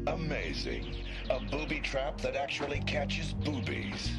Amazing. A booby trap that actually catches boobies.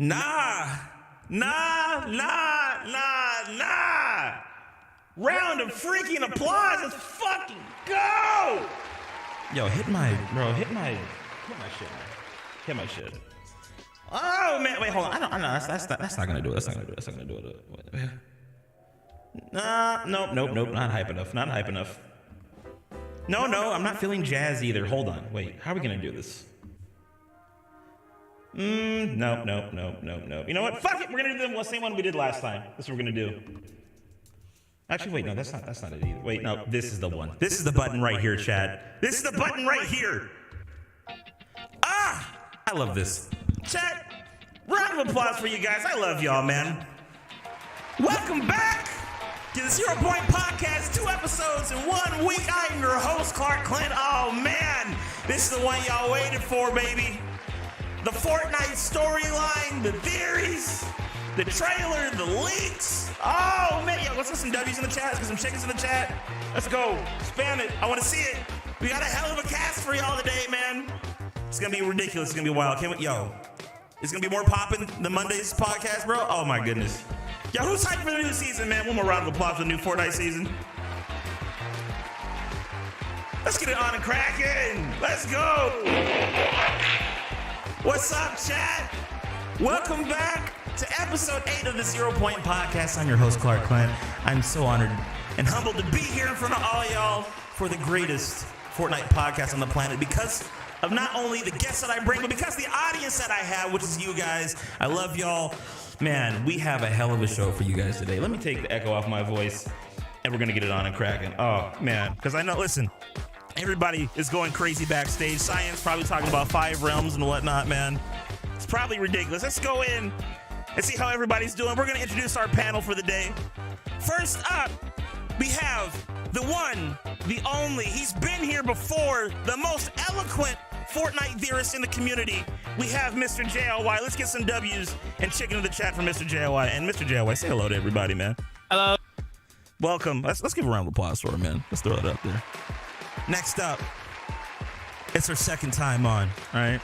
Nah. Round of freaking applause. Let's fucking go. Yo, hit my shit, man. Hit my shit. Oh man, wait, hold on. I know. That's not gonna do it. That's not gonna do it. Nope. Not hype enough. No, I'm not feeling jazz either. Hold on. Wait, how are we gonna do this? No. You know what? Fuck it. We're gonna do the same one we did last time. That's what we're gonna do. Actually, wait, no, that's not it either. Wait, no, this is the one. This is the button right here, Chad. This is the button right here. I love this. Chad, round of applause for you guys. I love y'all, man. Welcome back to the 0 Point Podcast. 2 episodes in 1 week. I am your host, Clark Clint. Oh, man. This is the one y'all waited for, baby. The Fortnite storyline, the theories, the trailer, the leaks. Oh, man. Yo, let's get some W's in the chat. Let's get some chickens in the chat. Let's go. Spam it. I want to see it. We got a hell of a cast for y'all today, man. It's going to be ridiculous. It's going to be wild. Can't wait. Yo, it's going to be more popping than Monday's podcast, bro. Oh, my goodness. Yo, who's hyped for the new season, man? One more round of applause for the new Fortnite season. Let's get it on and cracking. Let's go. What's up, chat? Welcome back to episode 8 of the 0 Point Podcast. I'm your host, Clark Clint. I'm so honored and humbled to be here in front of all y'all for the greatest Fortnite podcast on the planet because of not only the guests that I bring, but because the audience that I have, which is you guys. I love y'all. Man, we have a hell of a show for you guys today. Let me take the echo off my voice, and we're going to get it on and cracking. Oh, man, because I know, listen, everybody is going crazy backstage. Science probably talking about 5 realms and whatnot, man. It's probably ridiculous. Let's go in and see how everybody's doing. We're going to introduce our panel for the day. First up, we have the one, the only. He's been here before, the most eloquent Fortnite theorist in the community. We have Mr. JLY. Let's get some W's and chicken in the chat for Mr. JLY. And Mr. JLY, say hello to everybody, man. Hello. Welcome. Let's give a round of applause for him, man. Let's throw it up there. Next up, it's her second time on, all right?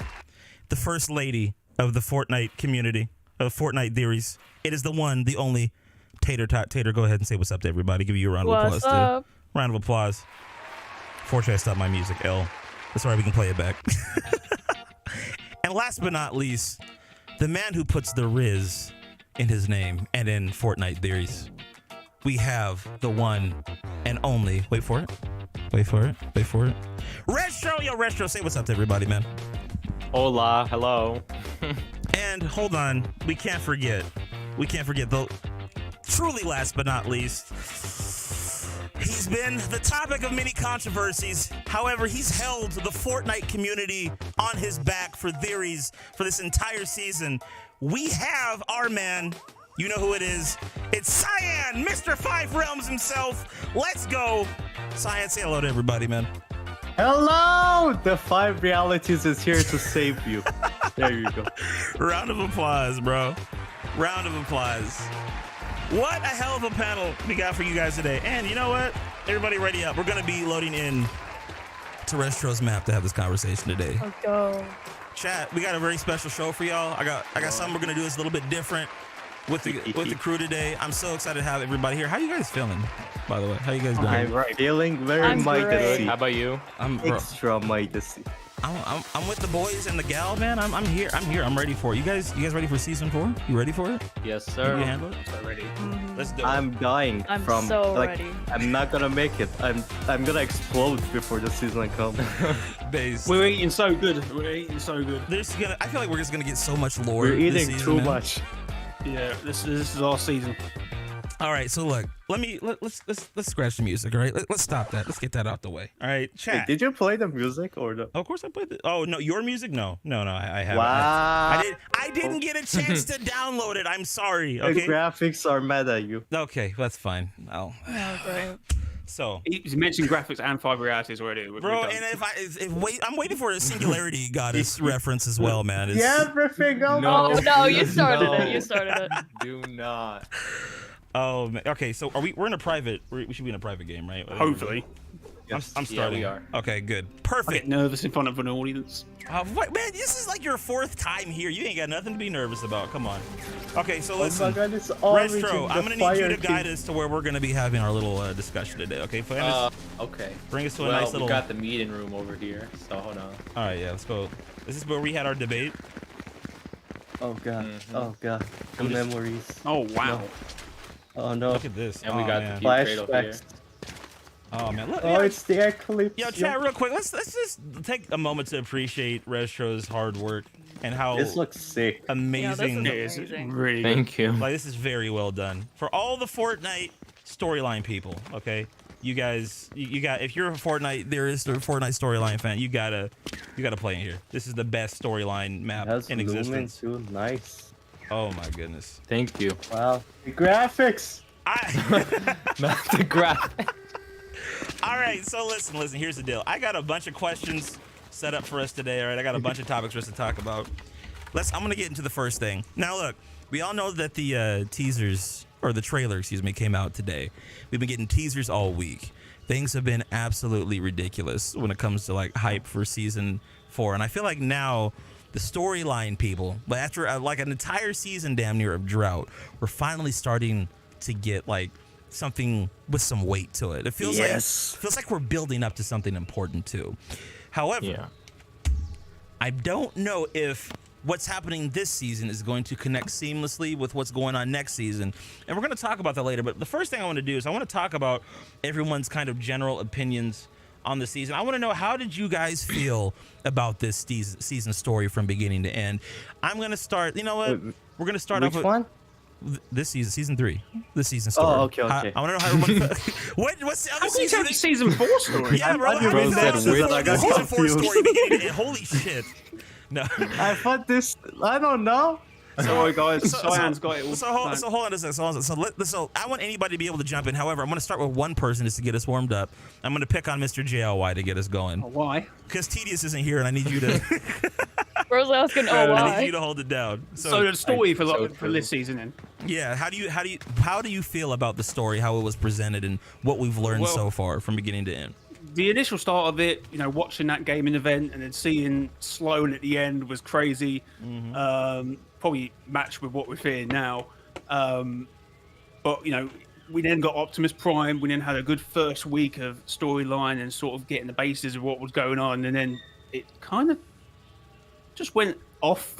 The first lady of the Fortnite community, of Fortnite theories. It is the one, the only, Tater Tot. Tater, go ahead and say what's up to everybody. Give you a round of applause, too. Round of applause. Fortunately, I stopped my music, L. That's why we can play it back. And last but not least, the man who puts the Riz in his name and in Fortnite theories. We have the one and only, wait for it. Retro, yo, Retro, say what's up to everybody, man. Hola, hello. And hold on, we can't forget the truly last but not least. He's been the topic of many controversies. However, he's held the Fortnite community on his back for theories for this entire season. We have our man. You know who it is. It's Cyan, Mr. 5 Realms himself. Let's go. Cyan, say hello to everybody, man. Hello! The 5 Realities is here to save you. There you go. Round of applause, bro. Round of applause. What a hell of a panel we got for you guys today. And you know what? Everybody ready up. We're going to be loading in to Restro's map to have this conversation today. Let's go. Chat, we got a very special show for y'all. I got something we're going to do that's a little bit different with the crew today. I'm so excited to have everybody here. How you guys feeling, by the way? How you guys doing? I'm feeling very I'm mighty. great. How about you? Extra mighty. I'm with the boys and the gal, man. I'm here. I'm ready for it. You guys ready for season 4? You ready for it? Yes, You sir. handle it? So ready. Let's do it. I'm dying I'm from so like ready. I'm not gonna make it. I'm gonna explode before the season comes. Base. We're eating so good. We're eating so good. I feel like we're just gonna get so much lore. We're this eating season, too man. much. Yeah, this is our season. All right, so look, let's scratch the music. All right, let's stop that. Let's get that out the way. All right, Hey, chat. did you play the music or the? Of course I played the. Oh no, your music? No, I haven't. Wow. I didn't get a chance to download it. I'm sorry. The Okay. graphics are mad at you. Okay, that's fine. Oh, Oh, great. so. He's mentioned graphics and 5 realities already. We're Bro, done. and I'm waiting for a singularity goddess reference as well, man. It's, Yeah, everything. Oh, No. Oh, no, you started No. it. You started it. Do not. Oh, man. Okay. So we're in a private. We should be in a private game, right? Hopefully. I'm starting. we are. Okay, good. I Perfect. get nervous in front of an audience. What, man? This is like your 4th time here. You ain't got nothing to be nervous about. Come on. Okay, so Oh my listen. god, it's all Restro, I'm gonna need you to guide us to where we're gonna be having our little discussion today. Okay, Okay. bring us to a Well, nice little. we got the meeting room over here, so hold on. All right, yeah, let's go. This is where we had our debate. Oh god. Oh god. The I'm just- memories. Oh, wow. Oh no. Look at this. And we Oh, got man. the cradle here. Flashbacks. Oh man. Look, Oh, it's the eclipse. yo, chat real quick. Let's just take a moment to appreciate Restro's hard work and how This looks sick. amazing. Yeah, It is Amazing. really good. Thank you. Like this is very well done for all the Fortnite storyline people. Okay, you guys, you got. If you're a Fortnite storyline fan, you gotta play in here. This is the best storyline map Has in Lumen existence. too. Nice. Oh my goodness. Thank you. Wow. The graphics. Not the graph. All right, so listen. Here's the deal. I got a bunch of questions set up for us today. All right, I got a bunch of topics for us to talk about. I'm gonna get into the first thing. Now, look, we all know that the teasers or the trailer, excuse me, came out today. We've been getting teasers all week. Things have been absolutely ridiculous when it comes to like hype for season 4, and I feel like now the storyline people, but after like an entire season damn near of drought, we're finally starting to get like something with some weight to it. It feels like we're building up to something important too. However, Yeah. I don't know if what's happening this season is going to connect seamlessly with what's going on next season. And we're going to talk about that later. But the first thing I want to do is I want to talk about everyone's kind of general opinions on the season. I want to know, how did you guys feel about this season story from beginning to end? I'm going to start, you know what? We're going to start off Which with one? this season 3. This season story. Oh, okay. I want to know how everyone what's the other How can you season? tell the season 4 story? Yeah, bro. thought you I bro mean, said that's which the I got season 4 confused. story beginning to end. Holy shit. No. I thought this. I don't know. Sorry, guys. Cyan's got it all. So hold on a second. So I want anybody to be able to jump in. However, I'm going to start with one person just to get us warmed up. I'm going to pick on Mr. JLY to get us going. Why? Because Tedious isn't here, and I need you to Bro's asking, oh, I need you why? to hold it down. So the story for so for this season, then. Yeah, how do you feel about the story, how it was presented, and what we've learned Well- so far from beginning to end? The initial start of it, you know, watching that gaming event and then seeing Sloan at the end was crazy. Probably matched with what we're feeling now. But, you know, we then got Optimus Prime. We then had a good first week of storyline and sort of getting the basis of what was going on. And then it kind of just went off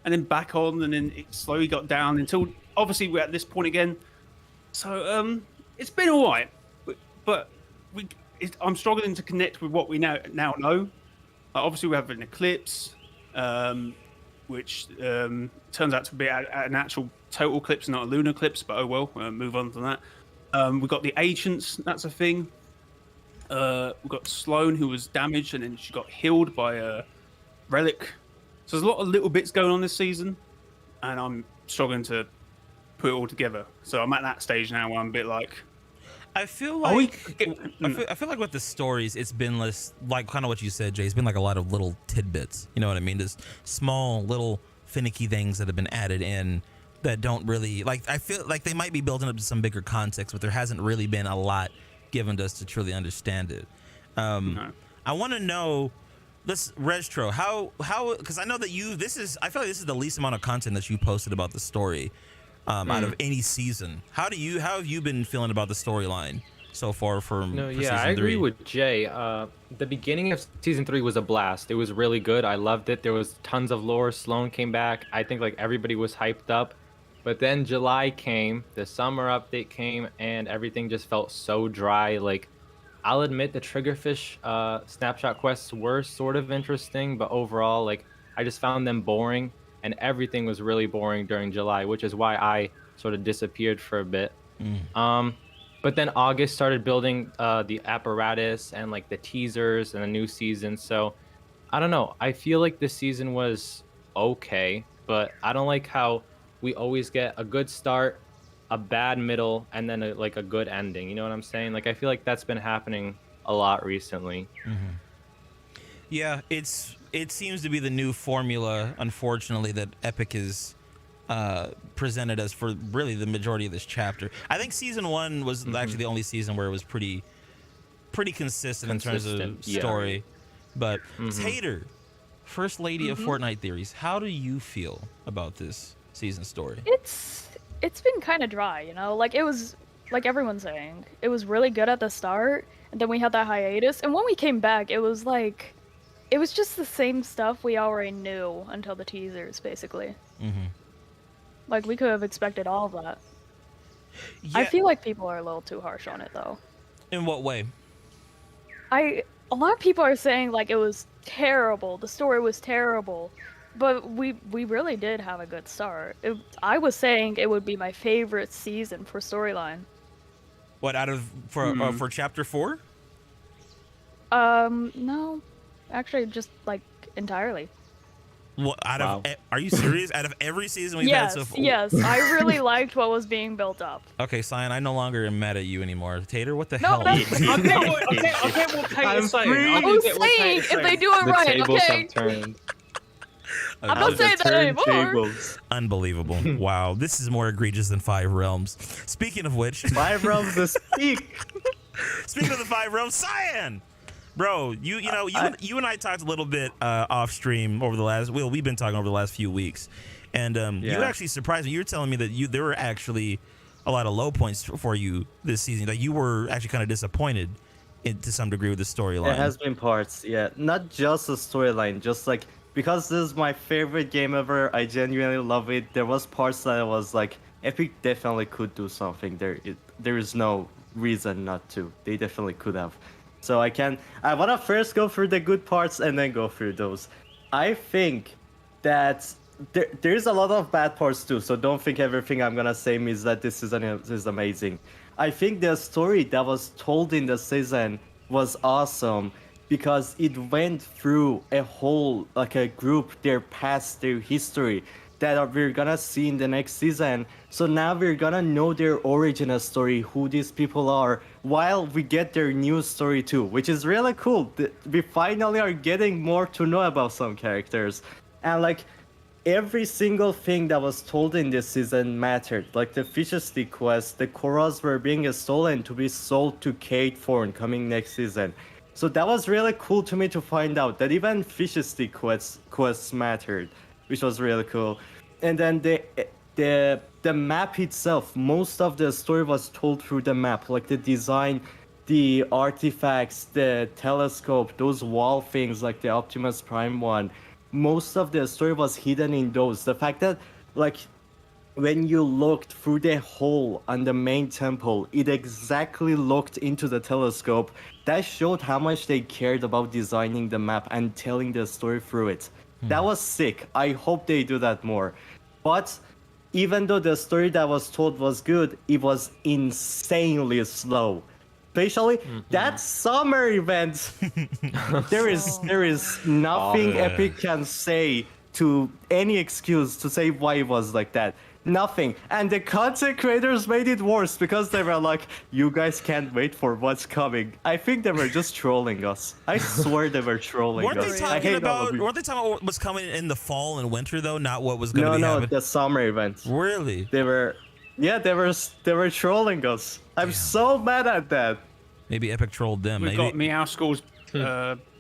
and then back on. And then it slowly got down until obviously we're at this point again. So it's been all right. But I'm struggling to connect with what we now know. Obviously, we have an eclipse, which turns out to be an actual total eclipse, not a lunar eclipse. But oh well, move on to that. We've got the ancients. That's a thing. We've got Sloane, who was damaged, and then she got healed by a relic. So there's a lot of little bits going on this season, and I'm struggling to put it all together. So I'm at that stage now where I'm a bit like. I feel Are we like I feel like with the stories, it's been less like kind of what you said, Jay. It's been like a lot of little tidbits. You know what I mean? Just small, little, finicky things that have been added in that don't really like. I feel like they might be building up to some bigger context, but there hasn't really been a lot given to us to truly understand it. No. I want to know, let's Restro, how because I know that I feel like this is the least amount of content that you posted about the story out of any season. How have you been feeling about the storyline so far for season I agree 3? with Jay. The beginning of season 3 was a blast. It was really good. I loved it. There was tons of lore. Sloan came back. I think like everybody was hyped up. But then July came, the summer update came, and everything just felt so dry. Like, I'll admit the Triggerfish snapshot quests were sort of interesting, but overall, like, I just found them boring, and everything was really boring during July, which is why I sort of disappeared for a bit. But then August started building the apparatus and like the teasers and the new season. So I don't know. I feel like this season was okay, but I don't like how we always get a good start, a bad middle, and then a good ending. You know what I'm saying? Like I feel like that's been happening a lot recently. Yeah, it seems to be the new formula, unfortunately, that Epic is presented as for really the majority of this chapter. I think season 1 was actually the only season where it was pretty consistent in terms of story. But Tater, first lady of Fortnite theories, how do you feel about this season story? It's been kind of dry, you know? Like, it was, like everyone's saying, it was really good at the start, and then we had that hiatus, and when we came back, it was like, it was just the same stuff we already knew until the teasers, basically. Like, we could have expected all of that. Yeah. I feel like people are a little too harsh on it, though. In what way? A lot of people are saying, like, it was terrible, the story was terrible, but we really did have a good start. I was saying it would be my favorite season for storyline. What, for chapter 4? No. Actually, just, like, entirely. What, are you serious? Out of every season we've had so far? Yes, I really liked what was being built up. Okay, Cyan, I no longer am mad at you anymore. Tater, what the No, hell? that's- I'll get what Tater's saying. I was saying, if they do it The right, tables okay? have turned. I'm not saying that anymore. Turntables. Unbelievable. Wow, this is more egregious than 5 Realms. Speaking of which, 5 realms to speak. speaking of the 5 Realms, Cyan! Bro, you and I talked a little bit off stream over the last. Well, we've been talking over the last few weeks, and you actually surprised me. You were telling me that there were actually a lot of low points for you this season. Like you were actually kind of disappointed to some degree with the storyline. It has been parts, yeah. Not just the storyline, just like because this is my favorite game ever. I genuinely love it. There was parts that I was like, Epic definitely could do something. There is no reason not to. They definitely could have. So I want to first go through the good parts and then go through those. I think that there's a lot of bad parts too, so don't think everything I'm going to say means that this season is amazing. I think the story that was told in the season was awesome because it went through a whole, like a group, their past, their history that we're gonna see in the next season. So now we're gonna know their origin story, who these people are, while we get their new story too, which is really cool. We finally are getting more to know about some characters. And like every single thing that was told in this season mattered. Like the Fish Stick quest, the corals were being stolen to be sold to Kate Thorne coming next season. So that was really cool to me to find out that even Fish Stick quests mattered, which was really cool. And then the map itself, most of the story was told through the map, like the design, the artifacts, the telescope, those wall things like the Optimus Prime one. Most of the story was hidden in those. The fact that like when you looked through the hole on the main temple, it exactly looked into the telescope. That showed how much they cared about designing the map and telling the story through it. That was sick. I hope they do that more. But even though the story that was told was good, it was insanely slow. Especially that summer event. There is nothing Epic can say to any excuse to say why it was like that. nothing. And the content creators made it worse because they were like, you guys can't wait for what's coming. I think they were just trolling us. I swear they were trolling Weren't they us. talking about what was coming in the fall and winter though, not what was going to be happening? The summer event. Really? They were trolling us. I'm so mad at that. Maybe Epic trolled them. We've Maybe. got Meow School's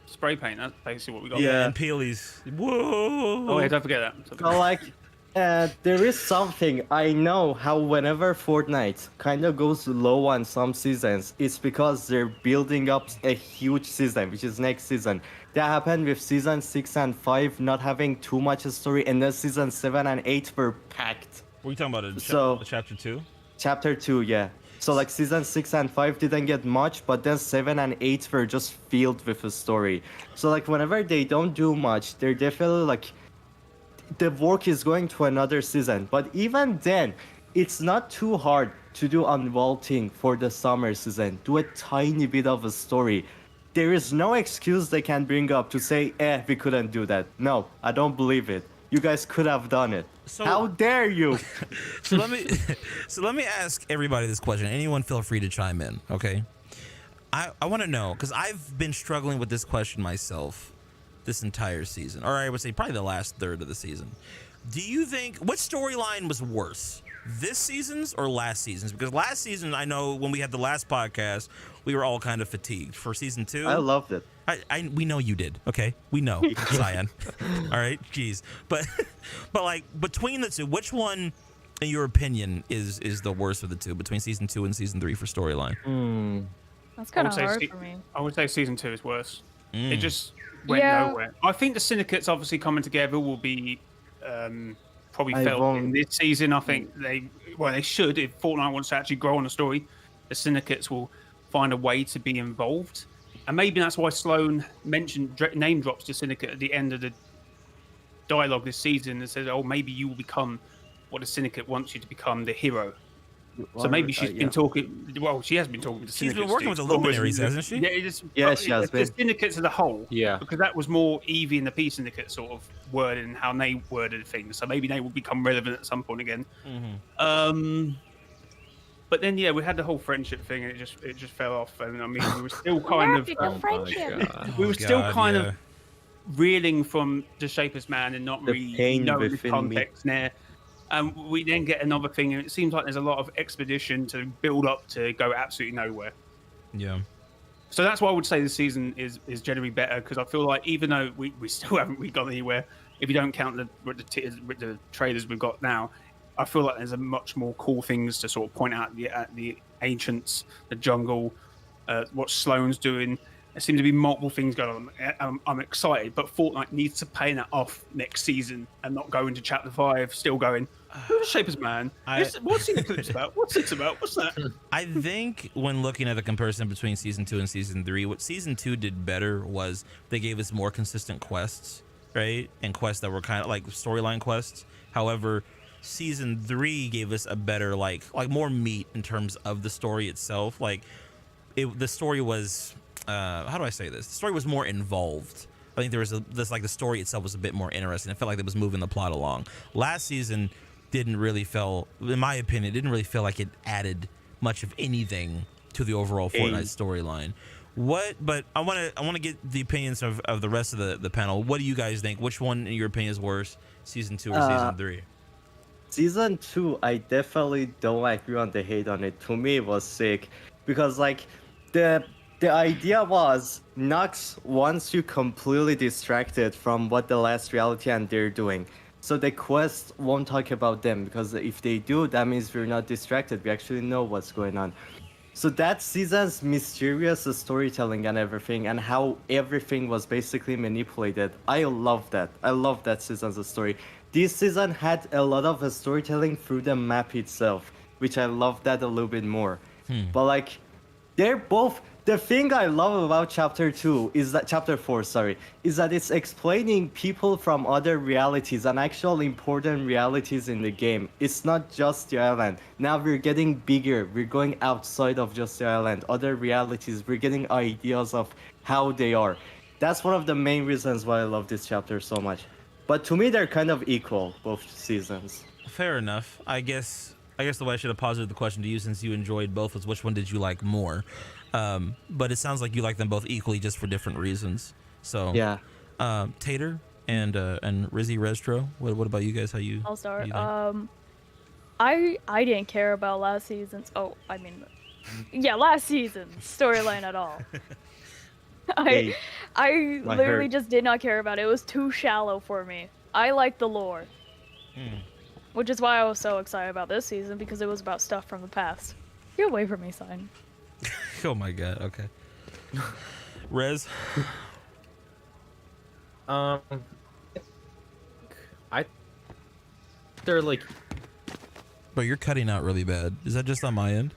spray paint. That's basically what we got. Yeah. And Peely's. Whoa. Oh yeah, don't forget that. But like, there is something I know how whenever Fortnite kind of goes low on some seasons, it's because they're building up a huge season, which is next season. That happened with season 6 and 5 not having too much story, and then season 7 and 8 were packed. What are you talking about? Chapter 2? Chapter 2, yeah. So like season 6 and 5 didn't get much, but then 7 and 8 were just filled with a story. So like whenever they don't do much, they're definitely like, the work is going to another season. But even then, it's not too hard to do unvaulting for the summer season. Do a tiny bit of a story. There is no excuse they can bring up to say, we couldn't do that. No, I don't believe it. You guys could have done it. So, how dare you? so let me ask everybody this question. Anyone feel free to chime in, okay? I want to know, because I've been struggling with this question myself this entire season, or I would say probably the last third of the season. Do you think, what storyline was worse, this season's or last season's? Because last season, I know when we had the last podcast, we were all kind of fatigued. For season 2, I loved it. We know you did, okay? We know, Cyan. All right, jeez. But like between the two, which one, in your opinion, is the worst of the two between season 2 and season 3 for storyline? That's kind of hard for me. I would say season 2 is worse. Mm. It just went nowhere. I think the syndicates obviously coming together will be probably felt in this season. I think they should. If Fortnite wants to actually grow on a story, the syndicates will find a way to be involved. And maybe that's why Sloan mentioned name drops to Syndicate at the end of the dialogue this season and said, "Oh, maybe you will become what the Syndicate wants you to become, the hero." So maybe she's been talking. Well, she has been talking to Syndicate. She's been working with the Luminaries, hasn't she? Yeah, she has been. The Syndicates as a whole. Yeah. Because that was more Evie and the P Syndicate sort of wording and how they worded things. So maybe they will become relevant at some point again. Mm-hmm. But then, we had the whole friendship thing, and it just fell off. And I mean, we were still kind of of reeling from the Shaper's Man and not really knowing the context there. And we then get another thing, and it seems like there's a lot of expedition to build up to go absolutely nowhere. Yeah. So that's why I would say this season is generally better, because I feel like even though we still haven't gone anywhere, if you don't count the trailers we've got now, I feel like there's a much more cool things to sort of point out at the ancients, the jungle, what Sloane's doing. There seem to be multiple things going on. I'm excited, but Fortnite needs to pay that off next season and not go into Chapter 5 still going, who's Shaper's Man? What's the eclipse about? What's it about? What's that? I think when looking at the comparison between season 2 and season 3, what season 2 did better was they gave us more consistent quests, right? And quests that were kind of like storyline quests. However, season 3 gave us a better like more meat in terms of the story itself. The story was how do I say this? The story was more involved. I think there was the story itself was a bit more interesting. It felt like it was moving the plot along. Last season didn't really feel, in my opinion, like it added much of anything to the overall Fortnite storyline. But I want to get the opinions of the rest of the panel. What do you guys think? Which one, in your opinion, is worse, season 2 or season 3? Season 2, I definitely don't agree on the hate on it. To me, it was sick because the idea was Nox wants you completely distracted from what the last reality and they're doing. So the quest won't talk about them, because if they do, that means we're not distracted. We actually know what's going on. So that season's mysterious storytelling and everything, and how everything was basically manipulated, I love that. I love that season's story. This season had a lot of storytelling through the map itself, which I love that a little bit more. But they're both. The thing I love about Chapter 4, is that it's explaining people from other realities and actual important realities in the game. It's not just the island. Now we're getting bigger. We're going outside of just the island. Other realities. We're getting ideas of how they are. That's one of the main reasons why I love this chapter so much. But to me, they're kind of equal, both seasons. fair enough. I guess the way I should have posited the question to you, since you enjoyed both, was which one did you like more? But it sounds like you like them both equally, just for different reasons. So Yeah. Tater and Rizzy Restro. What about you guys? I'll start. you think? I didn't care about last season's. Oh, I mean, yeah, last season's storyline at all. Hey, I my literally hurt. just did not care about it. It was too shallow for me. I like the lore, which is why I was so excited about this season, because it was about stuff from the past. Get away from me, son. Oh my god. Okay. Rez. I they're like But you're cutting out really bad. Is that just on my end?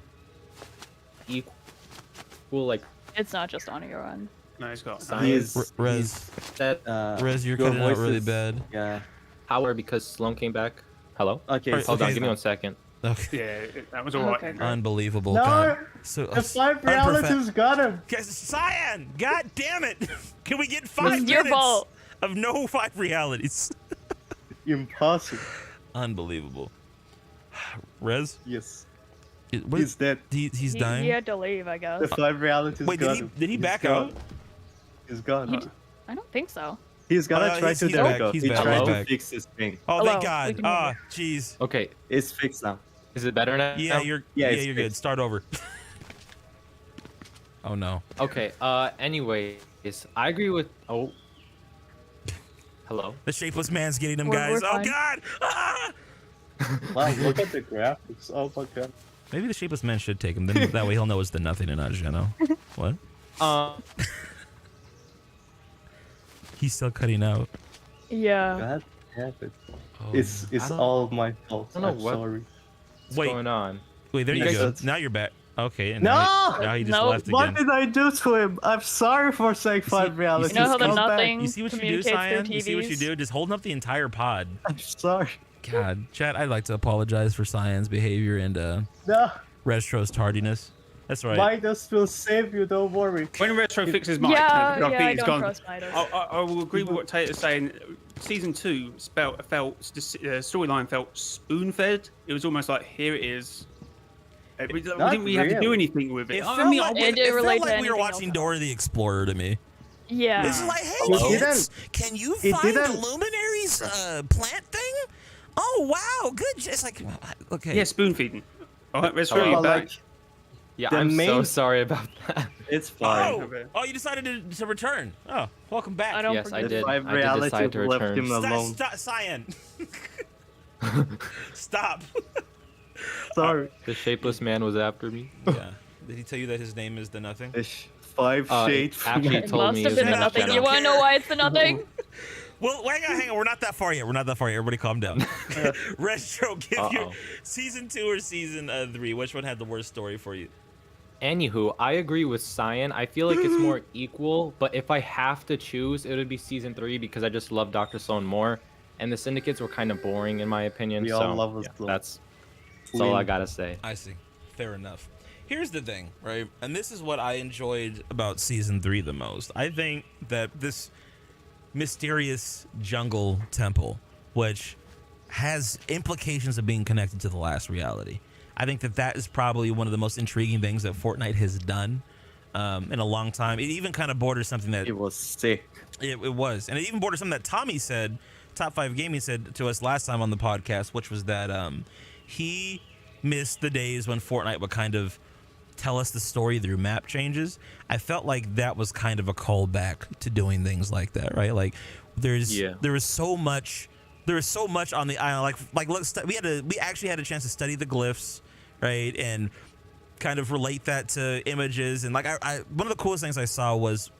equal, like It's not just on your end. No, he's got. science. Rez. That Rez, you're your cutting out voice really is- bad. Yeah. power because Sloan came back. Hello. Okay. Alright, Hold okay. on, give me 1 second. Okay. Yeah, that was all right. Okay, then. great. Unbelievable. No, God. So the 5 realities got him. Guys, Cyan! God damn it! Can we get This 5 is your minutes fault. of no 5 realities? Impossible. Unbelievable. Rez? Yes. What- He's dead. He's He dying? had to leave, I guess. The 5 realities Wait, got did him. he He's back gone. out? He's gone. I don't think so. He's gonna Oh, try he's- to. he's There back, we go. he's He back, tried he's to back. fix his thing. Oh, Hello, thank we God. can hear Ah, you. jeez. Okay, It's fixed now. is it better now? Yeah, Yeah, you're it's good. fixed. Start over. Oh no. Okay. Anyways, I agree with. Oh. Hello. The shapeless man's getting him, We're guys. Oh fine. God. Ah! Wow, look at the graphics. Oh my god. Maybe the shapeless man should take him. Then that way he'll know it's the nothing and not Geno. What? He's still cutting out. Yeah. God damn it. Oh, It's I don't- all my fault. I don't know I'm what- sorry. What's Wait. going on? Wait, there you You go. guys- Now you're back. Okay. And No! Now he just No, left What again. did I do to him? I'm sorry for saying 5 realities. You know how the Come back. nothing You see what you do, communicates through Cyan? You see what you TVs? do? Just holding up the entire pod. I'm sorry. God, chat. I'd like to apologize for Cyan's behavior and No, Restro's tardiness. That's right. Midas will save you. Don't worry. When Retro fixes mic, Yeah, I think I he's don't gone. trust Midas. I will agree with what Tater's saying. Season 2 felt the storyline felt spoon-fed. It was almost like, here it is. We didn't really have to do really. anything with it. It I felt mean, like, It it didn't felt relate like to we were anything watching else. Dora the Explorer to me. Yeah. This is like, hey Hello? kids, can you It find the didn't- Luminaries plant thing? Oh wow, good. Just like okay. yeah, spoon-feeding. All right, Retro, Well, you're back. like, Yeah, The I'm so main- sorry about that. it's fine. Oh, Okay. oh, you decided to return. Oh, welcome back. I don't Yes, I forget. did. The 5 I did realities decide to left return. him alone. Stop, Cyan. Stop. Sorry. The shapeless man was after me. Yeah. Did he tell you that his name is the nothing? Ish. 5 shades. from actually It told must me have it been was the not nothing. Shadow. You want to know why it's the nothing? Well, hang on. We're not that far yet. Everybody calm down. Retro, give your season 2 or season 3. Which one had the worst story for you? Anywho, I agree with Cyan. I feel like it's more equal, but if I have to choose, it would be season 3 because I just love Dr. Sloan more, and the syndicates were kind of boring in my opinion. We so all love us, yeah, Sloan. that's all I Win. gotta say. I see. Fair enough. Here's the thing, right? And this is what I enjoyed about season 3 the most. I think that this mysterious jungle temple, which has implications of being connected to the last reality, I think that is probably one of the most intriguing things that Fortnite has done in a long time. It even kind of borders something that It was sick. it was, and it even borders something that Tommy said, Top 5 Gaming said to us last time on the podcast, which was that he missed the days when Fortnite would kind of tell us the story through map changes. I felt like that was kind of a callback to doing things like that, right? Like there was so much on the island. Like look, we actually had a chance to study the glyphs, right, and kind of relate that to images. And like I one of the coolest things I saw was,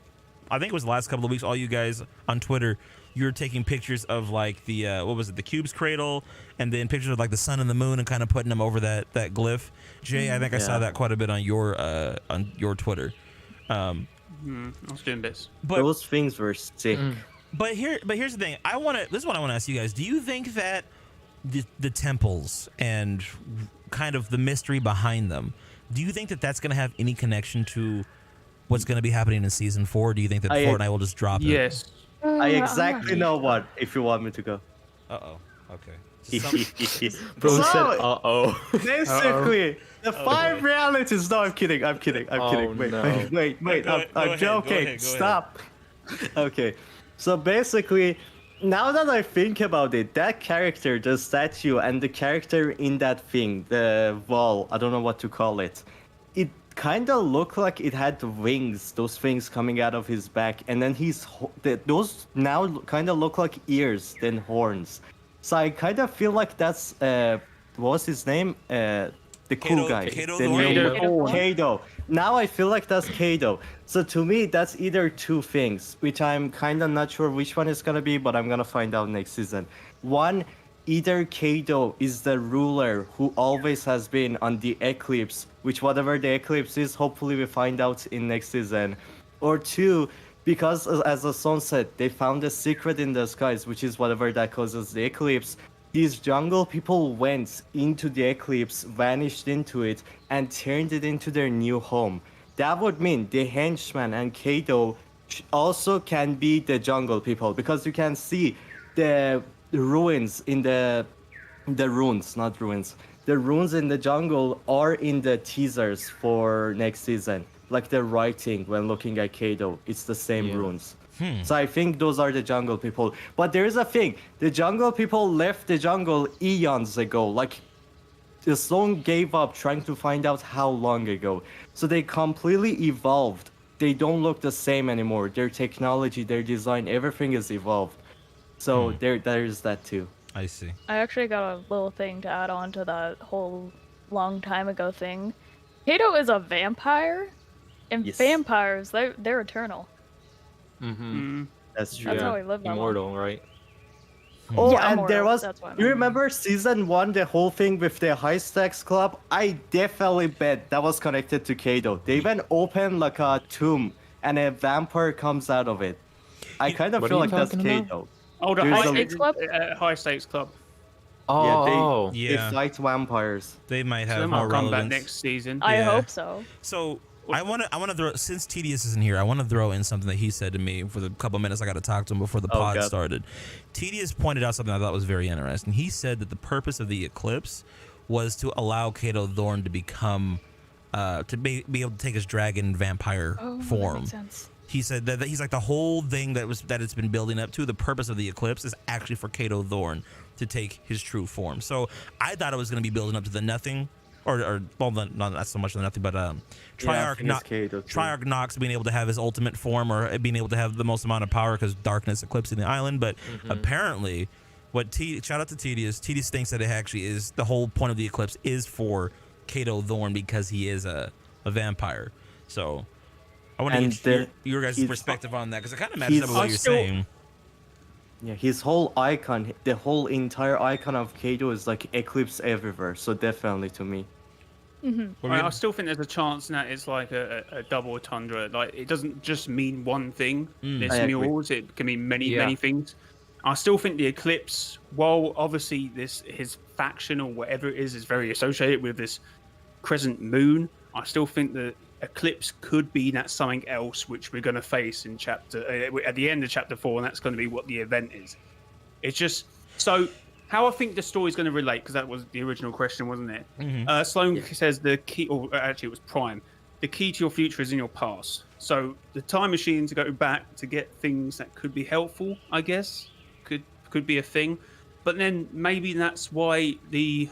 I think it was the last couple of weeks, all you guys on Twitter, you were taking pictures of like the what was it, the cube's cradle, and then pictures of like the sun and the moon, and kind of putting them over that glyph. Jay, I think I saw that quite a bit on your Twitter. I was doing bits. But Those things were sick. But here's the thing. This is what I want to ask you guys. Do you think that the temples and kind of the mystery behind them, do you think that that's going to have any connection to what's going to be happening in season 4? Or do you think that Fortnite will just drop it? Yes. I exactly know what, if you want me to go. Uh-oh. Okay. Bro said, said, "Uh-oh." basically, the 5 realities. No, I'm kidding. I'm kidding. I'm Oh, kidding. Wait, no. wait. Go I'm ahead, joking. go ahead. Stop. Okay. So basically, now that I think about it, that character, the statue, and the character in that thing, the wall, I don't know what to call it, it kind of looked like it had wings, those things coming out of his back, and then those now kind of look like ears, then horns. So I kind of feel like that's what's his name? The cool Kato- guy. Kato the the new- Horn? Kato. Now I feel like that's Kato. So to me, that's either two things, which I'm kind of not sure which one is gonna be, but I'm gonna find out next season. One, either Kato is the ruler who always has been on the Eclipse, which whatever the Eclipse is, hopefully we find out in next season. Or two, because as the song said, they found a secret in the skies, which is whatever that causes the Eclipse. These jungle people went into the Eclipse, vanished into it, and turned it into their new home. That would mean the henchman and Kato also can be the jungle people, because you can see the ruins in the runes, not ruins. The runes in the jungle are in the teasers for next season. Like the writing when looking at Kato, it's the same runes. So I think those are the jungle people. But there is a thing. The jungle people left the jungle eons ago. Like the song gave up trying to find out how long ago. So they completely evolved. They don't look the same anymore. Their technology, their design, everything is evolved. So there's that too. I see. I actually got a little thing to add on to that whole long time ago thing. Kato is a vampire, and Yes. vampires, they're eternal. Mm-hmm. That's true. That's how he lived that long. Immortal, right? Oh, Yeah, and there Immortal, was. that's what I You meant. remember season 1, the whole thing with the high stakes club? I definitely bet that was connected to Kato. They even open like a tomb, and a vampire comes out of it. I kind of What feel are you like that's talking about? Kato. Oh, the There's high a- stakes Club? high stakes club. Oh, They Yeah. fight vampires. They might So have they more might come back relevance. next season. I Yeah. hope so. So I want to throw, since Tedious isn't here, I want to throw in something that he said to me for the couple minutes I got to talk to him before the Oh, pod God. started. Tedious pointed out something I thought was very interesting. He said that the purpose of the eclipse was to allow Kato Thorn to become, to be able to take his dragon vampire Oh, that form. makes sense. He said that he's like the whole thing that it's been building up to. The purpose of the eclipse is actually for Kato Thorn to take his true form. So I thought it was going to be building up to the nothing, or well, not so much the nothing, but I Triarch think it's Kato, too. Triarch Nox being able to have his ultimate form, or being able to have the most amount of power because darkness eclipsing the island. But apparently, shout out to Tedious. Tedious thinks that it actually is the whole point of the eclipse is for Kato Thorn because he is a vampire. So I want to And get there- your guys' he's- perspective on that, because it kind of matches up with he's- what I you're still- saying. Yeah, his whole icon, the whole entire icon of Kato is like eclipse everywhere. So definitely to me. I still think there's a chance that it's like a double tundra. Like it doesn't just mean one thing. This I agree. mules, it can mean many, Yeah. many things. I still think the eclipse, while obviously his faction or whatever it is very associated with this crescent moon, I still think the eclipse could be that something else which we're going to face in chapter at the end of chapter 4, and that's going to be what the event is. It's just so. How I think the story's going to relate, because that was the original question, wasn't it? Sloan says the key, or actually it was Prime, the key to your future is in your past. So the time machine to go back to get things that could be helpful, I guess, could be a thing. But then maybe that's why the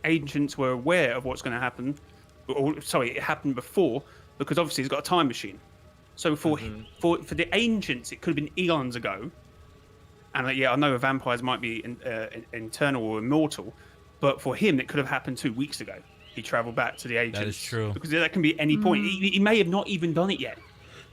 ancients were aware of what's going to happen. Or sorry, it happened before, because obviously he's got a time machine. So for the ancients, it could have been eons ago. And I know vampires might be internal or immortal, but for him, it could have happened 2 weeks ago. He traveled back to the ancients. That is true. Because that can be any point. He may have not even done it yet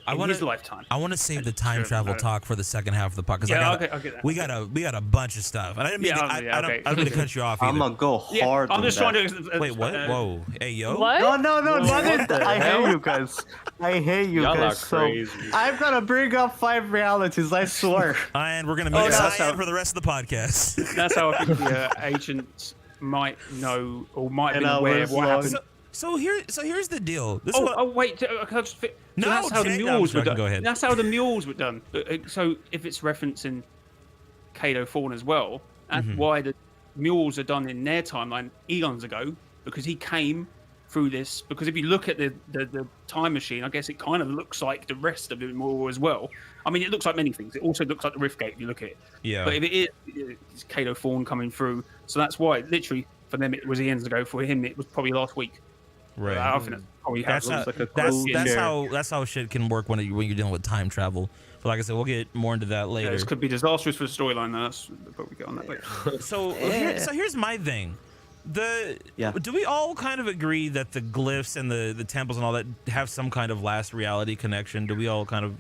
in his lifetime. I want to save the time Sure, travel no. talk for the second half of the podcast. Yeah, okay, I'll get that. we got a bunch of stuff, and I didn't mean Yeah, to, yeah, I don't okay. mean to cut you off either. I'm gonna go Yeah, hard. I'm on just that. trying to. Wait, what? Whoa, hey yo. What? No, not What it. the I hell? hate you guys. I hate you Y'all are guys. So crazy. I'm gonna bring up 5 realities. I swear. And we're gonna meet yeah, that's Cyan how- for the rest of the podcast. That's how I think the ancients might know or might have And been I aware was of what lost. happened. so here's the deal. This is what, Wait. Can I just fit? So No, that's how the Jay, I'm mules were joking, done. go ahead. That's how the mules were done. So if it's referencing Kato Fawn as well, That's why the mules are done in their timeline eons ago, because he came through this. Because if you look at the time machine, I guess it kind of looks like the rest of the mule as well. I mean, it looks like many things. It also looks like the Riftgate if you look at it. Yeah. But if it is, it's Kato Thorn coming through. So that's why, literally, for them it was eons ago. For him, it was probably last week. Right. I think that's probably how That's it how, looks like a that's, cool that's share. how shit can work when you're dealing with time travel. But like I said, we'll get more into that Yeah, later. this could be disastrous for the storyline. But we get on that later. So here's my thing. Do we all kind of agree that the glyphs and the temples and all that have some kind of last reality connection? Do we all kind of?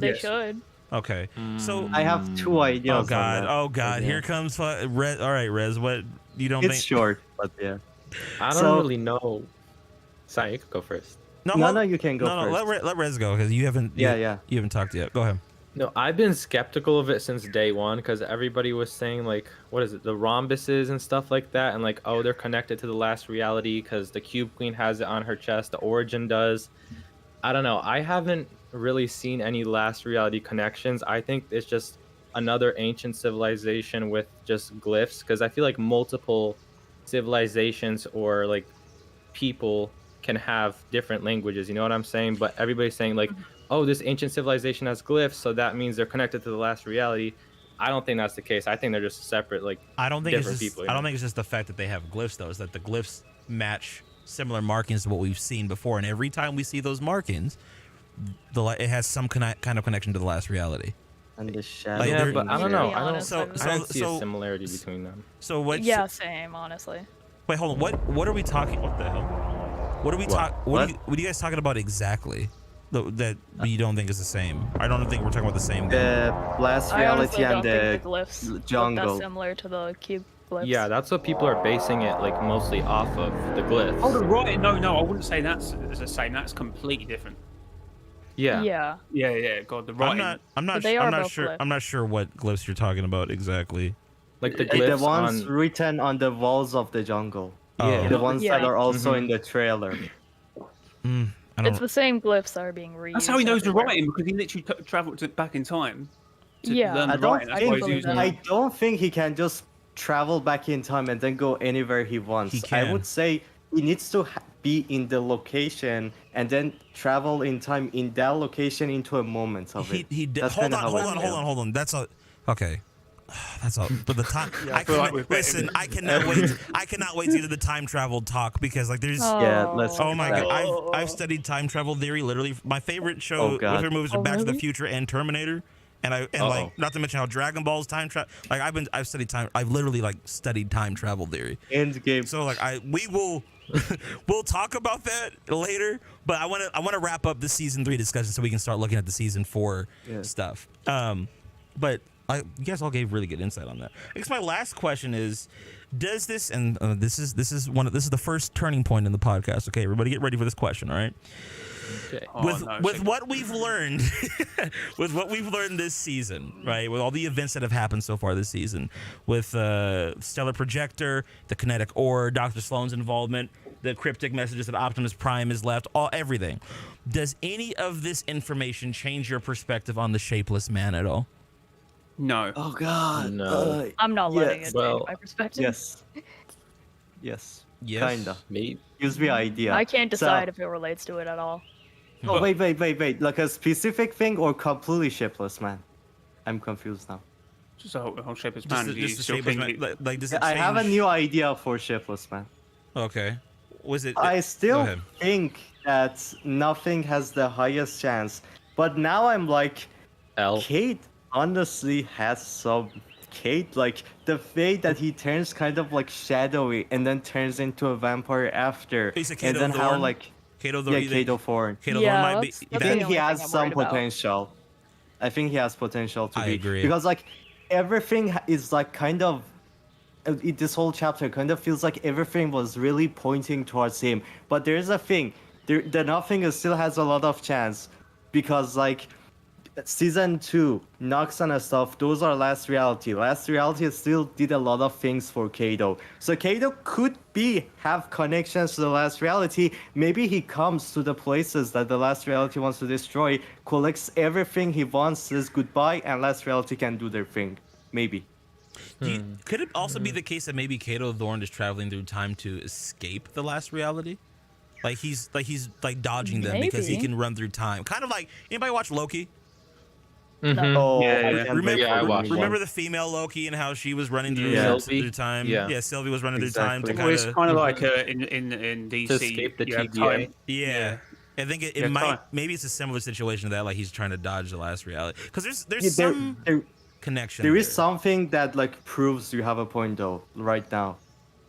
They should. Okay. So I have 2 ideas. oh on god, that. oh god, Yeah. here comes Rez. All right, Rez, what you don't It's think? short, but yeah. I don't So- really know. Sorry, you could go first. No, you can go first. let Rez go because you haven't. You haven't talked yet. Go ahead. No, I've been skeptical of it since day one because everybody was saying like, what is it, the rhombuses and stuff like that, and like, oh, they're connected to the last reality because the Cube Queen has it on her chest, the Origin does. I don't know. I haven't really seen any last reality connections. I think it's just another ancient civilization with just glyphs because I feel like multiple civilizations or like people can have different languages. You know what I'm saying? But everybody's saying like, oh, this ancient civilization has glyphs, so that means they're connected to the last reality. I don't think that's the case. I think they're just separate, like I don't think different people. I don't think it's just the fact that they have glyphs though. Is that the glyphs match similar markings to what we've seen before, and every time we see those markings, it has some kind of connection to the last reality. And the shadow. Like, Yeah, but I don't know. I don't. honest, I don't see so- a similarity between them. So what? Yeah, same, honestly. Wait, hold on. What are we talking? What the hell? What are we talking? What are you guys talking about exactly? That you don't think is the same? I don't think we're talking about the same thing. The last I reality honestly don't and think the the glyphs look jungle. that similar to the cube glyphs. Yeah, that's what people are basing it like mostly off of the glyphs. Oh, right. No, I wouldn't say that's the same. That's completely different. Yeah. Yeah. Yeah. God, the writing. I'm not But they are both sure. glyphs. I'm not sure what glyphs you're talking about exactly. Like the The glyphs ones on. written on the walls of the jungle. Yeah. The ones that Yeah. are also in the trailer. I don't. It's the same glyphs that are being reused. That's how he knows the everywhere. writing, because he literally travelled back in time to Yeah. learn I the don't writing. That's why he's think- using I it. don't think he can just travel back in time and then go anywhere he wants. He can. I would say he needs to be in the location and then travel in time in that location into a moment of it. He did. That's Hold kinda on, how I feel. hold on. That's a okay. That's all. But the time. I feel like cannot, we've met listen. him. I cannot wait. I cannot wait to get to the time travel talk because like there's. Yeah, let's- Oh my Okay. god! I've studied time travel theory. Literally, my favorite show, Oh, God. favorite movies are Oh, Back to the really? Future and Terminator. And like not to mention how Dragon Ball's time travel. Like I've studied time. I've literally like studied time travel theory. Endgame. So like we will we'll talk about that later. But I want to wrap up the season 3 discussion so we can start looking at the season 4 stuff. But you guys all gave really good insight on that. I guess my last question is, does this and this is the first turning point in the podcast. Okay, everybody get ready for this question. All right. Okay. With what we've learned with what we've learned this season, right, with all the events that have happened so far this season, with Stellar Projector, the kinetic ore, Dr. Sloan's involvement, the cryptic messages that Optimus Prime has left, everything, does any of this information change your perspective on the Shapeless Man at all? No. Oh God. No. I'm not letting it Well, change my perspective. Yes. Yes. Kinda. Maybe. Gives me idea. I can't So- decide if it relates to it at all. Oh wait. Like a specific thing or completely shapeless man? I'm confused now. Just the whole shapeless Just man. the, Do you just the still Shapeless think Man. it- Like does it I have a change- new idea for shapeless man. Okay. Was it? I Go still ahead. think that nothing has the highest chance, but now I'm like, L. Kate honestly has some. Kate, like the fate that he turns kind of like shadowy and then turns into a vampire after, Is it and Kato then how Thorne? like Kato yeah, Thorne. Kato Thorne. Kato Yeah, Thorne might be. that's I the think only he thing has I'm some worried about. potential. I think he has potential to I be. agree. Because like everything is like kind of this whole chapter kind of feels like everything was really pointing towards him. But there's a thing. The nothing still has a lot of chance because like season 2, Nox and stuff, those are last reality. Last reality still did a lot of things for Kato. So Kato could have connections to the last reality. Maybe he comes to the places that the last reality wants to destroy, collects everything he wants, says goodbye, and last reality can do their thing. Maybe. Could it also be the case that maybe Kato Thorn is traveling through time to escape the last reality? Like he's dodging them because he Maybe. can run through time. Kind of like, anybody watch Loki? Mhm. Oh, Yeah, I yeah. can't Remember, wait Yeah, I for the watched new remember one. the female Loki and how she was running through, Yeah. through time? Yeah. Yeah, Sylvie was running through time to Exactly. Well, it's kind of. kind of like in DC, To escape the you have TVA. time. Yeah. I think it Yeah, might, time. maybe it's a similar situation to that, like he's trying to dodge the last reality. Because there's Yeah, some connection. there is there. something that like proves you have a point though right now,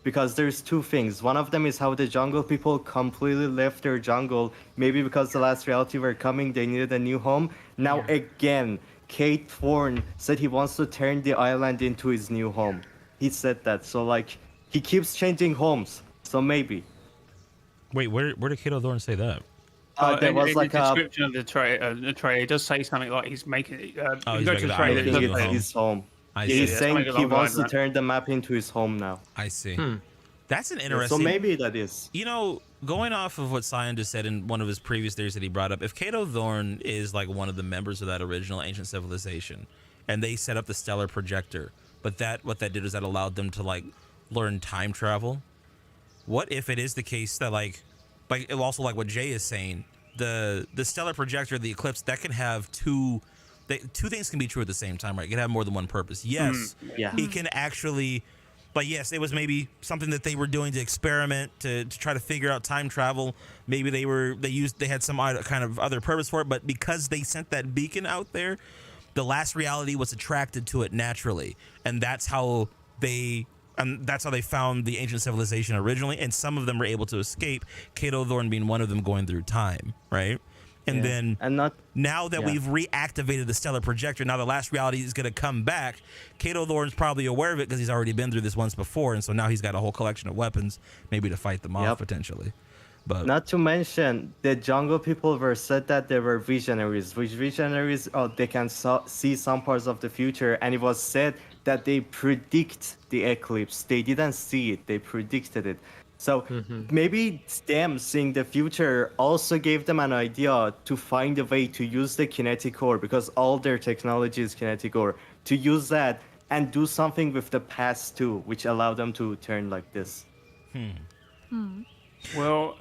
because there's two things. One of them is how the jungle people completely left their jungle, maybe because the last reality were coming, they needed a new home. Now again, Kate Thorne said he wants to turn the island into his new home. He said that, so like he keeps changing homes. So maybe. Wait, where did Kato Thorn say that? There was in like the a description of the trailer, it does say something like he's making it. Oh, If he's you go making to the the trailer, island it making his does it home. say, his home. I Yeah, see. He's yeah, saying something he along the wants lines to of that. turn the map into his home now. I see. Hmm. That's an So interesting. maybe that is. You know, going off of what Cyan just said in one of his previous theories that he brought up, if Kato Thorn is like one of the members of that original ancient civilization, and they set up the stellar projector, but what that did is that allowed them to like learn time travel. What if it is the case that like also like what Jay is saying, the stellar projector, the eclipse, that can have two things can be true at the same time, right? It can have more than one purpose. Yes, Yeah. it can actually. But yes, it was maybe something that they were doing to experiment to try to figure out time travel. Maybe they had some kind of other purpose for it. But because they sent that beacon out there, the last reality was attracted to it naturally, and that's how they found the ancient civilization originally. And some of them were able to escape. Kato Thorn being one of them, going through time, right? And then And not now that yeah. we've reactivated the stellar projector, now the last reality is going to come back. Kato Thorn's probably aware of it because he's already been through this once before, and so now he's got a whole collection of weapons, maybe to fight them off Yep. potentially. But Not to mention, the jungle people were said that they were visionaries, which visionaries, they can see some parts of the future, and it was said that they predict the eclipse. They didn't see it, they predicted it. So maybe them seeing the future also gave them an idea to find a way to use the kinetic core, because all their technology is kinetic core, to use that and do something with the past too, which allowed them to turn like this. Well,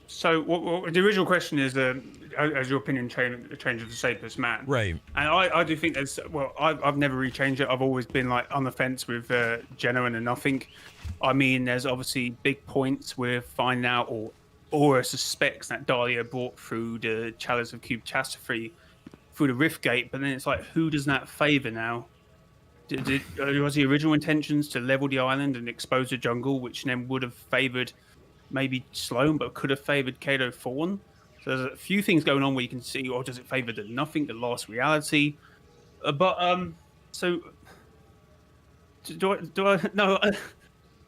so what the original question is, has your opinion changed of the Shapeless Man? right. And I do think there's, well, I've never really changed it. I've always been like on the fence with Jenna and Nothing. I mean, there's obviously big points with finding out, or Aura suspects that Dahlia brought through the Chalice of Cube Catastrophe through the Rift Gate, but then it's like, who does that favor now? Was the original intentions to level the island and expose the jungle, which then would have favored maybe Sloan, but could have favored Kato Thorn? So there's a few things going on where you can see, or does it favor the Nothing, the last reality? So do I no?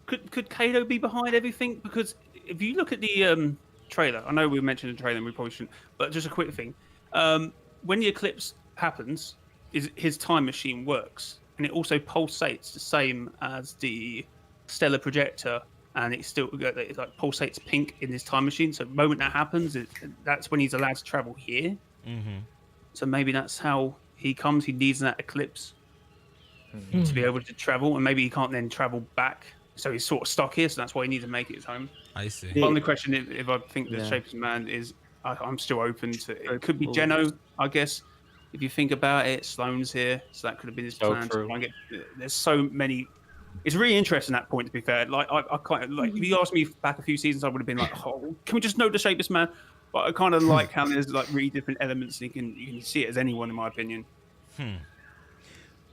Could Kato be behind everything? Because if you look at the trailer, I know we mentioned the trailer and we probably shouldn't, but just a quick thing. When the eclipse happens, his time machine works, and it also pulsates the same as the stellar projector, and it like pulsates pink in his time machine. So the moment that happens, that's when he's allowed to travel here. Mm-hmm. So maybe that's how he comes. He needs that eclipse to be able to travel, and maybe he can't then travel back. So he's sort of stuck here. So that's why he needs to make it his home. I see. Yeah. But on the question, if I think the Yeah. Shapeless Man is, I'm still open to it. It could be Geno, I guess. If you think about it, Sloane's here, so that could have been his So plan. true. To try and get, there's so many. It's really interesting that point. To be fair, like I kind of like, if you asked me back a few seasons, I would have been like, oh, can we just know the Shapeless Man? But I kind of like how there's like really different elements. And you can see it as anyone, in my opinion.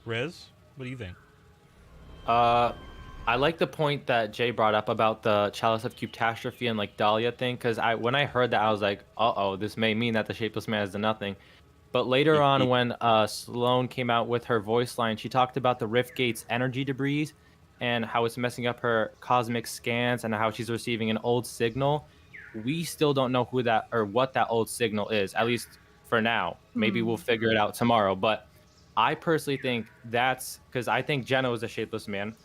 Rez, what do you think? I like the point that Jay brought up about the Chalice of Catastrophe and like Dahlia thing, because when I heard that, I was like, uh-oh, this may mean that the Shapeless Man is the Nothing. But later on, when Sloane came out with her voice line, she talked about the Rift Gate's energy debris and how it's messing up her cosmic scans and how she's receiving an old signal. We still don't know who that or what that old signal is, at least for now. Maybe we'll figure it out tomorrow. But I personally think that's because I think Geno is a Shapeless Man.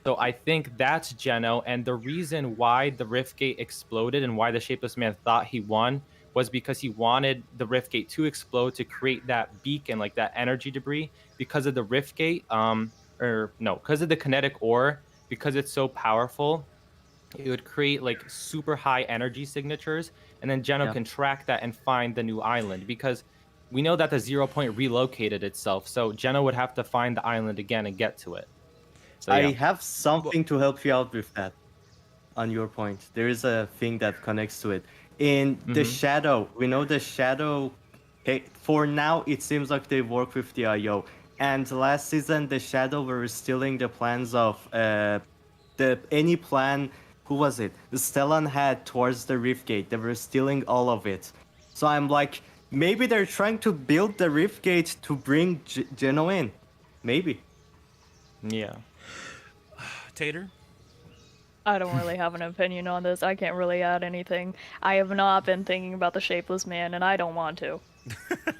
So I think that's Geno, and the reason why the Rift Gate exploded and why the Shapeless Man thought he won was because he wanted the Rift Gate to explode to create that beacon, like that energy debris. Because of the Rift Gate, or no, because of the kinetic ore, because it's so powerful, it would create like super high energy signatures, and then Geno Yeah. can track that and find the new island, because we know that the 0 point relocated itself, so Geno would have to find the island again and get to it. So I yeah. have something to help you out with that. On your point, there is a thing that connects to it. In the shadow, we know the shadow. For now, it seems like they work with the IO. And last season, the shadow were stealing the plans of any plan. Who was it? The Stellan had towards the Rift Gate. They were stealing all of it. So I'm like, maybe they're trying to build the Rift Gate to bring Geno in. Maybe. Yeah. Tater? I don't really have an opinion on this. I can't really add anything. I have not been thinking about the Shapeless Man, and I don't want to.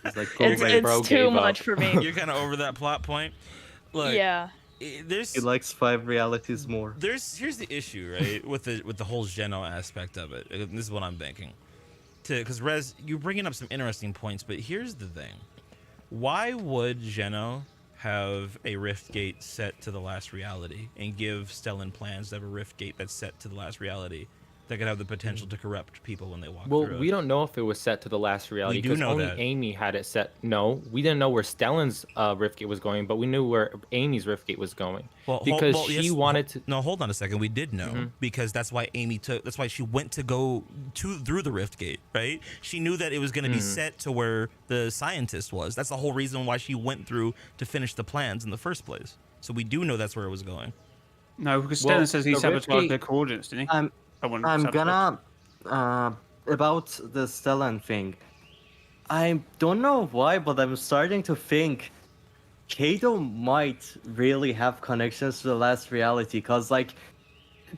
It's like, It's bro too gave much up. for me. You're kind of over that plot point. Look, Yeah. there's he likes 5 realities more. here's the issue, right, with the whole Geno aspect of it. And this is what I'm thinking. Because Rez, you're bringing up some interesting points, but here's the thing: why would Geno have a rift gate set to the last reality and give Stellan plans to have a rift gate that's set to the last reality that could have the potential to corrupt people when they walk Well, through we it? don't know if it was set to the last reality, We do because know only that. Amy had it set. No, we didn't know where Stellan's Riftgate was going, but we knew where Amy's Riftgate was going, because she wanted to. No, hold on a second. We did know, because that's why that's why she went to go through the rift gate, right? She knew that it was going to be set to where the scientist was. That's the whole reason why she went through to finish the plans in the first place. So we do know that's where it was going. No, because Well, Stellan says he the sabotaged Riftgate- their coordinates, didn't he? I'm Someone I'm sabotaged. gonna about the Stellan thing. I don't know why, but I'm starting to think Kato might really have connections to the last reality, cause like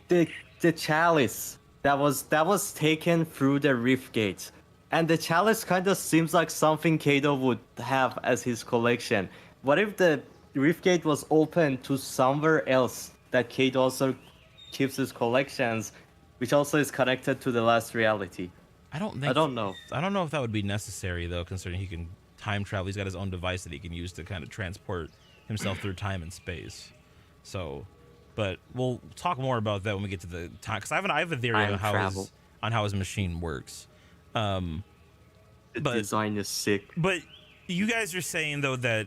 the chalice that was taken through the Rift Gate, and the chalice kind of seems like something Kato would have as his collection. What if the Rift Gate was open to somewhere else that Kato also keeps his collections, which also is connected to the last reality? I don't know. I don't know if that would be necessary, though, considering he can time travel. He's got his own device that he can use to kind of transport himself through time and space. So, but we'll talk more about that when we get to the time, because I have a theory Time travel. on how his machine works. The design is sick. But you guys are saying, though, that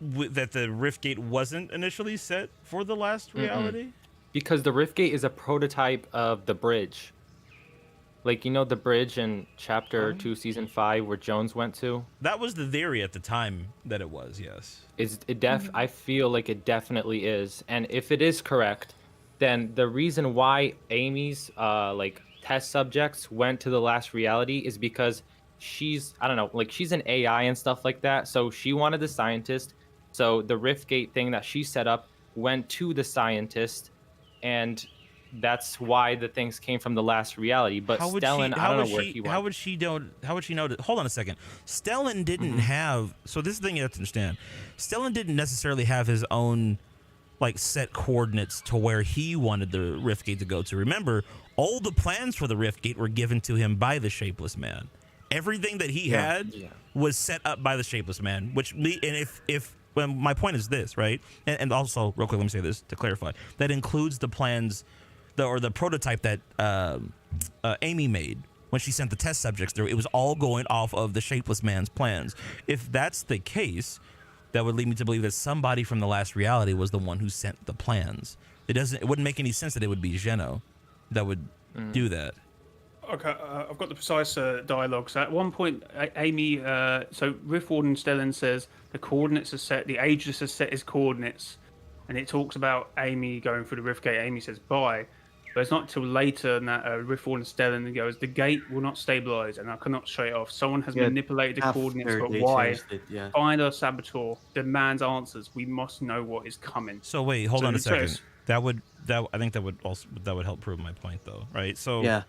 that the Rift Gate wasn't initially set for the last reality? Because the Riftgate is a prototype of the bridge. Like, you know, the bridge in chapter 2, season 5, where Jones went to? That was the theory at the time that it was, yes. I feel like it definitely is. And if it is correct, then the reason why Amy's test subjects went to the last reality is because she's, I don't know, like she's an AI and stuff like that. So she wanted the scientist. So the Riftgate thing that she set up went to the scientist, and that's why the things came from the last reality. But Stellan, I don't know where he went. How would she know? Hold on a second. Stellan didn't have. So this is the thing you have to understand. Stellan didn't necessarily have his own like set coordinates to where he wanted the Rift Gate to go to. Remember, all the plans for the Rift Gate were given to him by the Shapeless Man. Everything that he had was set up by the Shapeless Man. Well, my point is this, right? And also, real quick, let me say this to clarify. That includes the plans, the prototype that Amy made when she sent the test subjects through. It was all going off of the Shapeless Man's plans. If that's the case, that would lead me to believe that somebody from the last reality was the one who sent the plans. It wouldn't make any sense that it would be Geno that would do that. Okay, I've got the precise dialogue. So at one point, Amy, so Rift Warden Stellan says the coordinates are set, the Aegis has set his coordinates, and it talks about Amy going through the Rift Gate. Amy says bye, but it's not until later that Rift Warden Stellan goes, the gate will not stabilize and I cannot shut it off. Someone has manipulated the coordinates, but why? Find our saboteur, demands answers. We must know what is coming. So wait, hold on a second. I think that would help prove my point, though, right? So Yeah.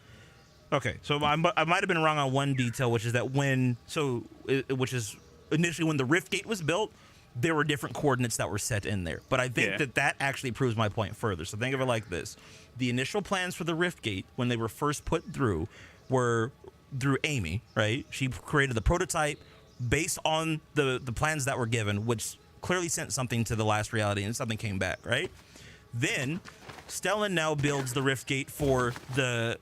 Okay, so I might have been wrong on one detail, which is that which is initially when the Rift Gate was built, there were different coordinates that were set in there. But I think that actually proves my point further. So think of it like this: the initial plans for the Rift Gate, when they were first put through, were through Amy, right? She created the prototype based on the plans that were given, which clearly sent something to the last reality, and something came back, right? Then Stellan now builds the rift gate for the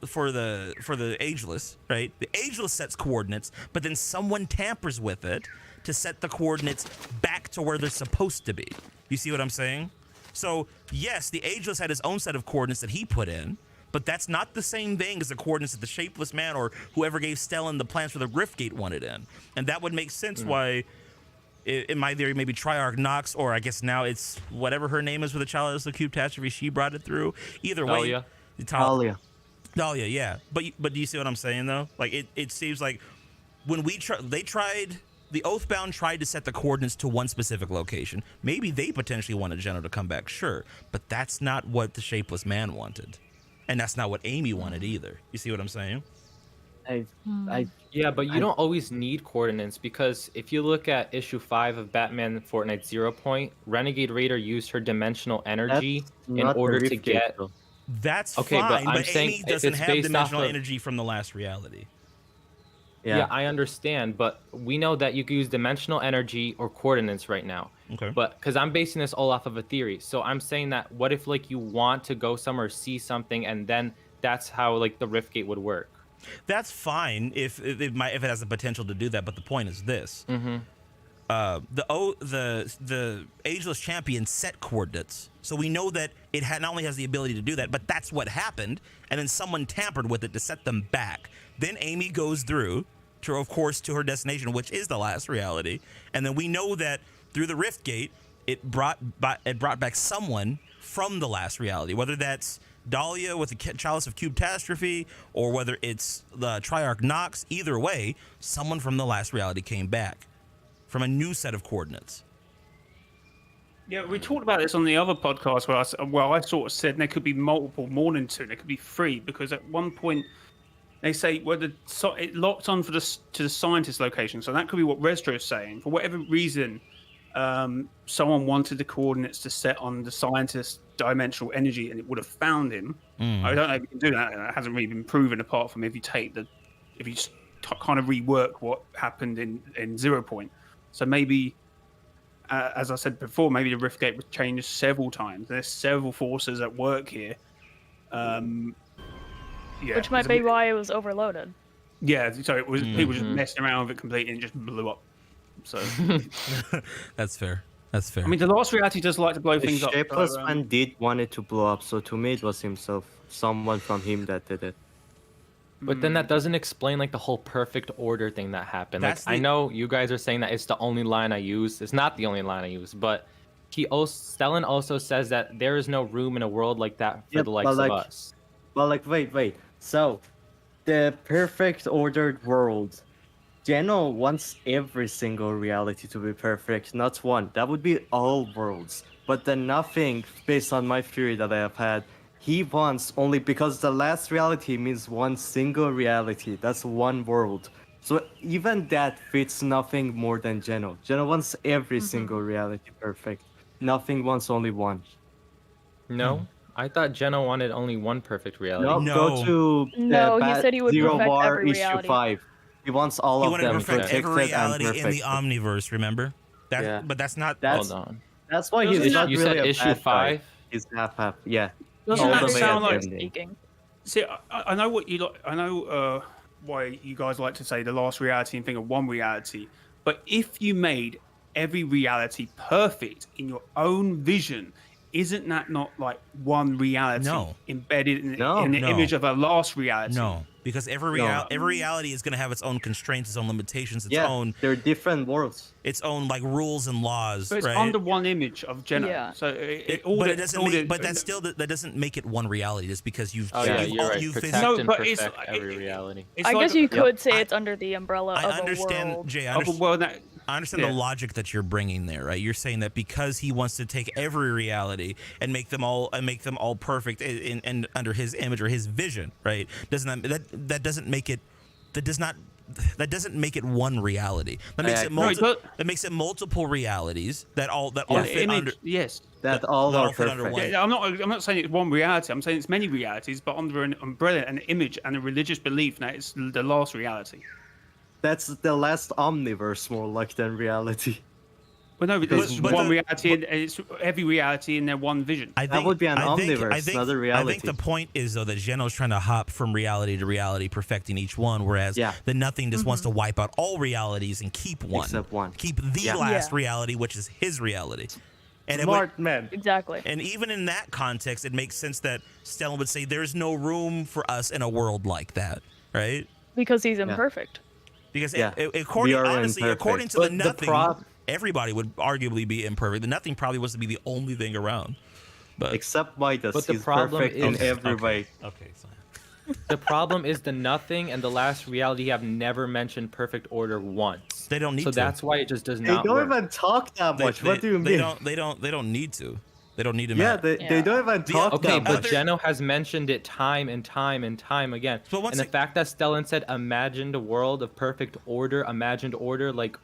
Ageless, right? The Ageless sets coordinates, but then someone tampers with it to set the coordinates back to where they're supposed to be. You see what I'm saying? So yes, the Ageless had his own set of coordinates that he put in, but that's not the same thing as the coordinates that the Shapeless Man or whoever gave Stellan the plans for the rift gate wanted in. And that would make sense why, in my theory, maybe Triarch Nox, or I guess now it's whatever her name is with the Chalice of Catastrophe, she brought it through. Either way, Dahlia. Dahlia, yeah. But do you see what I'm saying though? Like it seems like when the Oathbound tried to set the coordinates to one specific location. Maybe they potentially wanted Geno to come back, sure, but that's not what the Shapeless Man wanted, and that's not what Amy wanted either. You see what I'm saying? Yeah, but you don't always need coordinates, because if you look at issue 5 of Batman Fortnite 0 Point, Renegade Raider used her dimensional energy in order to get. That's okay, fine, but I'm but saying Amy doesn't it's have based dimensional off of... energy from the last reality. Yeah, I understand, but we know that you can use dimensional energy or coordinates right now. Okay. But because I'm basing this all off of a theory, so I'm saying that what if like you want to go somewhere, see something, and then that's how like the rift gate would work. That's fine if it has the potential to do that, but the point is this: the Ageless Champion set coordinates, so we know that it not only has the ability to do that, but that's what happened, and then someone tampered with it to set them back. Then Amy goes through to, of course, to her destination, which is the last reality, and then we know that through the rift gate, it brought back someone from the last reality, whether that's Dahlia with the Chalice of Catastrophe, or whether it's the Triarch Nox. Either way, someone from the last reality came back from a new set of coordinates. Yeah, we talked about this on the other podcast where I sort of said there could be multiple more than two. There could be three, because at one point they say it locked on to the scientist location. So that could be what Resdro is saying. For whatever reason, someone wanted the coordinates to set on the scientist's dimensional energy, and it would have found him. I don't know if you can do that. It hasn't really been proven, apart from if you kind of rework what happened in 0 Point. So maybe, as I said before, maybe the rift gate was changed several times. There's several forces at work here. Which might be why it was overloaded. Yeah, so it was people just messing around with it completely and just blew up. So That's fair. That's fair. I mean, the last reality does like to blow The things up. Shapeless Man did want it to blow up, so to me it was himself, someone from him that did it. But then that doesn't explain like the whole perfect order thing that happened. Like I know you guys are saying that it's the only line I use. It's not the only line I use, but Stellan also says that there is no room in a world like that for the likes of us. But wait. So, the perfect ordered world. Geno wants every single reality to be perfect, not one. That would be all worlds. But then nothing, based on my theory that I have had, he wants only, because the last reality means one single reality. That's one world. So even that fits nothing more than Geno. Geno wants every single reality perfect. Nothing wants only one. No? I thought Geno wanted only one perfect reality. No. Go to he said he would Zero perfect War every issue reality. 5. He wants all of them to perfect protected every and reality in the perfect. Omniverse, remember? But that's not... Hold on. That's why he's not You really said a issue bad guy. 5? He's half. Yeah. Doesn't All that the way sound at the like? ending. Speaking. See, I know what you like. I know why you guys like to say the last reality and think of one reality. But if you made every reality perfect in your own vision, isn't that not like one reality embedded in the image of a last reality? No, because every reality is going to have its own constraints, its own limitations, its own... They're different worlds. Its own like rules and laws, But it's right? under one image of Geno. Yeah. So that doesn't make it one reality. Just because you've Oh yeah, you're right. Protect and perfect every reality. I guess you could say it's under the umbrella of a world. Jay, of a world that... I understand the logic that you're bringing there, right? You're saying that because he wants to take every reality and make them all perfect and under his image or his vision, right? That doesn't make it one reality. That makes it multiple realities that all fit under. Yes. That all are fit under perfect. one. I'm not saying it's one reality. I'm saying it's many realities, but under an umbrella, an image, and a religious belief that it's the last reality. That's the last omniverse, more like than reality. Well, no, Because it's but one the- reality, and it's every reality in their one vision. I That would be an omniverse, I think, not a I reality. think the point is though that Geno's trying to hop from reality to reality, perfecting each one, whereas Yeah. the Nothing just wants to wipe out all realities and keep one, Except one. keep the Yeah. last Yeah. reality, which is his reality. And it would, Smart man. Exactly. and even in that context, it makes sense that Stellan would say there's no room for us in a world like that, right? Because he's imperfect. Because Yeah. according, We are honestly, imperfect. according to But the the Nothing, everybody would arguably be imperfect. The Nothing probably was to be the only thing around. But Except Midas. But the He's problem perfect in is- every way. okay, so. The problem is the Nothing and the last reality have never mentioned perfect order once. They don't need so to. that's why it just does They not don't work. even talk that much. What do you mean? They don't need to. They don't need to. Yeah, Matt. they don't even talk Okay, that but much. Geno has mentioned it time and time and time again. But once and the it- fact that Stellan said imagined a world of perfect order, imagined order, like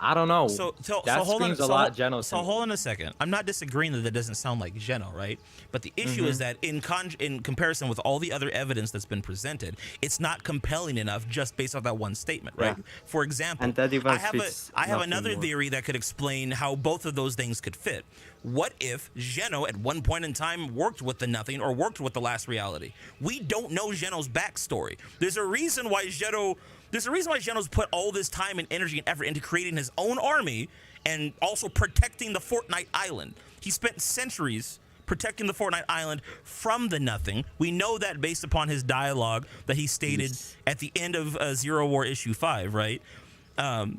I don't know. So that hold on. screams So, a lot Geno. so hold on a second. I'm not disagreeing that doesn't sound like Geno, right? But the issue is that in comparison with all the other evidence that's been presented, it's not compelling enough just based off that one statement, right? Yeah. For example, And that even I have fits I have nothing another more. theory that could explain how both of those things could fit. What if Geno at one point in time worked with the Nothing or worked with the last reality? We don't know Geno's backstory. There's a reason why Geno's put all this time and energy and effort into creating his own army and also protecting the Fortnite island. He spent centuries protecting the Fortnite island from the Nothing. We know that based upon his dialogue that he stated at the end of Zero War issue 5, right?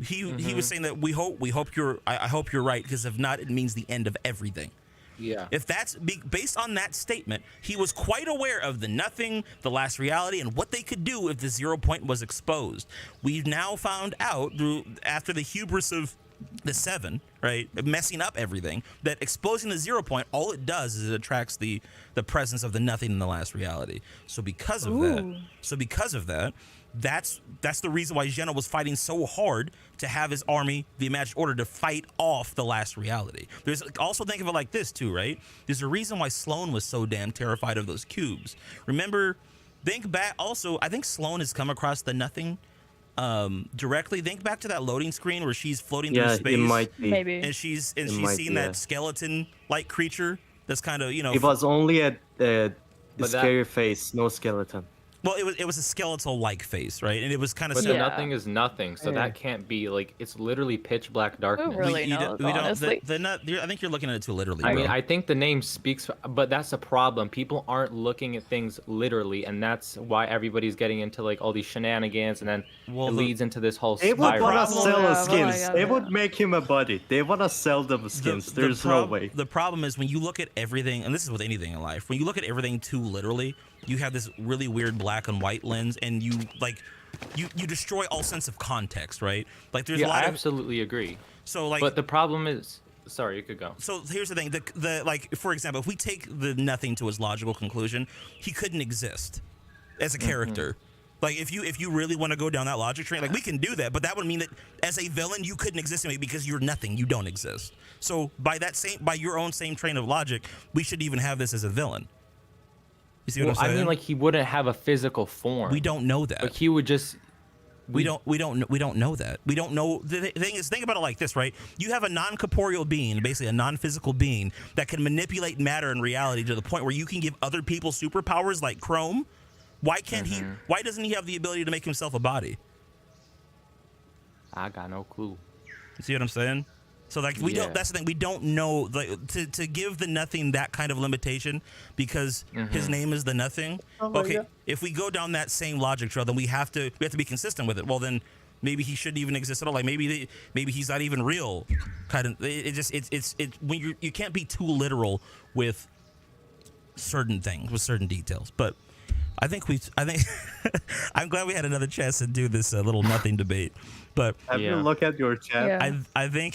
He was saying that I hope you're right, because if not, it means the end of everything. Yeah. If that's based on that statement, he was quite aware of the Nothing, the last reality, and what they could do if the 0 point was exposed. We've now found out after the hubris of the 7, right, messing up everything, that exposing the 0 point, all it does is it attracts the presence of the Nothing in the last reality. So because of that, that's the reason why Geno was fighting so hard to have his army, the Imagined Order, to fight off the last reality. There's also, think of it like this too, right? There's a reason why Sloane was so damn terrified of those cubes. Remember, think back also, I think Sloane has come across the Nothing directly. Think back to that loading screen where she's floating through Yeah, space. it might be. Maybe. And she's might seen be, that yeah. skeleton-like creature that's kind of, It was only a But that- scary face, no skeleton. well, it was a skeletal-like face, right? And it was kind of But Yeah. the Nothing is nothing, so Yeah. that can't be like it's literally pitch black darkness. really knows, honestly. I think you're looking at it too literally. I bro. mean, I think the name speaks, but that's the problem. People aren't looking at things literally, and that's why everybody's getting into like all these shenanigans, and then Well, it the- leads into this whole They would spiral. want to problem- sell Yeah, the skins. yeah, They yeah. would make him a buddy. They want to sell them skins. There's no way. The problem is when you look at everything, and this is with anything in life, when you look at everything too literally, you have this really weird black and white lens, and you destroy all sense of context, right? Like there's Yeah, a I lot of absolutely agree. so like. But the problem is, sorry, you could go. So here's the thing: the like, for example, if we take the Nothing to his logical conclusion, he couldn't exist as a character. Like if you really want to go down that logic train, like we can do that, but that would mean that as a villain you couldn't exist anyway because you're nothing, you don't exist. So by your own same train of logic, we should even have this as a villain. You see what Well, I'm I saying? mean, like he wouldn't have a physical form. we don't know that. Like he would just. We don't know that. We don't know. The thing is, think about it like this, right? You have a non-corporeal being, basically a non-physical being that can manipulate matter and reality to the point where you can give other people superpowers like Chrome. Why can't he? Why doesn't he have the ability to make himself a body? I got no clue. You see what I'm saying? So like we don't. Yeah. That's the thing. We don't know. Like to give the Nothing that kind of limitation because his name is the Nothing. Okay, if we go down that same logic trail, then we have to be consistent with it. Well, then maybe he shouldn't even exist at all. Like maybe he's not even real. Kind of. It's when you can't be too literal with certain things, with certain details. But I think I'm glad we had another chance to do this little Nothing debate. But Have you Yeah. look at your chat? Yeah. I think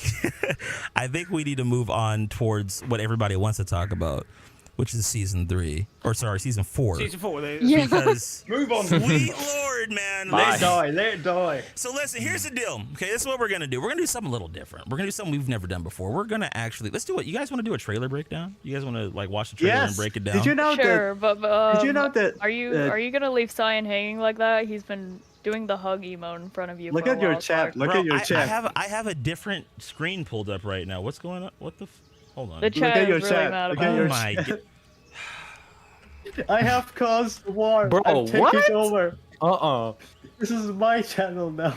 I think we need to move on towards what everybody wants to talk about, which is season 4. Season 4. Yeah. Because Move on. sweet lord, man. Bye. Let it die. So listen, here's the deal. Okay, this is what we're gonna do. We're gonna do something a little different. We're gonna do something we've never done before. We're gonna actually let's do it. You guys want to do a trailer breakdown? You guys want to like watch the trailer and Yes. break it down? Did you know Sure, that? but Did you know that? are you gonna leave Cyan hanging like that? He's been doing the hug emote in front of you. Look for a at your while, chat. Clark. Look Bro, at your I chat. have a different screen pulled up right now. What's going on? What the? Hold on. The Look chat at your is really chat. mad Look about at Oh your it. my! chat. I have caused war. Bro, I'm taking what? over. Uh-uh. This is my channel now.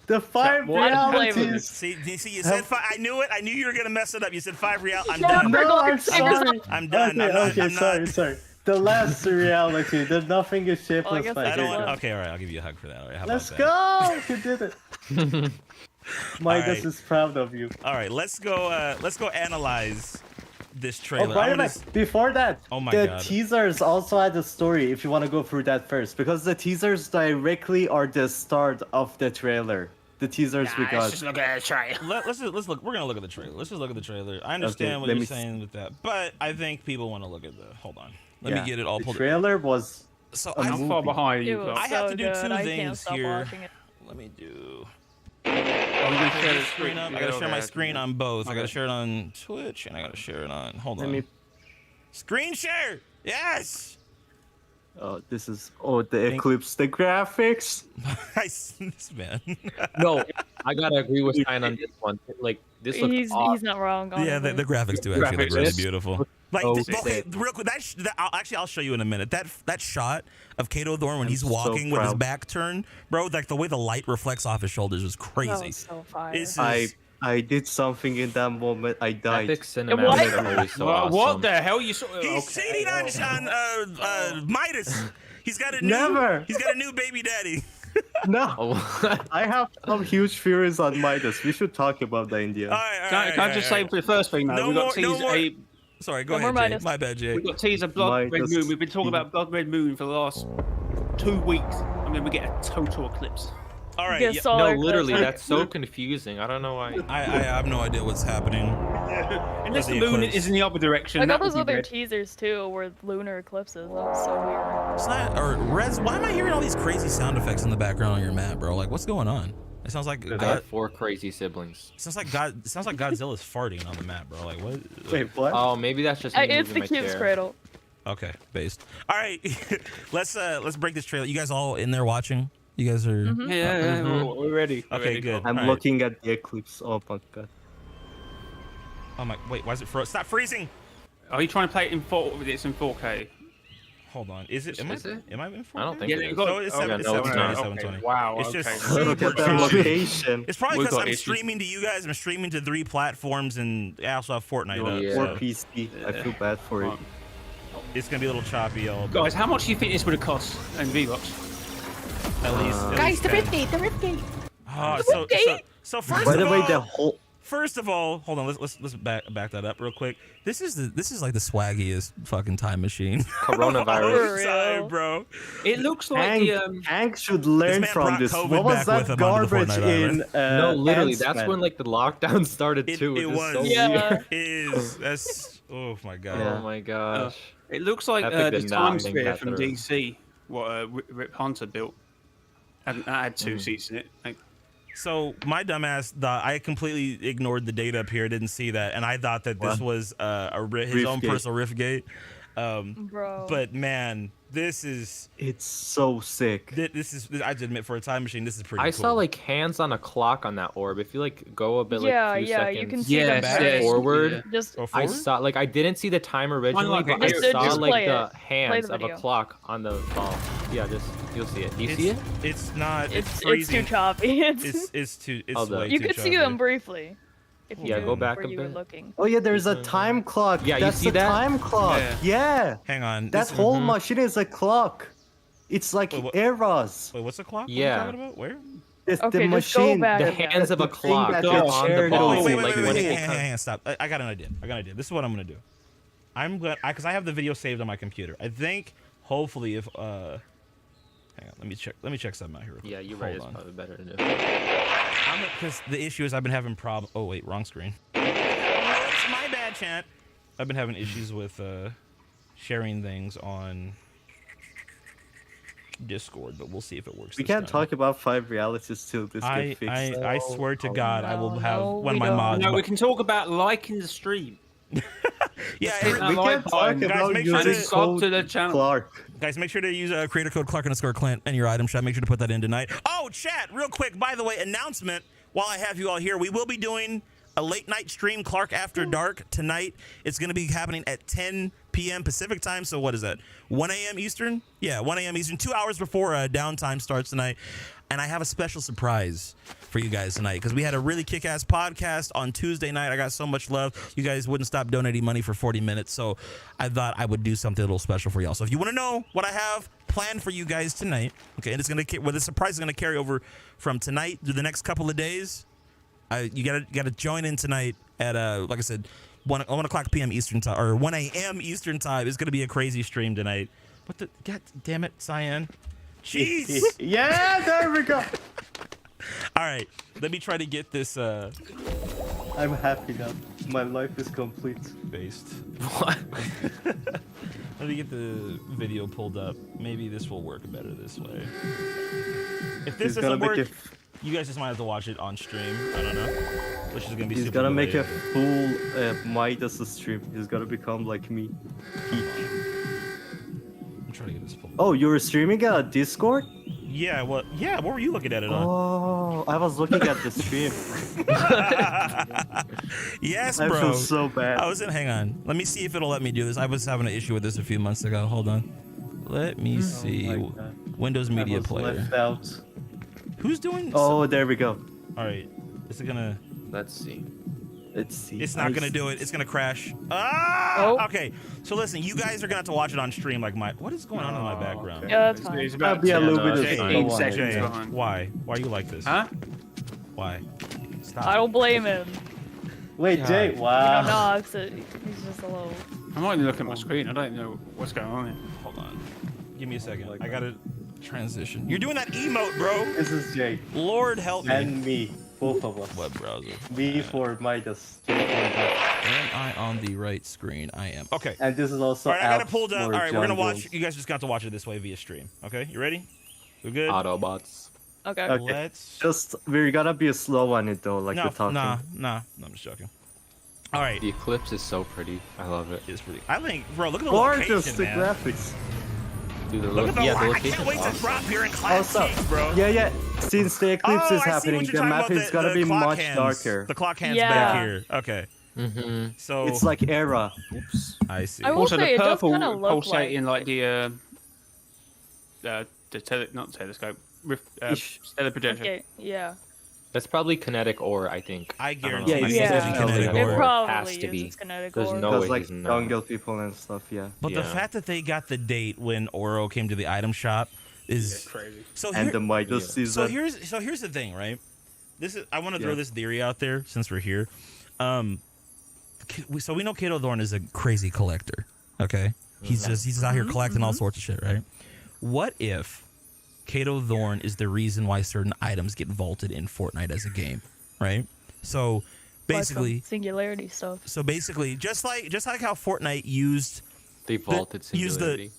The 5 what? realities. See, you said five. I knew it. I knew you were gonna mess it up. You said 5 real. I'm No, done. we're No, going I'm to save this sorry. I'm done. Okay, I'm not, okay, I'm not. sorry. The last reality. The nothing is Well, I shapeless guess by I that's don't data. want. left. Okay, all right. I'll give you a hug for that. All right, how Let's about that? go! You did it. Midas right. is proud of you. All right, let's go. Let's go analyze this trailer. Oh, by I'm the way, gonna before that, Oh my the God. teasers also had a story if you want to go through that first. Because the teasers directly are the start of the trailer. The teasers we got. look at it, try. let's look. We're gonna look at the trailer. Let's just look at the trailer. I understand what let you're me saying with that, but I think people want to look at the. Hold on. Let Yeah, me get it all the pulled. trailer was So a I, How movie. far behind are It you? was Clark? I have so to do good. two I can't things stop here. watching it. Let me do. Are we gonna share Share the the screen up. I gotta share my screen on both. I gotta share it on Twitch and I gotta share it on. Hold Let on. me. Screen share. Yes. Oh, this is. Oh, the Eclipse, the graphics. This man. No, I gotta agree with Stein on this one. Like this looks He's awesome. not wrong. Yeah, Honestly. the graphics do actually look Graphics really is- beautiful. Like, so okay, sick. real quick. I'll show you in a minute. That shot of Kato Thorne when he's so walking with his proud. back turned, bro. Like the way the light reflects off his shoulders is That crazy. was so fire. This I is I did something in that moment. I died. Epic What? cinematics are always so awesome. What the hell you saw? he's cheating on Midas. He's got a new Never. He's got a new baby daddy. No, Oh, I have some huge theories on Midas. We should talk about that in the end. All right, all Can, right, can I all just right, say for the first thing though, No we got more- no teased more- a Sorry, go No ahead, more Jay. Midas. My bad, Jay. we got teased a Blood Red Midas. Moon. We've been talking about Blood Red Moon for the last 2 weeks, and then we get a total eclipse. All right, Get yeah, solar no, eclipse. literally, that's so confusing. I don't know why. I have no idea what's happening. Unless the the moon eclipse. is in the other direction. I got that would those be other red. teasers too, were lunar eclipses. That was so weird. It's not, or Rez, why am I hearing all these crazy sound effects in the background on your map, bro? Like, what's going on? It sounds like I have 4 crazy siblings. It sounds like Godzilla's farting on the map, bro. Like what? Wait, what? Oh, maybe that's just me It's the moving my cube's chair. cradle. Okay, based. All right, let's break this trailer. You guys all in there watching? You guys are. Yeah, we're ready. We're Okay, ready. good. I'm Alright. looking at the eclipse. Oh my god. Oh my! Wait, why is it froze? Stop freezing! Are you trying to play it in 4? It's in 4K. Hold on. Is it? Am Is it? I in 4K? I don't think Yeah, it you is. got. No, it's okay, 7, it's no, it's 720, not. 720. Okay, wow. It's okay. just Look super at that choppy. location. It's probably We've because got I'm issues. streaming to you guys. I'm streaming to 3 platforms, and I also have Fortnite up. Yeah. Or So PC. I feel bad for it. it's gonna be a little choppy, y'all. but Guys, how much do you think this would have cost in V-Bucks? At least. Guys, the 10. the Ripgate. Oh, so first By of the way, all, the whole First of all, hold on. Let's back that up real quick. This is like the swaggiest fucking time machine. Coronavirus. For real. bro. It looks like Hank, the Hank should learn man from brought this. COVID What was back with that him onto the garbage Fortnite in? No, literally, that's Ant-Man? when like the lockdown started It, too. it was was. so Yeah. weird. It is. That's. Oh my god. Yeah. Oh my gosh. it looks like Epic the did time not think sphere that from through. DC. What Rip Hunter built. And that had 2 seats in it. Like, So my dumbass thought I completely ignored the data up here. Didn't see that, and I thought that this What? was his own Riftgate. personal riftgate. Bro. But man, this is It's so sick. this is. I have to admit, for a time machine, this is pretty. I cool. saw like hands on a clock on that orb. If you like go a bit like yeah, few yeah, seconds you can see Yes, them yes. turning. forward. Just Or I forward? saw like I didn't see the time originally, like but it. I Just- saw just like play the it. hands the of a video. clock on the ball. Yeah, just you'll see it. Do you see it? It's not. it's too freezing. choppy. It's too. It's Oh, the- way you too could see choppy. them briefly. If you Yeah, knew go back where a you were bit. looking. Oh yeah, there's a time clock. Yeah, you That's see the that? time clock. Yeah. Yeah. Hang on. That this, whole machine is a clock. It's like Wait, what- eras. Wait, what's the clock? Yeah. What are you talking about? Where? It's Okay, the just go machine. back The again. hands of a The thing clock that on gets the shared ball. over- wait, like wait, when wait, it hang on, stop. I got an idea. This is what I'm gonna do. I'm gonna, because I have the video saved on my computer. I think, hopefully, if hang on, let me check something out here. Real quick. Yeah, you're right. It's Hold on. probably better to do. Because the issue is I've been having problems. Oh wait, wrong screen. It's my bad, chat. I've been having issues with sharing things on Discord, but we'll see if it works. We this can't time. talk about 5 realities till this I, gets fixed. I swear to God, I will no, have no, one of we my don't. mods. no, we can talk about liking the stream. Yeah, Hit that We like can talk button. Guys, about make sure using to sub to the code channel. Clark. guys, make sure to use creator code Clark_Clint in your item shop. Make sure to put that in tonight. Oh, chat, real quick. By the way, announcement. While I have you all here, we will be doing a late night stream, Clark After Dark, tonight. It's going to be happening at 10 p.m. Pacific time. So what is that? 1 a.m. Eastern? Yeah, 1 a.m. Eastern. 2 hours before downtime starts tonight. And I have a special surprise for you guys tonight because we had a really kick-ass podcast on Tuesday night. I got so much love. You guys wouldn't stop donating money for 40 minutes. So I thought I would do something a little special for y'all. So if you want to know what I have planned for you guys tonight, okay, and it's going to, well, the surprise is going to carry over from tonight to the next couple of days. You gotta join in tonight at like I said, 1 o'clock p.m. Eastern time or 1 a.m. Eastern time. It's gonna be a crazy stream tonight. What the god damn it, Cyan? Jeez. Yeah, there we go. All right, let me try to get this I'm happy now. My life is complete. based. What? Let me get the video pulled up. Maybe this will work better this way. If this He's gonna doesn't make work, a you guys just might have to watch it on stream. I don't know. Which is gonna be He's super gonna make a delayed. full Midas stream. He's gonna become like me. Peak. I'm trying to get this pulled up. Oh, you were streaming at Discord? Yeah, what were you looking at it on? Oh, I was looking at the stream. Yes, I bro. feel so bad. I was in. Hang on. Let me see if it'll let me do this. I was having an issue with this a few months ago. Hold on. Let me see. my God. Windows Media I was Player. left out. Who's doing? Oh, there we go. All right. Is it gonna? Let's see. Let's see. It's not gonna do it. It's gonna crash. Ah! Oh. Okay. So listen, you guys are gonna have to watch it on stream. Like my. What is going on in my background? Yeah, that's fine. It's I'll about be a little 10, bit of 15 slow on it. seconds Jay, behind. why? Why are you like this? Huh? Why? Stop. I don't blame him. Wait, God. Jay. You Wow. don't know, he's just a little. I might even look at my screen. I don't even know what's going on here. Hold on. Give me a second. I gotta transition. You're doing that emote, bro. This is Jay Lord help me. and me, both of us. Web browser. Me for Midas. And Am I on the right screen? I am. Okay. this is also All right, I got it out pulled up. All for right, we're gonna John watch. Jones. You guys just got to watch it this way via stream. Okay, you ready? We're good. Autobots. Okay. Okay. Let's. Just we're gonna be slow on it though, like No, the talking. nah. I'm just joking. All right. The eclipse is so pretty. I love it. It's pretty. I think, bro. Look at the Gorgeous, location, the man. graphics. Dude, the Look at the. yeah, the I location can't wait is to awesome. drop here in Class Also, Geeks, bro. yeah. Since the eclipse Oh, is I see happening, what you're the talking map about, is gonna the be clock much hands. darker. The clock hands Yeah. back here. Okay. Mm-hmm. So It's like era. Oops. I see. I will Also, say the it does purple kinda look pulsating like the not telescope, Ish. stellar projection. Okay. Yeah. That's probably kinetic ore, I think. I don't know. guarantee Yeah, it's yeah. supposed to be kinetic Yeah. It ore. Has probably to is. be. It's kinetic There's ore. no Because way like he's not. jungle people and stuff, yeah. But the Yeah. fact that they got the date when Oro came to the item shop is Crazy. so. And here- the Midas yeah. season. So here's the thing, right? This is I want to throw Yeah. this theory out there since we're here. So we know Kato Thorn is a crazy collector. Okay, he's out here collecting all sorts of shit, right? What if Kato Thorn is the reason why certain items get vaulted in Fortnite as a game, right? So Like basically, some singularity stuff. just like how Fortnite used They vaulted use singularity.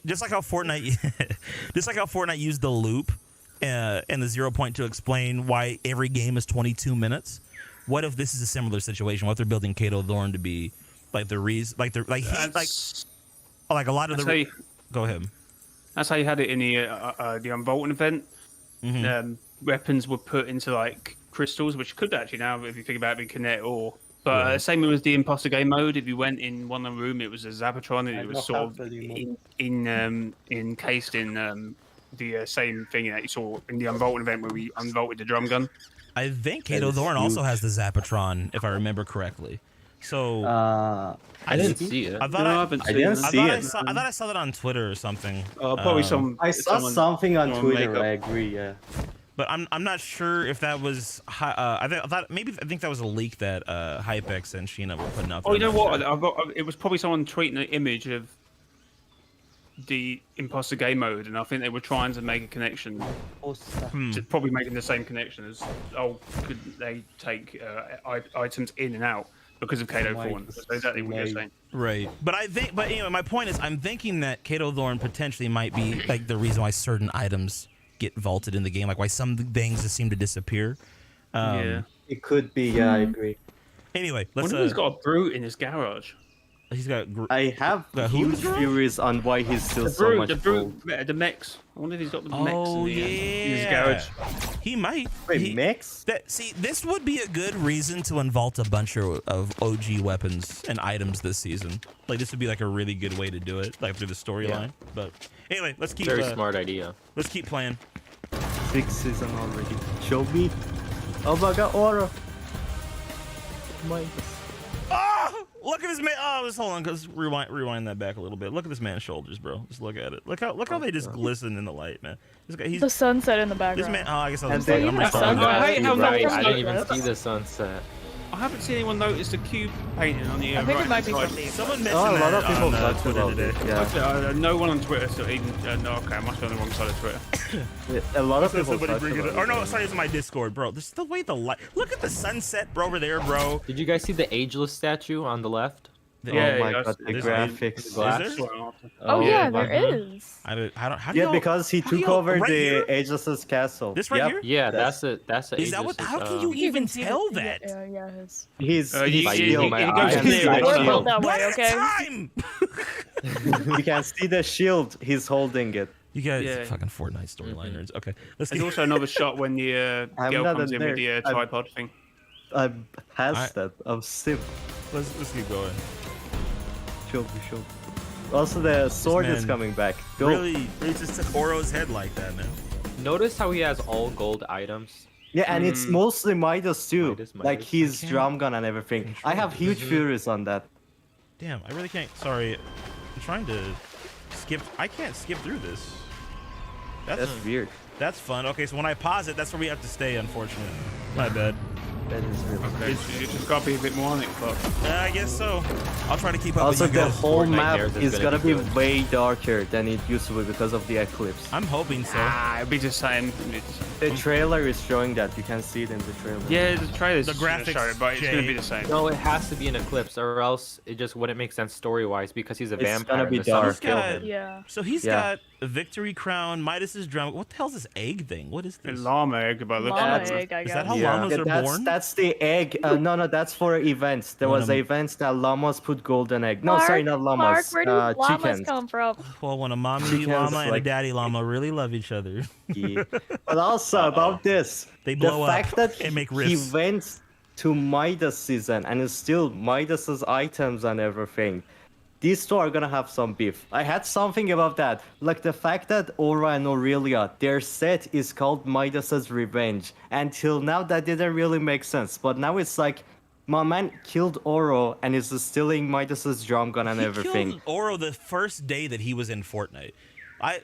just like how Fortnite used the loop and the 0 point to explain why every game is 22 minutes. What if this is a similar situation? What if they're building Kato Thorn to be like the reason, like a lot of That's the. how you, Go ahead. that's how you had it in the Unvaulting event. Mm-hmm. Weapons were put into like crystals, which could actually now, if you think about it, be kinetic ore. But same with the imposter game mode. If you went in one room, it was a Zapatron, and it was sort of encased in the same thing that you saw in the Unvaulting event where we unvaulted the drum gun. I think Kato is Thorn also huge. has the Zapatron, if I remember correctly. So I didn't see it. I thought No, I I, haven't I seen didn't it. see it. I thought I saw that on Twitter or something. Probably I saw someone- something on someone Twitter. make up- I agree. Yeah. But I'm not sure if that was. I think that was a leak that Hypex and Sheena were putting out. Oh, there. you know I'm not what? sure. It was probably someone tweeting an image of the imposter game mode, and I think they were trying to make a connection, probably making the same connection as could they take items in and out because of Kato Thorn? That's exactly what you're saying. Right, but anyway, my point is, I'm thinking that Kato Thorn potentially might be like the reason why certain items get vaulted in the game, like why some things just seem to disappear. Yeah. It could be. Yeah, I agree. Anyway, What let's. if he's got a brute in his garage? He's got. I have The huge who's theories on why he's still so much gold. The mechs. I wonder if he's got the mechs Oh in his yeah. garage. He might. Wait, mix? See, this would be a good reason to unvault a bunch of OG weapons and items this season. Like this would be like a really good way to do it, like through the storyline. But anyway, let's keep. Very smart idea. Let's keep playing. 6th season already. Show me. Oh my god, Aura. My. Oh, look at this man. Oh, just hold on, cause rewind that back a little bit. Look at this man's shoulders, bro. Just look at it. Look how they just glisten in the light, man. This guy, he's The sunset in the this background. man. Oh, I guess I was And like, I'm then- restarting. I hate how You're right. no one's I didn't even noticed. see the sunset. I haven't seen anyone notice the cube painting on the I think it right might be side. from the Someone mentioned Oh, a lot that of people on talked Twitter about today. it. Yeah. Actually, no one on Twitter, so even no, okay, I must be on the wrong side of Twitter. A lot of So people somebody talked bring it about up. Or no, sorry, it's my Discord, bro. This is the way the light. Look at the sunset, bro, over there, bro. Did you guys see the ageless statue on the left? Oh Yeah, my yeah, god, the there's- graphics. Glass? Is there? Oh yeah, my there God. is. I don't. How do Yeah, y'all- because he how do took y'all- over right the here? Ageless's castle. This right Yep. here? Yeah, That's- that's a Is that what? ageless, How can you You even can see tell the- that? Yeah, his. He's You- By you- using you- my it eyes. goes clear. We're Shield. built that One way, at a okay? time. you can see the shield. He's holding it. You guys, Yeah. fucking Fortnite storyline nerds. Okay, let's There's get. also another shot when the I'm girl not comes a in with the nerd. I'm- tripod thing. I'm past that. I'm sim. let's keep going. Show me. Also, the sword is man coming back. Go. Really just took Oro's head like that, man. Notice how he has all gold items. Yeah, and it's mostly Midas too. Midas. Like his I can't drum gun and everything. I have huge theories on that. Damn, I really can't. Sorry, I'm trying to skip. I can't skip through this. That's weird. That's fun. Okay, so when I pause it, that's where we have to stay. Unfortunately, my bad. That is really Okay, so you just gotta be a bit more on it, but I guess so. I'll try to keep up Also, with you the guys. whole Fortnite map Dares is is gonna gonna be be good. way darker than it used to be because of the eclipse. I'm hoping so. it'd be the same. The trailer is showing that. You can see it in the trailer. Yeah, the trailers The gonna graphics, show it, but it's gonna be Jay. the same. No, it has to be an eclipse, or else it just wouldn't make sense story-wise because he's a It's vampire. gonna and be the sun will dark. kill Got- him. Yeah. So he's Yeah. got a victory crown, Midas's drum. What the hell's this egg thing? What is A this? llama egg, but look Llama at it. egg, I Is guess. that how Yeah, llamas are born? that's the egg. No, that's for events. There was events that llamas put golden egg. No, sorry, not Mark, llamas. where do llamas chickens. come from? Well, when a mommy Chickens, llama and a like- daddy llama really love each other, Yeah. But also about this, They blow the up fact that and make he rifts. went to Midas season and it's still Midas's items and everything. These two are gonna have some beef. I had something about that, like the fact that Aura and Aurelia, their set is called Midas's Revenge. Until now, that didn't really make sense. But now it's like, my man killed Oro and is stealing Midas's drum gun and he everything. killed Oro the first day that he was in Fortnite.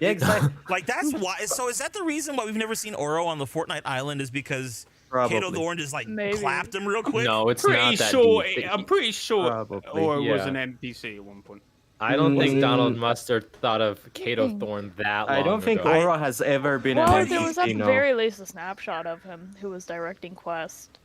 Yeah, exactly. Like that's why. So is that the reason why we've never seen Oro on the Fortnite island? Is because Probably. Kato the Orange just like Maybe. clapped him real quick? No, it's Pretty not that sure. deep. I'm pretty sure. Probably, Or it was yeah. an NPC at one point. I don't think Mm. Donald Mustard thought of Kato Thorn that long I don't think ago. Aura has ever been Well, an there was NPC, at the no. very least a snapshot of him who was directing Quest.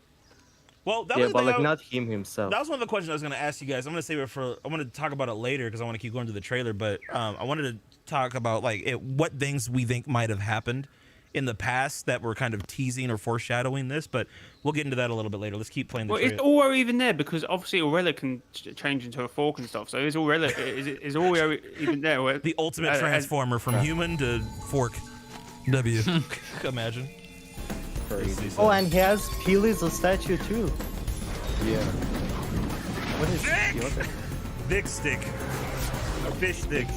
Well, that Yeah, was the but thing like I- not him himself. That was one of the questions I was going to ask you guys. I'm going to save it for. I want to talk about it later because I want to keep going to the trailer. But I wanted to talk about like what things we think might have happened in the past that were kind of teasing or foreshadowing this. But we'll get into that a little bit later. Let's keep playing the Well, is trailer. Aura even there? Because obviously Aurelia can change into a fork and stuff. So is Aurelia even there? Or- The ultimate as- transformer from human to fork. W. Imagine. Crazy. Oh, and he has Peely's a statue too. Yeah. What is Dick! Dick stick. A fish stick.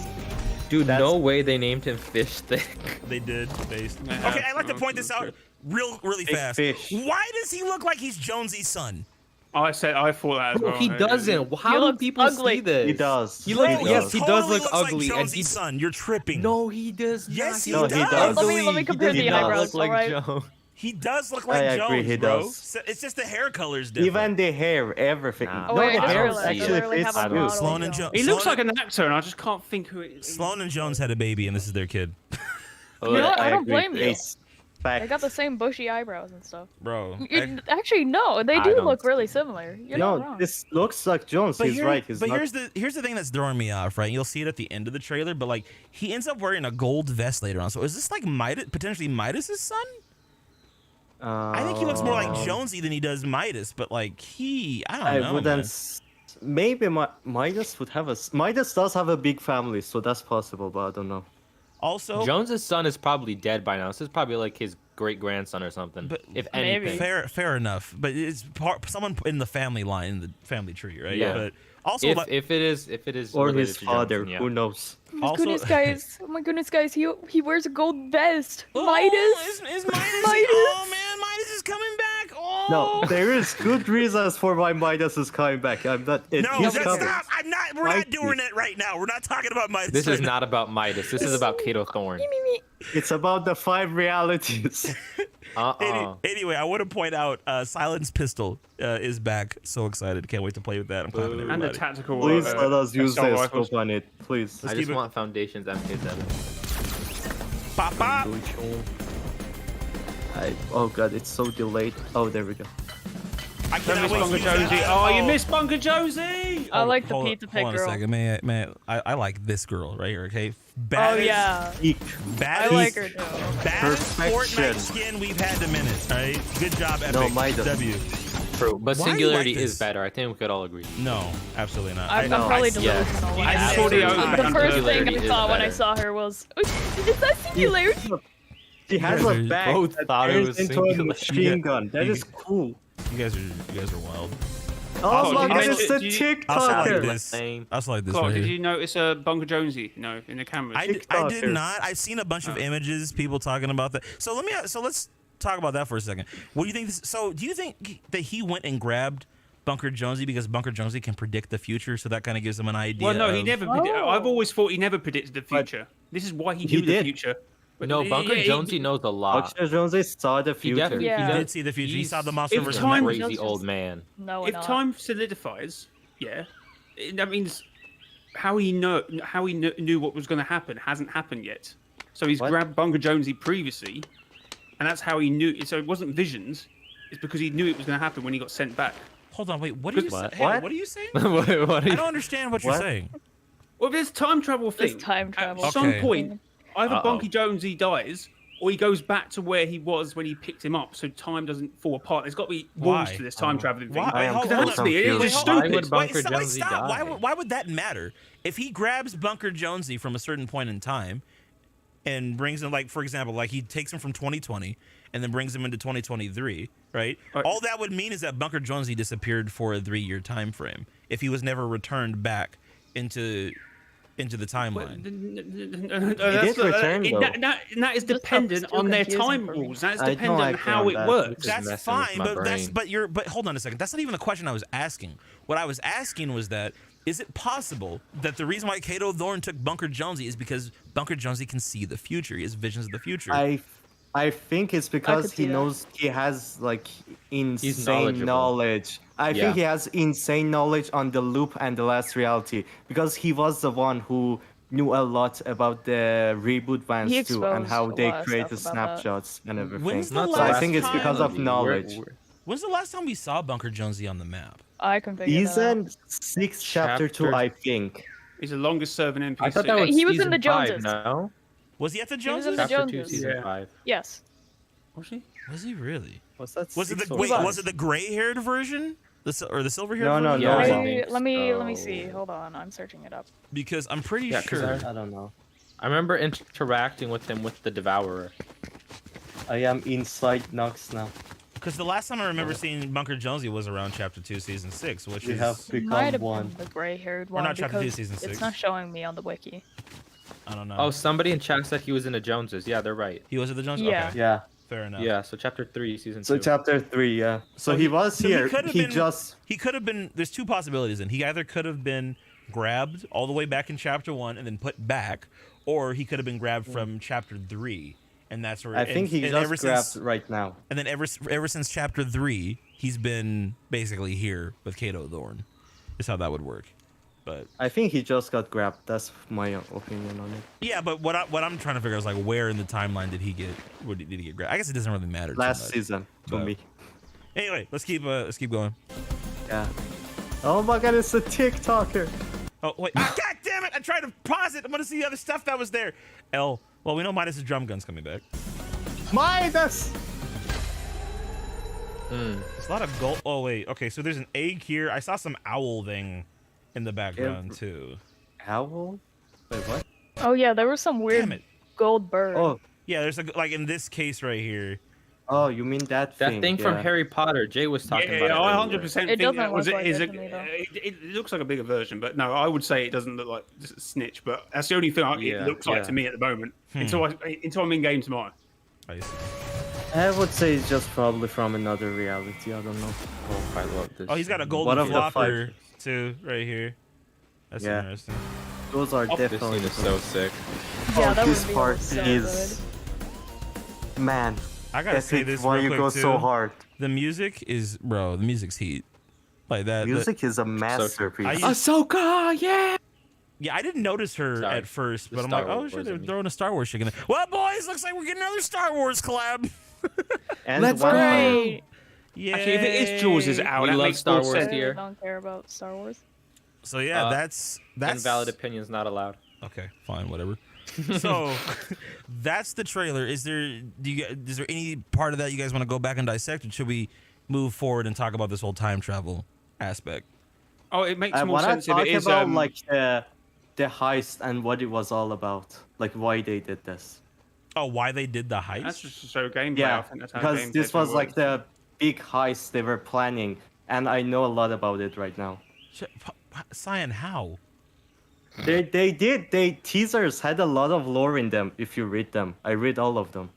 Dude, That's- no way they named him Fish Stick. They did. Based. Yeah, Okay, I'd like to point this out true. really Big fast. fish. Why does he look like he's Jonesy's son? I thought that as Bro, well. he doesn't. How do looks people ugly. see this? He does. He looks. Bro, Yes, he does totally look looks ugly, like and Jonesy's he. son. You're tripping. No, he does. Yes, not. he No, he does. does. Let me compare the He does eyebrows, look like alright? Joe. He does look like I Jones, agree, he bro. does. So it's just the hair color's different. Even the hair, everything. Nah. Oh, no, wait, the I just hair realized they actually literally fits have a too. model. Sloan and Jones. He looks like an actor, and I just can't think who it is. Sloan and Jones had a baby, and this is their kid. You know what? I don't agree. blame you. It's fact. They got the same bushy eyebrows and stuff. Bro. Actually, no, they I do don't look really similar. You're not No, wrong. this looks like Jones. He's right. He's but not. here's the thing that's throwing me off, right? You'll see it at the end of the trailer, but like he ends up wearing a gold vest later on. So is this like potentially Midas's son? I think he looks more like Jonesy than he does Midas, but like I don't know. I wouldn't man. maybe Midas would have Midas does have a big family, so that's possible, but I don't know. Also, Jones's son is probably dead by now. This is probably like his great grandson or something. But- if Maybe. anything. fair enough. But it's someone in the family line, in the family tree, right? Yeah. But also, If it is Or related his to father, Johnson, yeah. who knows? Oh my Also- goodness, guys! Oh my goodness, guys! He wears a gold vest. Oh, Midas. is Midas? Midas. Oh man, Midas is coming back. Oh. No, there is good reasons for why Midas is coming back. I'm not. No, he's that's coming. not. I'm not. We're not doing it right now. We're not talking about Midas. This is right now. not about Midas. This is about Kato Thorn. It's about the 5 realities. Anyway, I want to point out Silence Pistol is back. So excited. Can't wait to play with that. I'm clapping Boo. And the everybody. tactical. Please let us use assault the rifles. scope on it, please. I keep just it- want Foundations MK7. Pop, pop. Oh god, it's so delayed. Oh, there we go. I Don't cannot miss wait to Bunker use that. Josie. Oh, you missed Bunker Josie. I like the Hold on- pizza pig hold on girl. a second, I like this girl right here. Okay. Oh Baddest, yeah, Eek. I baddest, like her too. baddest Perfection. Fortnite skin we've had in a minute. All right. Good job, Epic. No, Midas. W. True, but Why do you Singularity like is this? better. I think we could all agree. No, absolutely not. I'm know. probably Yeah. delusional. I I saw the the open first Singularity thing I is thought when I better. saw her was, is that Singularity? She has guys a are- bag both that thought it turns was into a Singularity. machine gun. That You- is cool. You guys are wild. Oh Also, my you god, mentioned- it's the do you- I also like TikToker. this. Same. I also like this Clark, right did here. you notice Bunker Jonesy? No, in the cameras. I did TikToker. not. I've seen a bunch of images, people talking about that. So let's talk about that for a second. What do you think? Do you think that he went and grabbed Bunker Jonesy because Bunker Jonesy can predict the future? So that kind of gives him an idea. Well, no, he of- never. Oh. I've always thought he never predicted the future. This is why he He knew the did. future. But No, Bunker yeah, Jonesy knows a lot. Bunker Jonesy saw the future. definitely- He Yeah. did see the future. He He's- saw the monster if versus time- Mech. Crazy old man. No, If not. time solidifies, yeah, that means how he knew what was going to happen hasn't happened yet. So he's What? grabbed Bunker Jonesy previously, and that's how he knew. So it wasn't visions. It's because he knew it was going to happen when he got sent back. Hold on, wait. What are you What? saying? Hey, What? what are you saying? what are I you? don't understand what you're What? saying. Well, there's time travel There's thing. time travel. At some Okay. point, either Uh-oh. Bunky Jonesy dies, or he goes back to where he was when he picked him up, so time doesn't fall apart. There's got to be rules Why? to this time traveling thing. Why? I am Hold Because on. honestly, it confused. is Wait, Why stupid. would Bunker Wait, Jonesy stop. die? Why would that matter? If he grabs Bunker Jonesy from a certain point in time and brings him, like, for example, like he takes him from 2020 and then brings him into 2023, right? Right. All that would mean is that Bunker Jonesy disappeared for a 3-year time frame if he was never returned back into the timeline. did return, though. That is This stuff is dependent still on their confusing time for me. rules. That's I don't dependent on agree how on it that. works. Just That's messing with fine, my brain. but hold on a second. That's not even the question I was asking. What I was asking was that is it possible that the reason why Kato Thorn took Bunker Jonesy is because Bunker Jonesy can see the future, he has visions of the future? I think it's because see he that. knows he has like insane knowledgeable. knowledge. I Yeah. think he has insane knowledge on the loop and the last reality because he was the one who knew a lot about the reboot vans He too and exposed how a they lot of created stuff about that. snapshots and everything. When's the So I last think it's because of time- knowledge. When's the last time we saw Bunker Jonesy on the map? I can figure that out. Season 6, chapter 2, Chapter- I think. He's the longest serving NPC. I thought that was He was in season the 5, Joneses. No, Was he at the He was Joneses? in the chapter 2, Joneses. season Yeah. 5. Yes. Was he? Was he really? Was that Was it six the or wait? five? Was it the gray-haired version? Or the silver-haired No, no, version? Yeah, no. I Let think let me so. see. Hold on, I'm searching it up. Because I'm pretty Yeah, 'cause sure. I don't know. I remember interacting with him with the Devourer. I am inside Nox now. Because the last time I remember seeing Bunker Jonesy was around chapter 2, season 6, which We is have Might become have one. been the gray-haired Or one not chapter 2, because season 6. it's not showing me on the wiki. I don't know. Oh, somebody in chat said he was in the Joneses. Yeah, they're right. He was at the Joneses. Yeah. Okay, Yeah. fair enough. Yeah, so chapter 3, season So 2. chapter 3, yeah. So he was so here. could have He been- just He could have been. There's two possibilities. And he either could have been grabbed all the way back in chapter 1 and then put back, or he could have been grabbed from chapter 3, and that's where. I think he and ever just grabbed since, right now. And then ever since chapter 3, he's been basically here with Kato Thorn. Is how that would work. But I think he just got grabbed. That's my opinion on it. yeah, but what I'm trying to figure out is like where in the timeline did he get? Where did he get grabbed? I guess it doesn't really matter. too Last much. season to but- me. Anyway, let's keep going. Yeah. Oh my god, it's a TikToker. Oh wait! God damn it! I tried to pause it. I want to see the other stuff that was there. Well, we know Midas' drum gun's coming back. Midas! There's a lot of gold. Oh wait, okay. So there's an egg here. I saw some owl thing in the background too. Owl? Wait, what? Oh yeah, there was some Damn weird it. gold bird. Oh, Yeah, there's like in this case right here. oh, you mean that That thing? thing from yeah. Harry Potter. Jay was talking Yeah, about I it. 100% It think doesn't that was look like is it a, to me, though. it looks like a bigger version, but no, I would say it doesn't look like just a snitch. But that's the only thing Yeah, it looks like yeah. to me at the moment. Until I'm in game tomorrow. I see. I would say it's just probably from another reality. I don't know. Oh, I love this. Oh, he's got a One golden of the flopper five. too, right here. That's Yeah. interesting. Those are Oh, this This definitely. scene is so sick. Yeah, Oh, that this reveal part was so is. Man, I gotta say epic. this Why real you quick go too. so hard? The music is, bro. The music's heat. Like that. Music is a masterpiece. I used- Ahsoka, yeah. Yeah, I didn't notice her Sorry. at first, The but I'm Star like, oh Wars shit, they're in me. throwing a Star Wars chicken. Well, boys, looks like we're getting another Star Wars collab. And Let's one go! Great. Yeah. Actually, if it is Jaws is out, We that love makes Star more Wars I sense. really here. don't care about Star Wars. So yeah, that's Invalid opinions not allowed. Okay, fine, whatever. So that's the trailer. Is there any part of that you guys want to go back and dissect, or should we move forward and talk about this whole time travel aspect? Oh, it makes I more want to sense if talk it is. about like the heist and what it was all about, like why they did this. Oh, why they did the heist? That's just to show gameplay. I Yeah, think that's how because gameplay this was like works. the big heist they were planning, and I know a lot about it right now. Cyan, how? They teasers had a lot of lore in them. If you read them, I read all of them.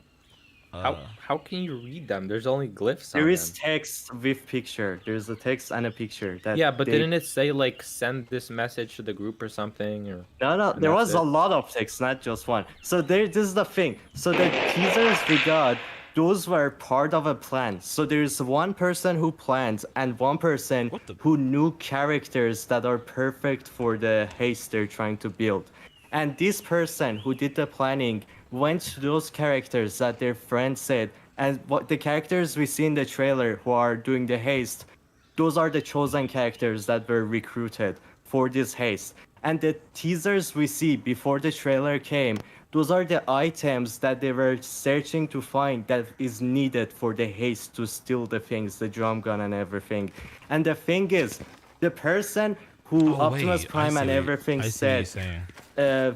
How can you read them? There's only glyphs on There is them. text with picture. There's a text and a picture. That Yeah, but they- didn't it say like send this message to the group or something? Or No, and there that's was a it? lot of text, not just one. So this is the thing. So the teasers we got, those were part of a plan. So there's one person who planned and one person What the- who knew characters that are perfect for the haste they're trying to build. And this person who did the planning went to those characters that their friend said, and what the characters we see in the trailer who are doing the haste, those are the chosen characters that were recruited for this haste. And the teasers we see before the trailer came, those are the items that they were searching to find that is needed for the haste to steal the things, the drum gun and everything. And the thing is, the person who Optimus wait, I Prime and see- everything I see what said, you're saying.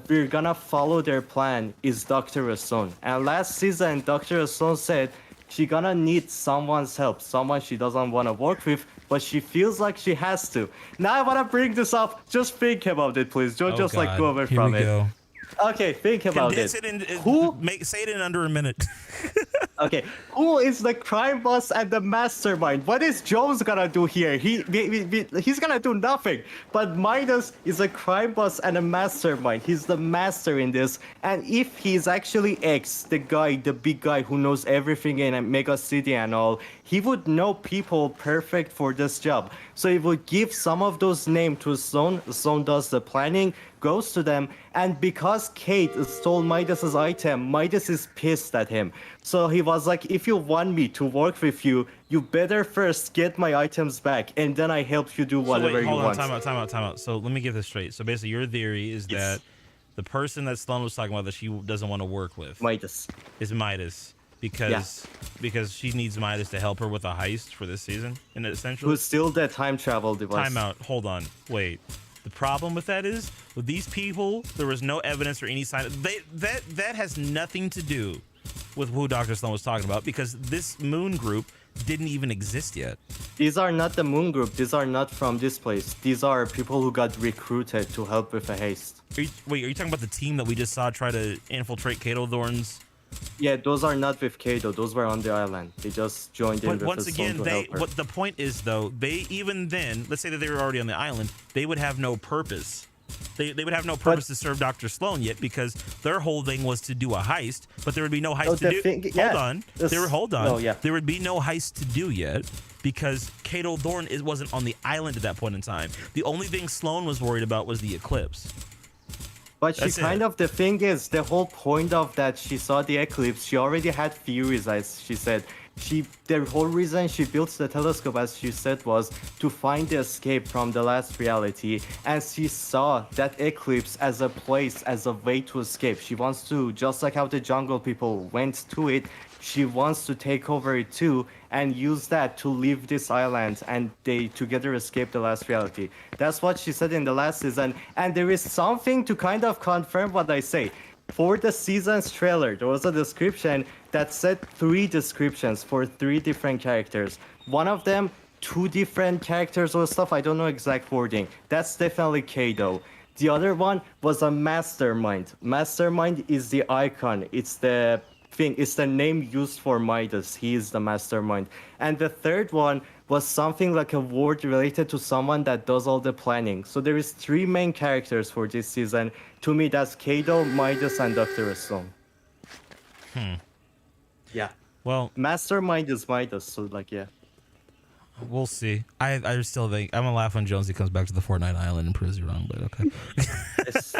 we're gonna follow their plan is Dr. Rason. And last season, Dr. Rason said she gonna need someone's help, someone she doesn't want to work with, but she feels like she has to. Now I wanna bring this up. Just think about it, please. Don't Oh, just like go God. away Here from we it. go. Okay, think about Condense it. it in. Who? Say it in under a minute. Okay, who is the crime boss and the mastermind? What is Jones gonna do here? He's gonna do nothing. But Midas is a crime boss and a mastermind. He's the master in this. And if he's actually X, the guy, the big guy who knows everything in a mega city and all, he would know people perfect for this job. So he would give some of those names to Sloan. Sloan does the planning, goes to them, and because Kate stole Midas's item, Midas is pissed at him. So he was like, if you want me to work with you, you better first get my items back, and then I help you do whatever Wait, you hold on, want. time out. So let me get this straight. So basically, your theory is Yes. that the person that Sloan was talking about that she doesn't want to work with Midas. is Midas because she needs Midas to help her with a heist for this season, and essentially. Who's still the time travel device. Time out. Hold on. Wait. The problem with that is, with these people, there was no evidence or any sign. That has nothing to do with who Dr. Sloan was talking about, because this moon group didn't even exist yet. These are not the moon group. These are not from this place. These are people who got recruited to help with a haste. Are you talking about the team that we just saw try to infiltrate Cato Thorn's? Yeah, those are not with Kato. Those were on the island. They just joined in But with once the Sloan again, to help her. what the point is though, they even then, let's say that they were already on the island, they would have no purpose. They would have no purpose to serve Dr. Sloan yet, because their whole thing was to do a heist, but there would be no heist Oh, to the do. thing- yeah, Hold on. Oh, yeah. There would be no heist to do yet, because Cato Thorn wasn't on the island at that point in time. The only thing Sloan was worried about was the eclipse. But she That's kind it. of, the thing is, the whole point of that, she saw the eclipse, she already had theories, as she said. The whole reason she built the telescope, as she said, was to find the escape from the last reality. And she saw that eclipse as a place, as a way to escape. She wants to, just like how the jungle people went to it, she wants to take over it too and use that to leave this island and they together escape the last reality. That's what she said in the last season. And there is something to kind of confirm what I say. For the season's trailer, there was a description that said 3 descriptions for 3 different characters. One of them, 2 different characters or stuff, I don't know exact wording. That's definitely Kado. The other one was a mastermind. Mastermind is the icon. It's the thing. It's the name used for Midas. He is the mastermind. And the third one was something like a word related to someone that does all the planning. So there is 3 main characters for this season. To me, that's Kado, Midas, and Dr. Stone. Yeah. Well, Mastermind is Midas, so like, yeah. we'll see. I still think I'm gonna laugh when Jonesy comes back to the Fortnite island and proves you wrong, but okay. Yes.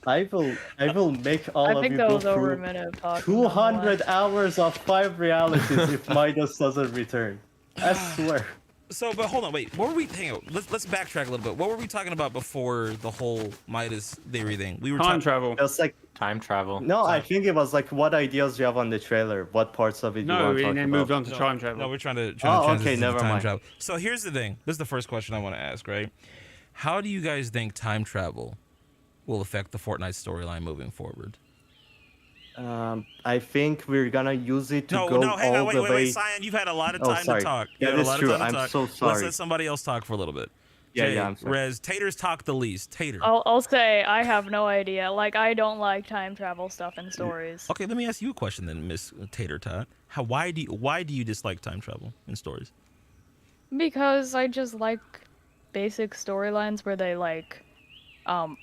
I will make all I of think you that go was over a through minute of talking. 200 hours of 5 realities if Midas doesn't return. I swear. So, but hold on, wait. What were we? Hang on. Let's backtrack a little bit. What were we talking about before the whole Midas theory thing? We were Time travel. Just like, Time travel. no, I think it was like what ideas you have on the trailer, what parts of it you No, want to talk and then about. moved on to time travel. No, we're trying to Oh, transition okay, to never time mind. travel. So here's the thing. This is the first question I want to ask, right? How do you guys think time travel will affect the Fortnite storyline moving forward? I think we're gonna use it to No, go hang on, all the way. wait, Cyan, you've had a lot of Oh, time sorry. to talk. That You had a is lot of true. time to I'm talk. so Let's sorry. let somebody else talk for a little bit. Yeah, Jay, yeah, I'm sorry. Rez, Tater's talk the least. Tater. I'll say I have no idea. Like, I don't like time travel stuff in stories. Okay, let me ask you a question then, Miss Tater Tot. Why do you dislike time travel in stories? Because I just like basic storylines where they like, I'm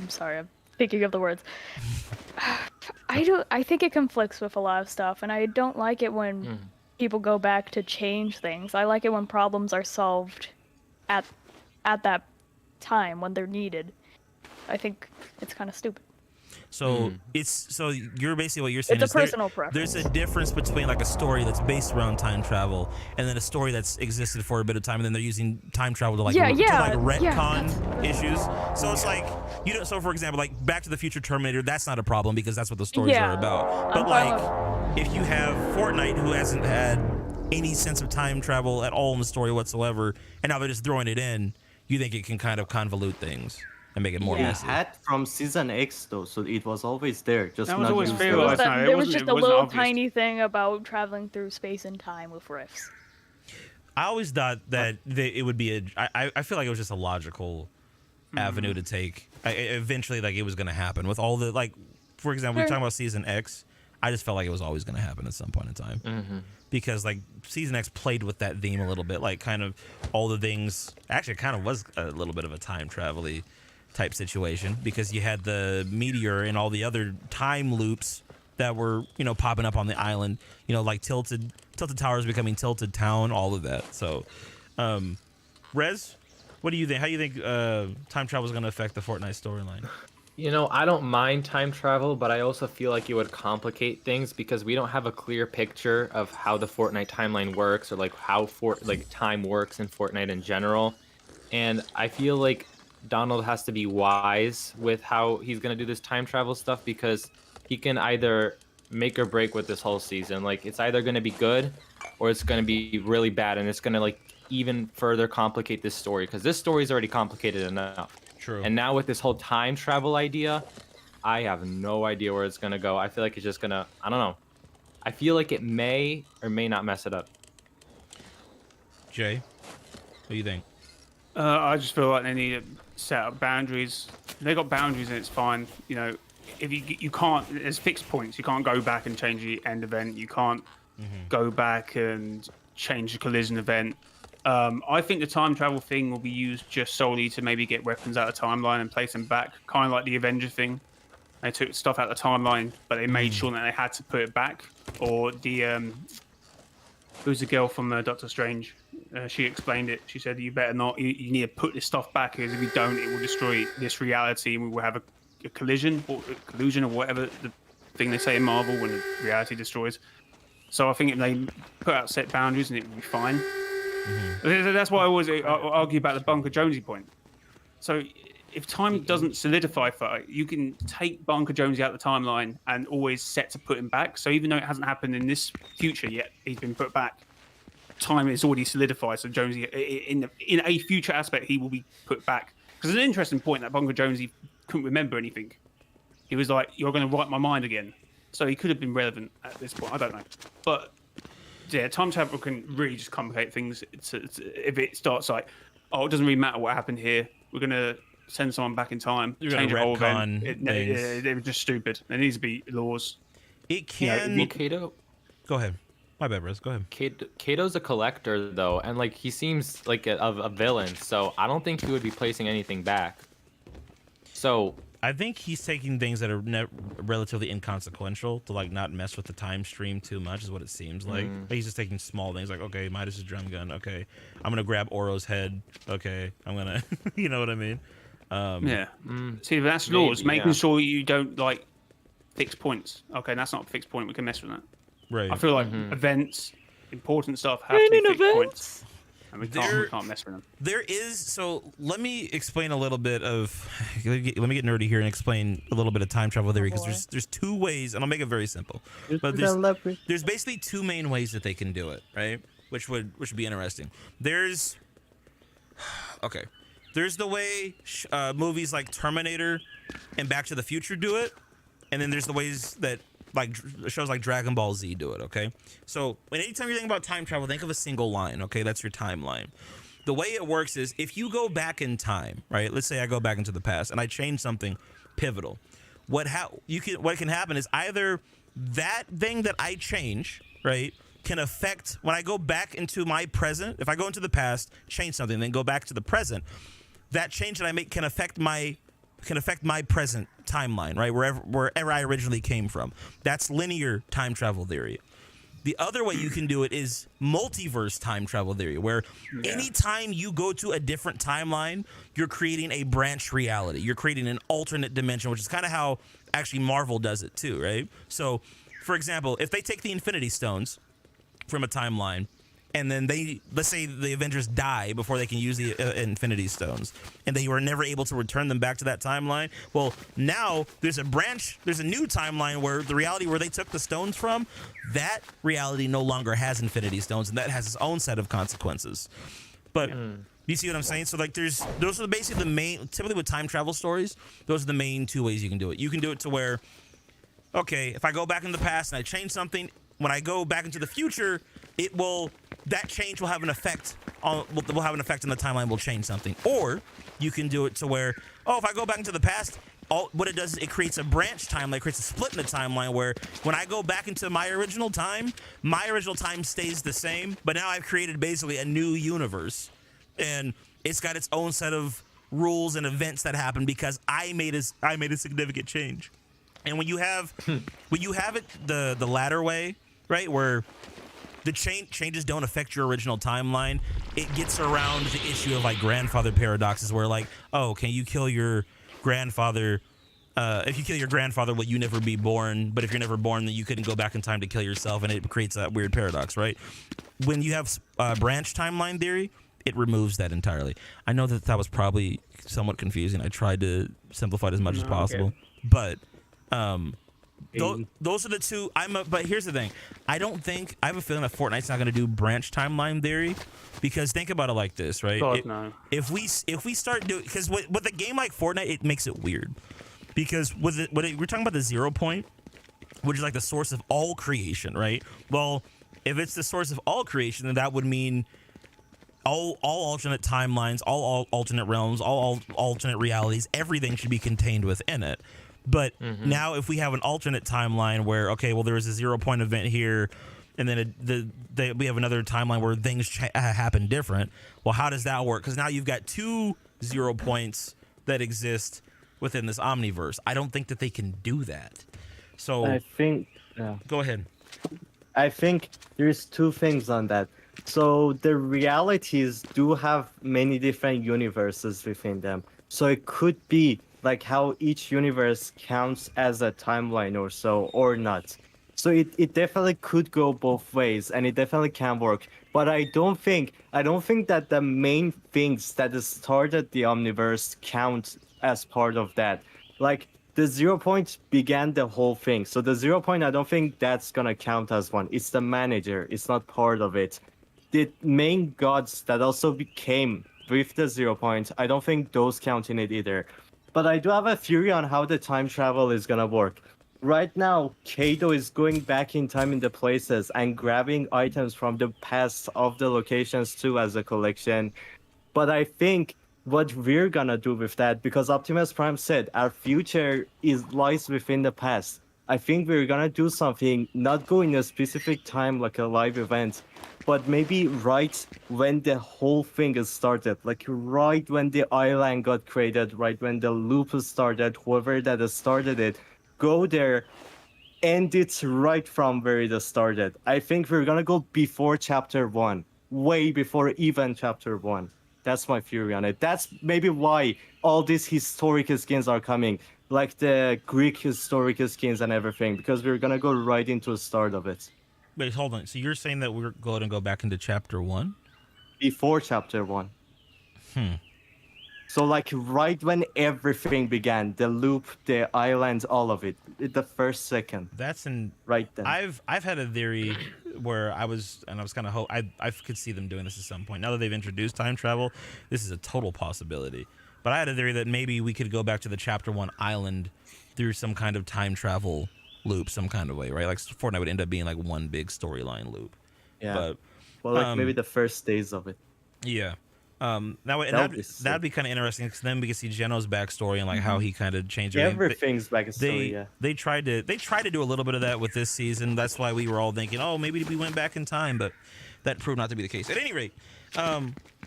sorry, I'm thinking of the words. I think it conflicts with a lot of stuff, and I don't like it when people go back to change things. I like it when problems are solved at that time when they're needed. I think it's kind of stupid. So you're basically what you're saying. It's is a personal preference. There's a difference between like a story that's based around time travel and then a story that's existed for a bit of time, and then they're using time travel to like retcon issues. So it's like So for example, like Back to the Future Terminator, that's not a problem because that's what the stories are about. But like, if you have Fortnite, who hasn't had any sense of time travel at all in the story whatsoever, and now they're just throwing it in, you think it can kind of convolute things and make it more messy. It had from Season X though, so it was always there. Just That was not always used fair, there. like, no, it There was wasn't- just it a wasn't little obvious. tiny thing about traveling through space and time with rifts. I always thought that it would be I feel like it was just a logical avenue to take. Eventually, like, it was going to happen with all the, like, for example, we were talking about Season X. I just felt like it was always going to happen at some point in time. Because, like, Season X played with that theme a little bit, like, kind of all the things. Actually, it kind of was a little bit of a time travel-y type situation because you had the meteor and all the other time loops that were, popping up on the island, like Tilted Towers becoming Tilted Town, all of that. So, Rez, what do you think? How do you think time travel is going to affect the Fortnite storyline? I don't mind time travel, but I also feel like it would complicate things because we don't have a clear picture of how the Fortnite timeline works or like how time works in Fortnite in general. And I feel like Donald has to be wise with how he's going to do this time travel stuff because he can either make or break with this whole season. Like, it's either going to be good or it's going to be really bad, and it's going to like even further complicate this story because this story is already complicated enough. True. And now with this whole time travel idea, I have no idea where it's going to go. I feel like it's just going to, I don't know. I feel like it may or may not mess it up. Jay, what do you think? I just feel like they need to set up boundaries. They got boundaries and it's fine. If you can't, there's fixed points. You can't go back and change the end event. You can't go back and change the collision event. I think the time travel thing will be used just solely to maybe get weapons out of the timeline and place them back, kind of like the Avenger thing. They took stuff out of the timeline, but they made sure that they had to put it back. Or the who's the girl from Doctor Strange? She explained it. She said, "You better not. You need to put this stuff back because if you don't, it will destroy this reality, and we will have a collision or whatever the thing they say in Marvel when the reality destroys." So I think if they put out set boundaries, and it will be fine. That's why I always argue about the Bunker Jonesy point. So if time doesn't solidify for it, you can take Bunker Jonesy out of the timeline and always set to put him back. So even though it hasn't happened in this future yet, he's been put back. Time is already solidified. So Jonesy, in a future aspect, he will be put back. Because it's an interesting point that Bunker Jonesy couldn't remember anything. He was like, "You're going to write my mind again." So he could have been relevant at this point. I don't know, but yeah, time travel can really just complicate things. If it starts like, "Oh, it doesn't really matter what happened here. We're going to send someone back in time, change a whole event." It was just stupid. There needs to be laws. It can. Well, Kato. Go ahead. My bad, Riz. Go ahead. Kato's a collector though, and like he seems like a villain, so I don't think he would be placing anything back. So I think he's taking things that are relatively inconsequential to like not mess with the time stream too much, is what it seems like. Like he's just taking small things like, okay, Midas' drum gun. Okay, I'm gonna grab Oro's head. Okay, I'm gonna, you know what I mean? See, that's laws. Making sure you don't like fix points. Okay, that's not a fixed point. We can mess with that. Right. I feel like events, important stuff, have to be fixed points. And we can't mess with them. There is, so let me explain a little bit of, let me get nerdy here and explain a little bit of time travel theory, because there's two ways, and I'll make it very simple. But there's basically two main ways that they can do it, right? Which would be interesting. There's the way movies like Terminator and Back to the Future do it, and then there's the ways that like shows like Dragon Ball Z do it, okay? So anytime you're thinking about time travel, think of a single line, okay? That's your timeline. The way it works is if you go back in time, right? Let's say I go back into the past and I change something pivotal. What can happen is either that thing that I change, right, can affect when I go back into my present. If I go into the past, change something, then go back to the present, that change that I make can affect my present timeline, right? Wherever I originally came from. That's linear time travel theory. The other way you can do it is multiverse time travel theory, where anytime you go to a different timeline, you're creating a branch reality. You're creating an alternate dimension, which is kind of how actually Marvel does it too, right? So, for example, if they take the Infinity Stones from a timeline, and then let's say the Avengers die before they can use the Infinity Stones, and they were never able to return them back to that timeline. Well, now there's a new timeline where the reality where they took the stones from, that reality no longer has Infinity Stones, and that has its own set of consequences. But you see what I'm saying? So like those are basically the main, typically with time travel stories, those are the main two ways you can do it. You can do it to where, okay, if I go back in the past and I change something, when I go back into the future, that change will have an effect on the timeline, will change something. Or you can do it to where, if I go back into the past, what it does is it creates a branch timeline, it creates a split in the timeline where when I go back into my original time stays the same, but now I've created basically a new universe, and it's got its own set of rules and events that happen because I made a significant change. And when you have it the latter way, right, where the changes don't affect your original timeline, it gets around the issue of like grandfather paradoxes, where like, can you kill your grandfather? If you kill your grandfather, will you never be born? But if you're never born, then you couldn't go back in time to kill yourself, and it creates that weird paradox, right? When you have branch timeline theory, it removes that entirely. I know that was probably somewhat confusing. I tried to simplify it as much as possible, but those are the two. But here's the thing. I have a feeling that Fortnite's not going to do branch timeline theory, because think about it like this, right? No. If we start doing, because with a game like Fortnite, it makes it weird, because we're talking about the 0 point, which is like the source of all creation, right? Well, if it's the source of all creation, then that would mean all alternate timelines, all alternate realms, all alternate realities, everything should be contained within it. But now if we have an alternate timeline where, there was a 0 point event here, and then we have another timeline where things happen different. Well, how does that work? Because now you've got 2 0 points that exist within this omniverse. I don't think that they can do that. So I think... Go ahead. I think there's two things on that. So the realities do have many different universes within them. So it could be like how each universe counts as a timeline or so, or not. So it definitely could go both ways, and it definitely can work. But I don't think that the main things that started the omniverse count as part of that. Like the 0 point began the whole thing. So the 0 point, I don't think that's gonna count as one. It's the manager. It's not part of it. The main gods that also became with the 0 point, I don't think those count in it either. But I do have a theory on how the time travel is gonna work. Right now, Kato is going back in time in the places and grabbing items from the past of the locations too as a collection. But I think what we're gonna do with that, because Optimus Prime said our future lies within the past. I think we're gonna do something, not go in a specific time like a live event, but maybe right when the whole thing is started, like right when the island got created, right when the loop started, whoever that has started it, go there, end it right from where it started. I think we're gonna go before chapter 1, way before even chapter 1. That's my theory on it. That's maybe why all these historic skins are coming, like the Greek historic skins and everything, because we're gonna go right into the start of it. Wait, hold on. So you're saying that we're going to go back into chapter 1? Before chapter 1. So like right when everything began, the loop, the islands, all of it, the first second. That's in right then. I've had a theory where I was kind of I could see them doing this at some point. Now that they've introduced time travel, this is a total possibility. But I had a theory that maybe we could go back to the chapter 1 island through some kind of time travel loop, some kind of way, right? Like Fortnite would end up being like one big storyline loop. Yeah. But, well, like maybe the first days of it. Yeah. That'd be kind of interesting because then we can see Geno's backstory and like how he kind of changed everything's backstory. Yeah. They tried to do a little bit of that with this season. That's why we were all thinking, oh, maybe we went back in time, but that proved not to be the case. At any rate,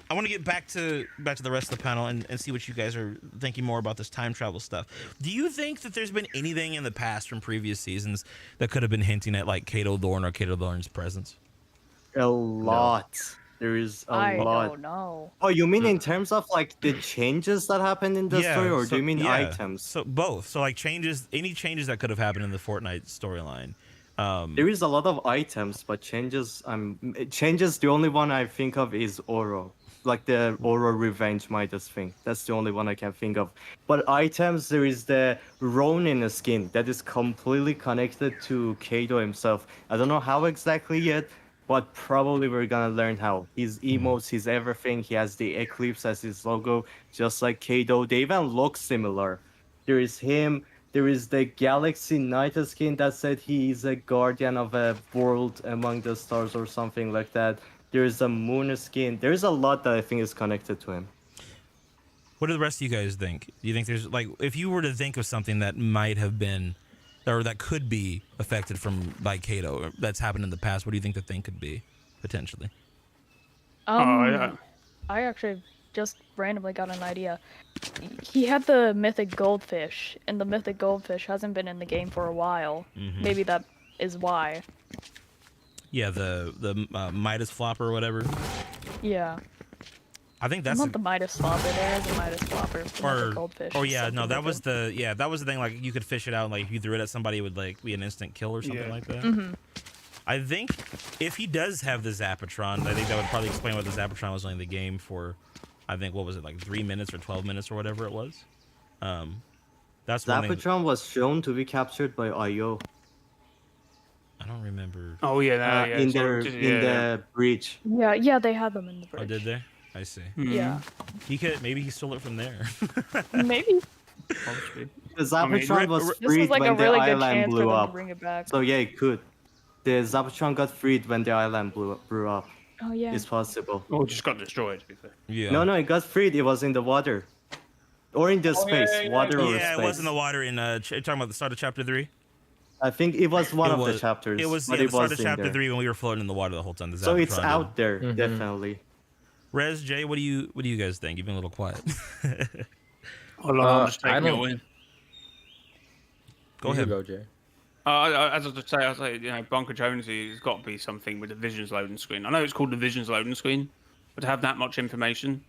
I want to get back to the rest of the panel and see what you guys are thinking more about this time travel stuff. Do you think that there's been anything in the past from previous seasons that could have been hinting at like Kato Thorn or Kato Thorn's presence? A lot. No. There is a lot. I don't know. Oh, you mean in terms of like the changes that happened in the story, or do you mean items? So both. So like any changes that could have happened in the Fortnite storyline. There is a lot of items, but changes. The only one I think of is Oro, like the Oro Revenge Midas thing. That's the only one I can think of. But items, there is the Ronin skin that is completely connected to Kato himself. I don't know how exactly yet, but probably we're gonna learn how. His emotes, his everything. He has the Eclipse as his logo, just like Kato. They even look similar. There is him. There is the Galaxy Knight skin that said he is a guardian of a world among the stars or something like that. There is a Moon skin. There's a lot that I think is connected to him. What do the rest of you guys think? Do you think there's like, if you were to think of something that might have been, or that could be affected from by Kato, or that's happened in the past, what do you think the thing could be potentially? I actually just randomly got an idea. He had the mythic goldfish, and the mythic goldfish hasn't been in the game for a while. Maybe that is why. Yeah, the Midas flopper or whatever. Yeah. I think that's not the Midas flopper. There is a Midas flopper. Or goldfish. Oh yeah, no, that was the thing. Like you could fish it out, and like if you threw it at somebody, it would like be an instant kill or something like that. I think if he does have the Zapatron, I think that would probably explain why the Zapatron was only in the game for, I think, what was it, like 3 minutes or 12 minutes or whatever it was. That's Zapatron was shown to be captured by IO. I don't remember. Oh yeah, in the breach. Yeah, they had them in the breach. Oh, did they? I see. Yeah. Maybe he stole it from there. Maybe. The Zapatron was freed like when the island blew up. Bring it back. So yeah, it could. The Zapatron got freed when the island blew up. Oh yeah. It's possible. Oh, it just got destroyed. To be fair. Yeah. No, it got freed. It was in the water. Or in the space. Water or space. Yeah, it was in the water in you're talking about the start of chapter 3? I think it was one of the chapters. It was the start of chapter 3 when we were floating in the water the whole time. So it's out there, definitely. Rez, Jay, what do you guys think? You've been a little quiet. Hold on, I'm just taking it in. Go ahead. Go, Jay. As I was just saying, you know, Bunker Jonesy has got to be something with the Visions loading screen. I know it's called the Visions loading screen, but to have that much information,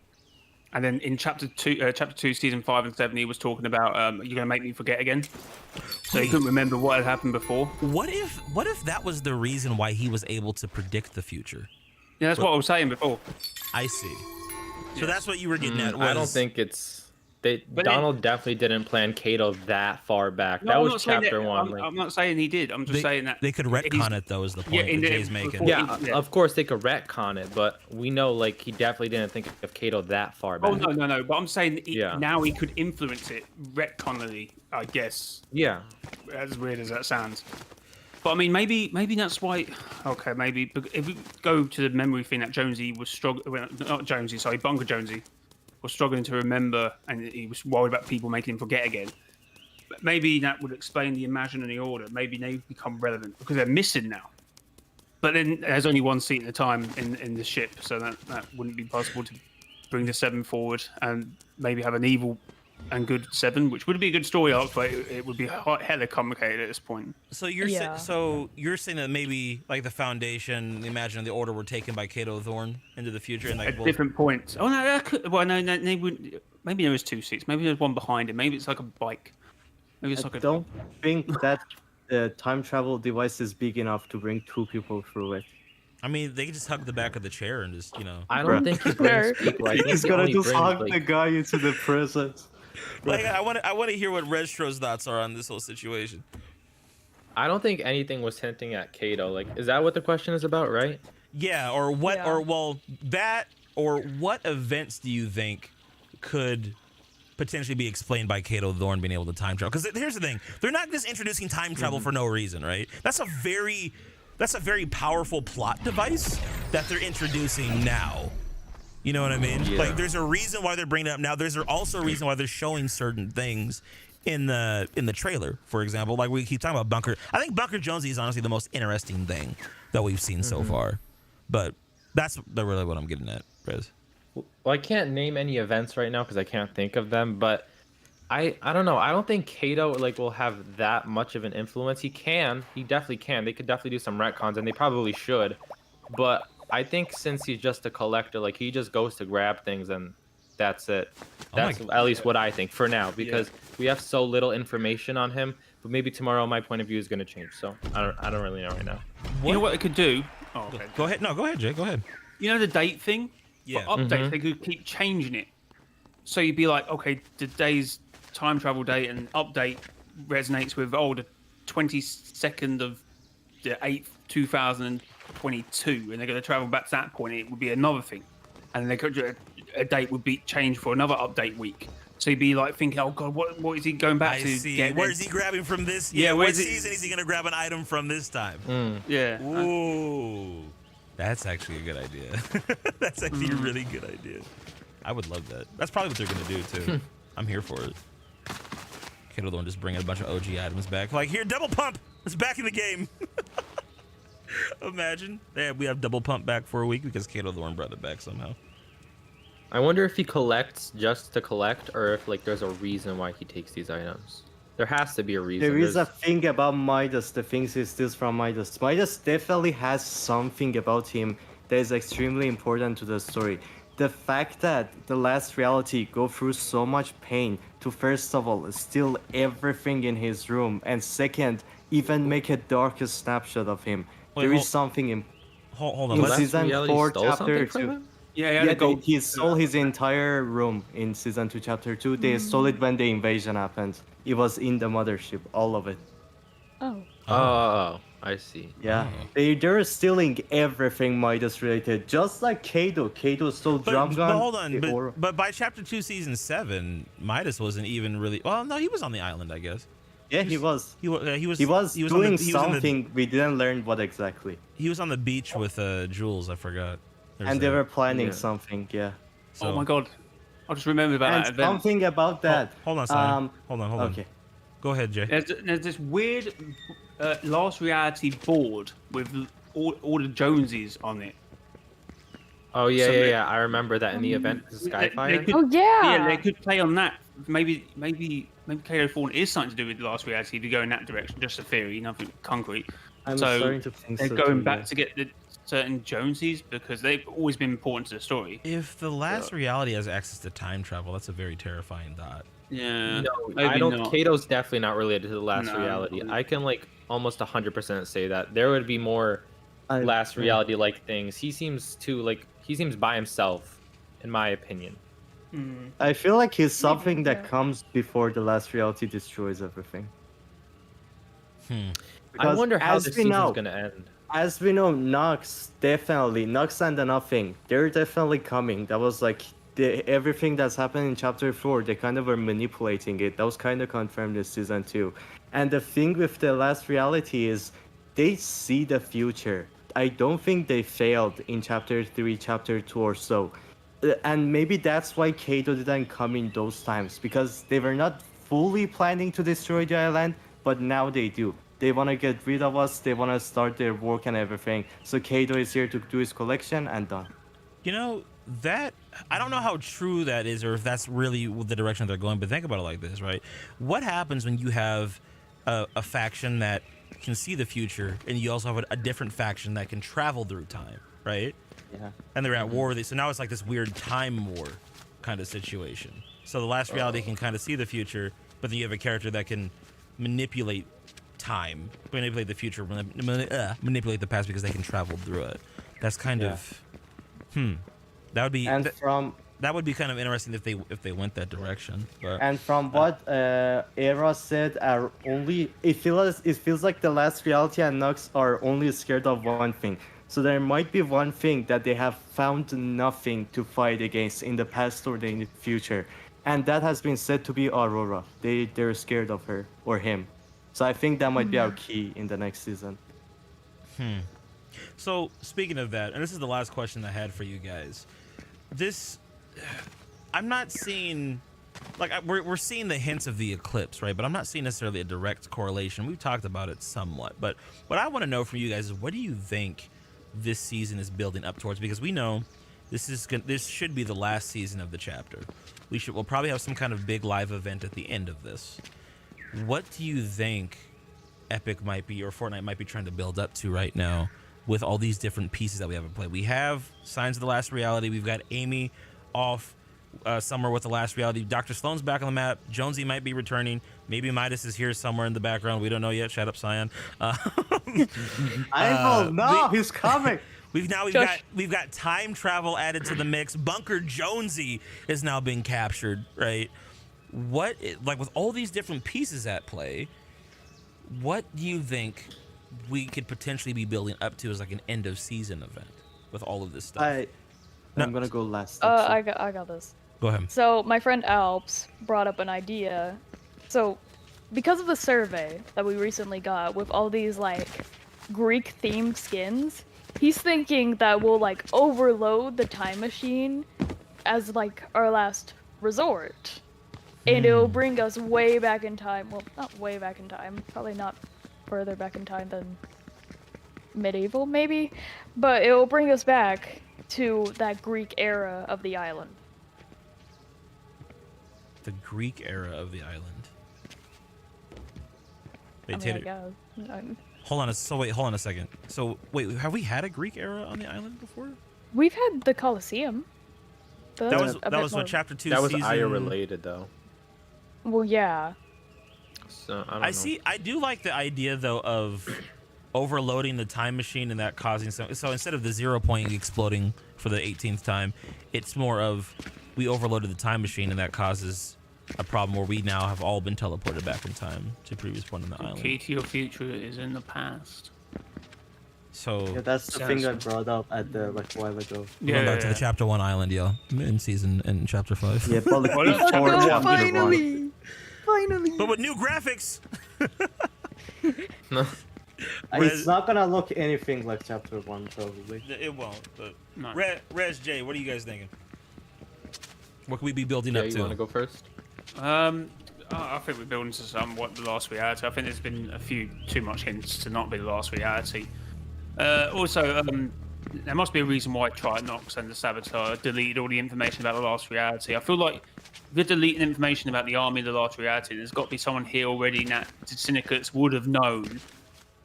and then in chapter 2, season 5 and 7, he was talking about you're gonna make me forget again. So he couldn't remember what had happened before. What if that was the reason why he was able to predict the future? Yeah, that's what I was saying before. I see. So that's what you were getting at. I don't think But Donald definitely didn't plan Kato that far back. No, That I'm was not saying chapter that, one. I'm, like, I'm not saying he did. I'm just saying that They could retcon it though, is the Yeah, point in that the- Jay's making. before- yeah, yeah. of course they could retcon it, but we know like he definitely didn't think of Kato that far back. Oh no. But I'm saying Yeah. now he could influence it retconally, I guess. Yeah. As weird as that sounds. But I mean, maybe that's why. Okay, maybe if we go to the memory thing that Jonesy was struggling. Well, not Jonesy, sorry, Bunker Jonesy was struggling to remember, and he was worried about people making him forget again. But maybe that would explain the imaginary order. Maybe they become relevant because they're missing now. But then there's only one seat at a time in the ship, so that wouldn't be possible to bring the 7 forward and maybe have an evil and good 7, which would be a good story arc, but it would be hella complicated at this point. So you're you're saying that maybe like the Foundation, the Imagine, and the Order were taken by Kato Thorne into the future, and like At different points. Oh no, that could, well no, they wouldn't. Maybe there was 2 seats. Maybe there's one behind it. Maybe it's like a bike. Maybe it's I like a. don't think that the time travel device is big enough to bring 2 people through it. I mean, they could just hug the back of the chair and just I don't think he brings people. I think He's he gonna only just brings, hug like, the guy into the presence. Like, I want to hear what Restro's thoughts are on this whole situation. I don't think anything was hinting at Kato. Like, is that what the question is about, right? Yeah, or what, Yeah. or well, that, or what events do you think could potentially be explained by Kato Thorne being able to time travel? Because here's the thing: they're not just introducing time travel for no reason, right? That's a very powerful plot device that they're introducing now. You know what I mean? Yeah. Like, there's a reason why they're bringing it up now. There's also a reason why they're showing certain things in the trailer, for example. Like, we keep talking about Bunker. I think Bunker Jonesy is honestly the most interesting thing that we've seen so far. But that's really what I'm getting at, Rez. Well, I can't name any events right now because I can't think of them. But I don't know. I don't think Kato like will have that much of an influence. He can. He definitely can. They could definitely do some retcons, and they probably should. But I think since he's just a collector, like he just goes to grab things and that's it. That's at least what I think for now, because we have so little information on him. But maybe tomorrow my point of view is going to change. So I don't really know right now. You know what they could do? Oh, okay. Go ahead. No, go ahead, Jay. Go ahead. You know the date thing? Yeah. For updates, they could keep changing it. So you'd be like, okay, today's time travel date and update resonates with the 22nd of the 8th, 2022, and they're going to travel back to that point. It would be another thing, and they could a date would be changed for another update week. So you'd be like thinking, oh god, what is he going back I to? see. Where is he grabbing from this? Yeah, what where's it- season is he going to grab an item from this time? Yeah. Ooh, that's actually a good idea. That's actually a really good idea. I would love that. That's probably what they're going to do too. I'm here for it. Kato Thorne just bringing a bunch of OG items back. Like, here, double pump. It's back in the game. Imagine. Yeah, we have double pump back for a week because Kato Thorne brought it back somehow. I wonder if he collects just to collect, or if like there's a reason why he takes these items. There has to be a reason. There is a There's- thing about Midas, the things he steals from Midas. Midas definitely has something about him that is extremely important to the story. The fact that the last reality go through so much pain to first of all steal everything in his room, and second, even make a darkest snapshot of him. Wait, There is hold- something in Hold on. In let's- season Reality 4, stole chapter something from 2. him? Yeah, he had to go. He stole his entire room in season 2, chapter 2. They stole it when the invasion happened. It was in the mothership, all of it. Oh. Oh, I see. Yeah, they're stealing everything Midas related, just like Kato. Kato stole drum gun. But hold on, the aura. but by chapter 2, season 7, Midas wasn't even really. Well, no, he was on the island, I guess. Yeah, he was. He was. He was on the- doing he was on the- something. We didn't learn what exactly. He was on the beach with Jules. I forgot. There's And they a- were planning Yeah. something. Yeah. so- Oh my god, I just remembered about that And event. something about that. Hold on, Simon. Hold on. Okay. Go ahead, Jay. There's this weird Last Reality board with all the Jonesies on it. Oh yeah, So yeah, they- yeah. I remember that in the event, the They Skyfire. could- Oh yeah. Yeah, they could play on that. Maybe Kato Thorne is something to do with Last Reality if you go in that direction. Just a theory, nothing concrete. I'm So starting to think They're so going too, back yeah. to get the certain Jonesies because they've always been important to the story. If the last reality has access to time travel, that's a very terrifying thought. Yeah, No, maybe I don't. not. Kato's definitely not related to the last No. reality. I can like almost 100% say that there would be more last yeah. reality like things. He seems by himself, in my opinion. I feel like he's something that yeah. comes before the last reality destroys everything. I Because wonder how as this we season's know, gonna end. As we know, Nox and the Nothing, they're definitely coming. That was like everything that's happened in chapter 4, they kind of were manipulating it. That was kind of confirmed in season 2. And the thing with the last reality is they see the future. I don't think they failed in chapter 3, chapter 2 or so. And maybe that's why Kato didn't come in those times, because they were not fully planning to destroy the island, but now they do. They want to get rid of us, they want to start their work and everything. So Kato is here to do his collection and done. You know, that I don't know how true that is or if that's really the direction they're going, but think about it like this, right? What happens when you have a faction that can see the future and you also have a different faction that can travel through time, right? Yeah. And they're at war with it. So now it's like this weird time war kind of situation. So the last reality can kind of see the future, but then you have a character that can manipulate time, manipulate the future, manipulate the past because they can travel through it. That's kind of that would be And that would be kind of interesting if they went that direction. But from what Era said, are only it feels like the last reality and Nux are only scared of one thing. So there might be one thing that they have found nothing to fight against in the past or in the future, and that has been said to be Aurora. They're scared of her or him. So I think that might be our key in the next season. So speaking of that, and this is the last question I had for you guys. I'm not seeing, like, we're seeing the hints of the eclipse, right? But I'm not seeing necessarily a direct correlation. We've talked about it somewhat, but what I want to know from you guys is what do you think this season is building up towards? Because we know this should be the last season of the chapter. We'll probably have some kind of big live event at the end of this. What do you think Epic might be or Fortnite might be trying to build up to right now with all these different pieces that we haven't played? We have Signs of the Last Reality. We've got Amy off somewhere with the Last Reality. Dr. Sloan's back on the map. Jonesy might be returning. Maybe Midas is here somewhere in the background. We don't know yet. Shut up, Cyan. I will know he's coming. We've got time travel added to the mix. Bunker Jonesy is now being captured, right? With all these different pieces at play, what do you think we could potentially be building up to as like an end of season event with all of this stuff? I'm gonna go last. I got this. Go ahead. So my friend Alps brought up an idea. So because of the survey that we recently got with all these like Greek themed skins, he's thinking that we'll like overload the time machine as like our last resort. And it'll bring us way back in time. Well, not way back in time. Probably not further back in time than medieval, maybe. But it will bring us back to that Greek era of the island. The Greek era of the island. Wait, I Tater, guess. hold on a second. So wait, have we had a Greek era on the island before? We've had the Colosseum. But That that's was a that bit was more- what chapter 2 That was season. Aya related though. Well, yeah. So I don't know. I do like the idea though of overloading the time machine and that causing so instead of the 0 point exploding for the 18th time, it's more of we overloaded the time machine and that causes a problem where we now have all been teleported back in time to a previous point on the island. Key to your future is in the past. So Yeah, that's the thing I brought up at the like a while ago. we're going back to the chapter 1 island, yo, in chapter 5. Yeah, but like Well, let's before go, chapter finally! Finally! But with new graphics. one. It's not gonna look anything like chapter 1 probably. It won't. But No. Res J, what are you guys thinking? What can we be building Yeah, up you to? want to go first? I think we're building to somewhat the last reality. I think there's been a few too much hints to not be the last reality. Also, there must be a reason why Trinox and the Saboteur deleted all the information about the last reality. I feel like if you're deleting information about the army of the last reality, there's got to be someone here already that the syndicates would have known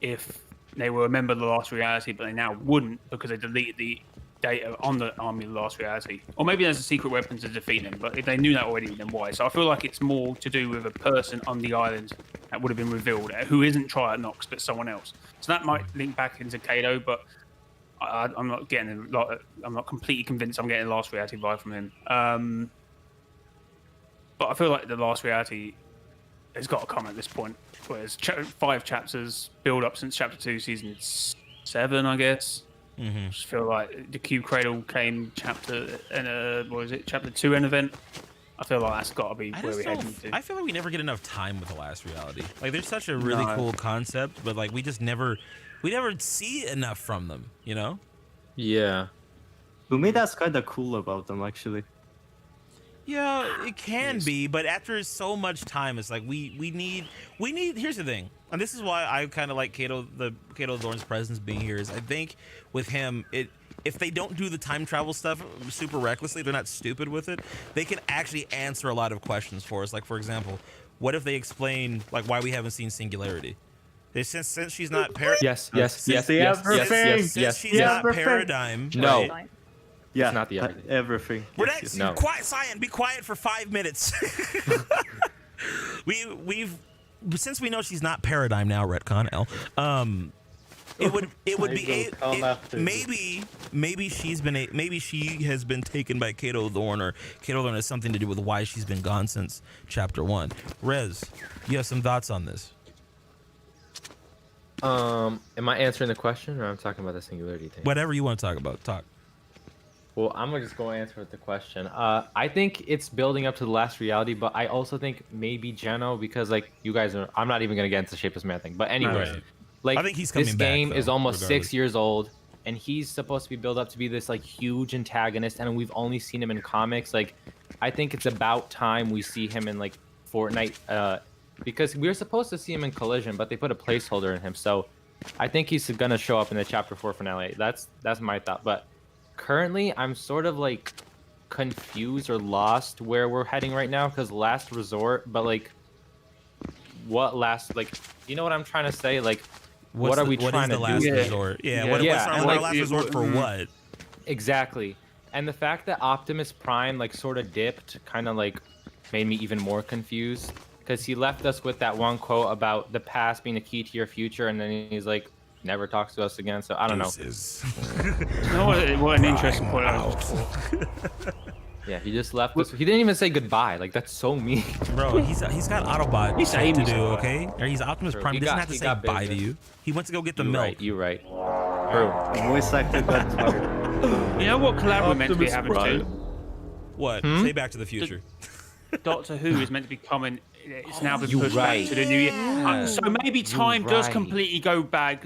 if they were a member of the last reality, but they now wouldn't because they deleted the data on the army of the last reality. Or maybe there's a secret weapon to defeat them, but if they knew that already, then why? So I feel like it's more to do with a person on the island that would have been revealed, who isn't Trinox, but someone else. So that might link back into Kato, but I'm not getting I'm not completely convinced I'm getting the last reality vibe from him. but I feel like the last reality has got to come at this point. Whereas 5 chapters build up since chapter 2, season 7, I guess. Mm-hmm. I just feel like the Cube Cradle came chapter 2 end event. I feel like that's got to be where we're heading to. I feel like we never get enough time with the last reality. Like, there's such a really cool concept, but like we never see enough from them, you know? Yeah. To me, that's kind of cool about them, actually. Yeah, it can be, but after so much time, it's like we need. Here's the thing, and this is why I kind of like Cato Thorne's presence being here. Is I think with him, if they don't do the time travel stuff super recklessly, they're not stupid with it. They can actually answer a lot of questions for us. Like, for example, what if they explain like why we haven't seen Singularity? Since she's not Yes. Since she's not Paradigm. No. Right? Yeah, It's not the argument. everything. We're Yes, not No. quiet, Cyan. Be quiet for 5 minutes. we've since we know she's not Paradigm now, retcon L. It would be maybe she has been taken by Cato Thorne, or Cato Thorne has something to do with why she's been gone since chapter 1. Rez, you have some thoughts on this? Am I answering the question, or I'm talking about the Singularity thing? Whatever you want to talk about, talk. Well, I'm gonna just go answer the question. I think it's building up to the last reality, but I also think maybe Geno, because like you guys are, I'm not even gonna get into the Shapeless Man thing. But anyway, Right. like I think he's coming this back, game though, is almost regardless. 6 years old, and he's supposed to be built up to be this like huge antagonist, and we've only seen him in comics. Like, I think it's about time we see him in like Fortnite, because we were supposed to see him in Collision, but they put a placeholder in him. So I think he's gonna show up in the chapter 4 finale. That's my thought, but. Currently, I'm sort of like confused or lost where we're heading right now, because last resort, but like what last, like, you know what I'm trying to say? Like, what are we trying to do? What is the last resort? Yeah, what's our like, last resort for what? Exactly. And the fact that Optimus Prime like sort of dipped kind of like made me even more confused, because he left us with that one quote about the past being the key to your future, and then he's like, never talks to us again. So I don't know. What an interesting point. Yeah, he just left us. He didn't even say goodbye. Like, that's so mean. Bro, he's got Autobot He's shit to aiming do, somewhere. okay? Or he's Optimus True. Prime. He doesn't have to He say got bye to business. you. He went to go get the You're milk. right. You're right. Voice actor got tired. You know what collab we're meant to be having too? What? Say Back to the Future. Doctor Who is meant to be coming. It's now been you're pushed right. back to the new year. So maybe time does right. completely go back.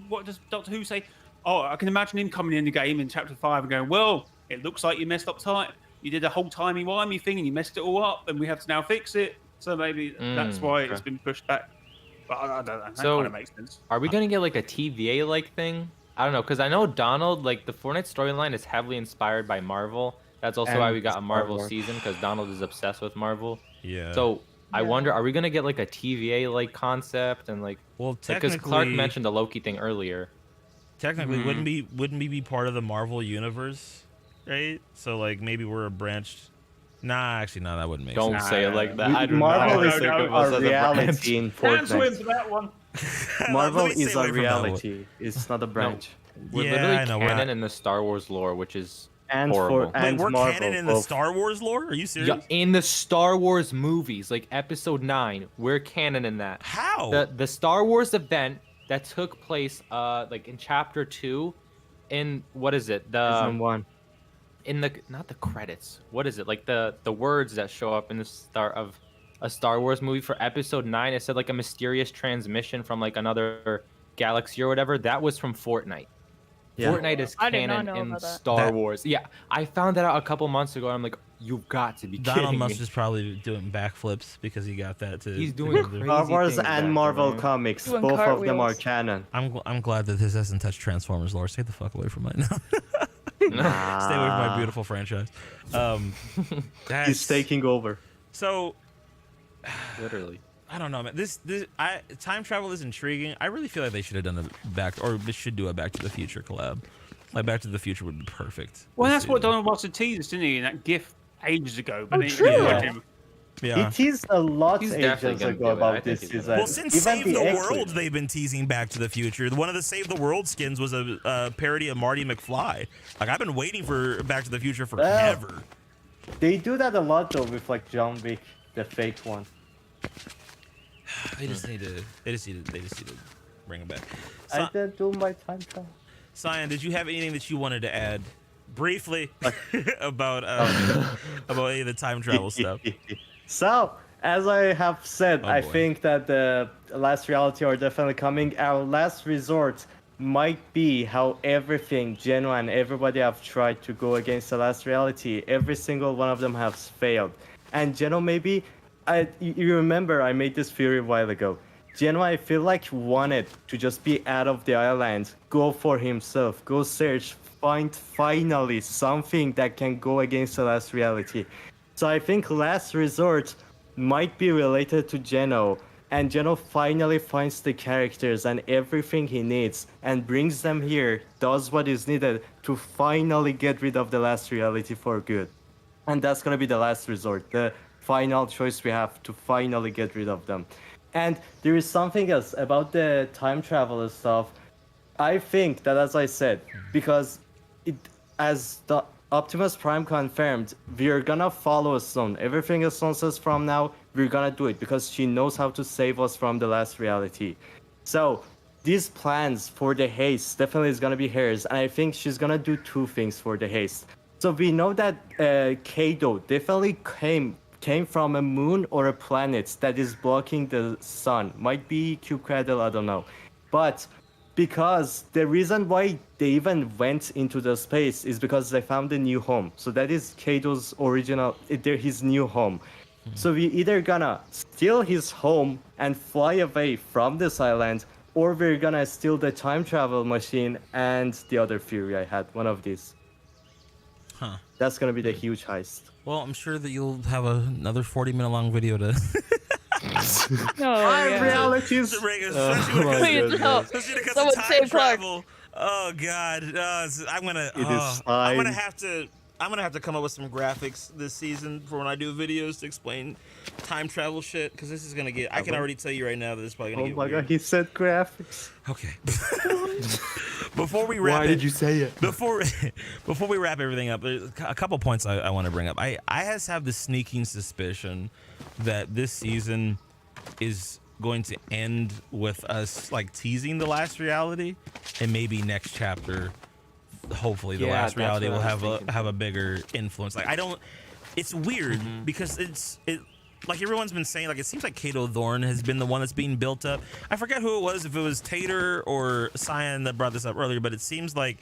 What does Doctor Who say? Oh, I can imagine him coming in the game in chapter 5 and going, well, it looks like you messed up time. You did a whole timey-wimey thing and you messed it all up, and we have to now fix it. So maybe that's why it's been pushed back. But I don't know. That So- kind of makes sense. Are we gonna get like a TVA-like thing? I don't know, because I know Donald, like the Fortnite storyline is heavily inspired by Marvel. That's also why we got a Marvel season, because Donald is obsessed with Marvel. Yeah. So I wonder, are we gonna get like a TVA-like concept, and like, well, because Clark mentioned the Loki thing earlier. technically, wouldn't we be part of the Marvel universe, right? So like maybe we're a branched. Nah, actually, no, that wouldn't make Don't sense. say it like that. I do Marvel not is think of us a as reality in Cancel him Fortnite. for that one. Marvel Let me is stay away a from that one. reality. It's not a branch. We're Yeah, literally I know, we're canon not- in the Star Wars lore, which is And horrible. Wait, and we're Marvel. canon in the both. Star Wars lore? Are you serious? Yeah, in the Star Wars movies, like Episode 9, we're canon in that. How? The Star Wars event that took place like in chapter 2 in what is it? Season 1. In the not the credits. What is it? Like the words that show up in the start of a Star Wars movie for episode 9, it said like a mysterious transmission from like another galaxy or whatever. That was from Fortnite. Yeah. Fortnite is I did not canon know in about that. Star That- Wars. Yeah, I found that out a couple months ago. And I'm like, you've got to be Donald kidding Musk me. is probably doing backflips because he got that to. He's to doing go there. crazy Star Wars things and back Marvel there. comics, Doing both of them are cartwheels. canon. I'm glad that this hasn't touched Transformers lore. Stay the fuck away from it now. Stay away from my beautiful franchise. He's That's, taking over. so Literally. I don't know, man. Time travel is intriguing. I really feel like they should have done they should do a Back to the Future collab. Like Back to the Future would be perfect. Well, this that's what season. Donald Watson teased us, didn't he, in that GIF ages ago? But Oh, then- true. yeah. Yeah. It is a lot He's definitely ages gonna ago do it. I about think this he's gonna season. Well, since Even Save the X-Men. World, they've been teasing Back to the Future. One of the Save the World skins was a parody of Marty McFly. Like, I've been waiting for Back to the Future forever. They do that a lot though with like John Wick, the fake one. They just need to bring it back. I didn't do my time travel. Cyan, did you have anything that you wanted to add briefly about any of the time travel stuff? So, as I have said, I boy. think that the last reality are definitely coming. Our last resort might be how everything Genoa and everybody have tried to go against the last reality. Every single one of them has failed. And Genoa maybe, you remember I made this theory a while ago. Genoa, I feel like wanted to just be out of the island, go for himself, go search, find finally something that can go against the last reality. So I think last resort might be related to Geno, and Geno finally finds the characters and everything he needs and brings them here, does what is needed to finally get rid of the last reality for good. And that's gonna be the last resort, the final choice we have to finally get rid of them. And there is something else about the time travel and stuff. I think that, as I said, because as the Optimus Prime confirmed, we're gonna follow Stone. Everything Stone says from now, we're gonna do it because she knows how to save us from the last reality. So these plans for the haste definitely is gonna be hers, and I think she's gonna do two things for the haste. So we know that Kado definitely came from a moon or a planet that is blocking the sun. Might be Cube Cradle, I don't know. But because the reason why they even went into the space is because they found a new home. So that is Kado's his new home. So we either gonna steal his home and fly away from this island, or we're gonna steal the time travel machine and the other theory I had, one of these. Huh. That's gonna be the huge heist. Well, I'm sure that you'll have another 40-minute long video to. Oh, yeah. Realities. Please, Please, no. especially because Someone of time save Clark. travel. Oh God, I'm gonna fine. have to come up with some graphics this season for when I do videos to explain time travel shit, because this is gonna get. I can already tell you right now that this is probably gonna Oh get my weird. god, he said graphics. Okay. Before we wrap say it? before we wrap everything up, there's a couple points I want to bring up. I have this sneaking suspicion that this season is going to end with us like teasing the last reality, and maybe next chapter, hopefully the Yeah, last that's reality what will I was have a bigger influence. Like it's weird because it like everyone's been saying, like it seems like Kato Thorn has been the one that's being built up. I forget who it was, if it was Tater or Cyan that brought this up earlier, but it seems like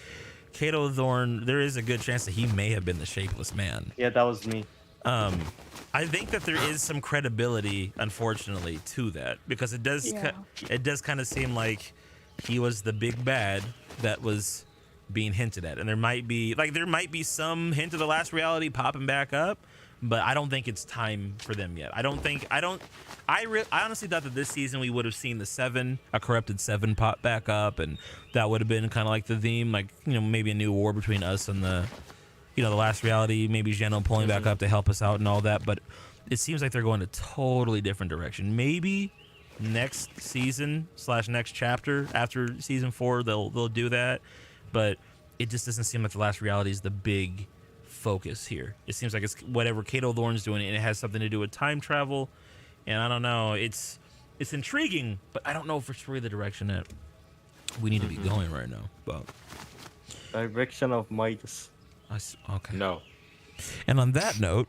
Kato Thorn, there is a good chance that he may have been the Shapeless Man. Yeah, that was me. I think that there is some credibility, unfortunately, to that, because it does kind of seem like he was the big bad that was being hinted at, and there might be some hint of the last reality popping back up, but I don't think it's time for them yet. I honestly thought that this season we would have seen a corrupted seven pop back up, and that would have been kind of like the theme, like, you know, maybe a new war between us and the last reality, maybe Geno pulling back up to help us out and all that, but it seems like they're going a totally different direction. Maybe next season / next chapter after season 4 they'll do that, but it just doesn't seem like the last reality is the big focus here. It seems like it's whatever Kato Thorn's doing, and it has something to do with time travel, and I don't know, it's intriguing, but I don't know if it's really the direction that we need to be going right now. But Direction of Midas. okay. No. And on that note,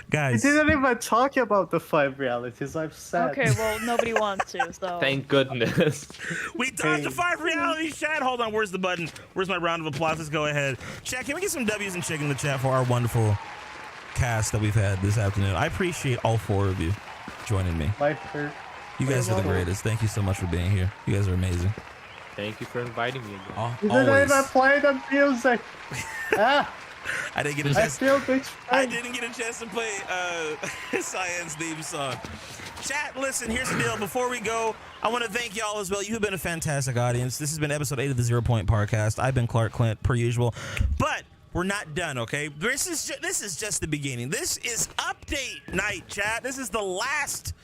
guys, I didn't even talk about the 5 realities. I'm sad. Okay, well, nobody wants to, so. Thank goodness. we dodged the 5 realities, chat. Hold on, where's the button? Where's my round of applause? Let's go ahead. Chat, can we get some W's and chicken in the chat for our wonderful cast that we've had this afternoon? I appreciate all 4 of you joining me. My hurt. You guys are the greatest. Thank you so much for being here. You guys are amazing. Thank you for inviting me again. You didn't even play the music. I didn't get a I chance. feel I didn't get a chance to play Cyan's theme song. Chat, listen, here's the deal. Before we go, I want to thank y'all as well. You've been a fantastic audience. This has been episode 8 of the 0 Point Podcast. I've been Clark Clint, per usual. But we're not done, okay? This is just the beginning. This is update night, chat. This is the last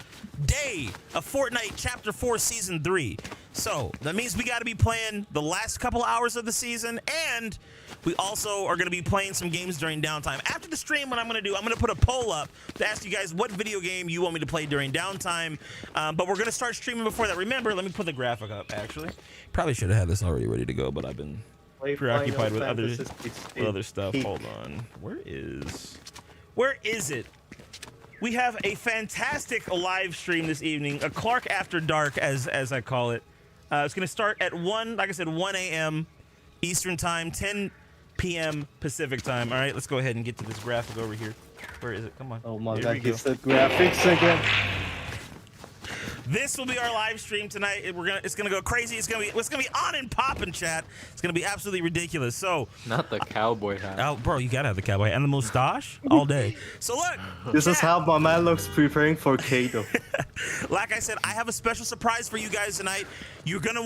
day of Fortnite Chapter 4 Season 3. So that means we got to be playing the last couple hours of the season, and we also are going to be playing some games during downtime. After the stream, what I'm going to put a poll up to ask you guys what video game you want me to play during downtime. But we're going to start streaming before that. Remember, let me put the graphic up, actually. Probably should have had this already ready to go, but I've been preoccupied with other stuff. Hold on. Where is it? We have a fantastic live stream this evening, a Clark After Dark, as I call it. It's going to start at 1 a.m. Eastern Time, 10 p.m. Pacific Time. All right, let's go ahead and get to this graphic over here. Where is it? Come on. Oh my There we god, go. it's the graphics again. This will be our live stream tonight. It's gonna go crazy. It's gonna be on and popping, chat. It's gonna be absolutely ridiculous. So, Not the cowboy hat. oh, bro, you gotta have the cowboy and the mustache all day. So look, This is chat, how my man looks preparing for Kato. like I said, I have a special surprise for you guys tonight. You are gonna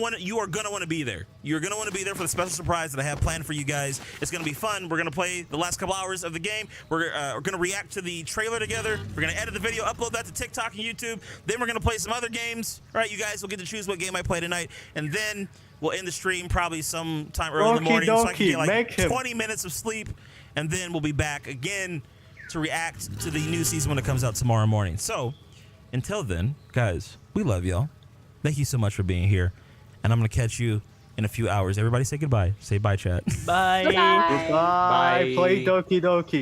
want to be there. You're gonna want to be there for the special surprise that I have planned for you guys. It's gonna be fun. We're gonna play the last couple hours of the game. We're gonna react to the trailer together. We're gonna edit the video, upload that to TikTok and YouTube. Then we're gonna play some other games. All right, you guys will get to choose what game I play tonight, and then we'll end the stream probably sometime early in the morning, so I can get like 20 minutes of sleep, and then we'll be back again to react to the new season when it comes out tomorrow morning. So, until then, guys, we love y'all. Thank you so much for being here, and I'm gonna catch you in a few hours. Everybody say goodbye. Say bye, chat. Bye. Bye. Bye. Play Doki Doki.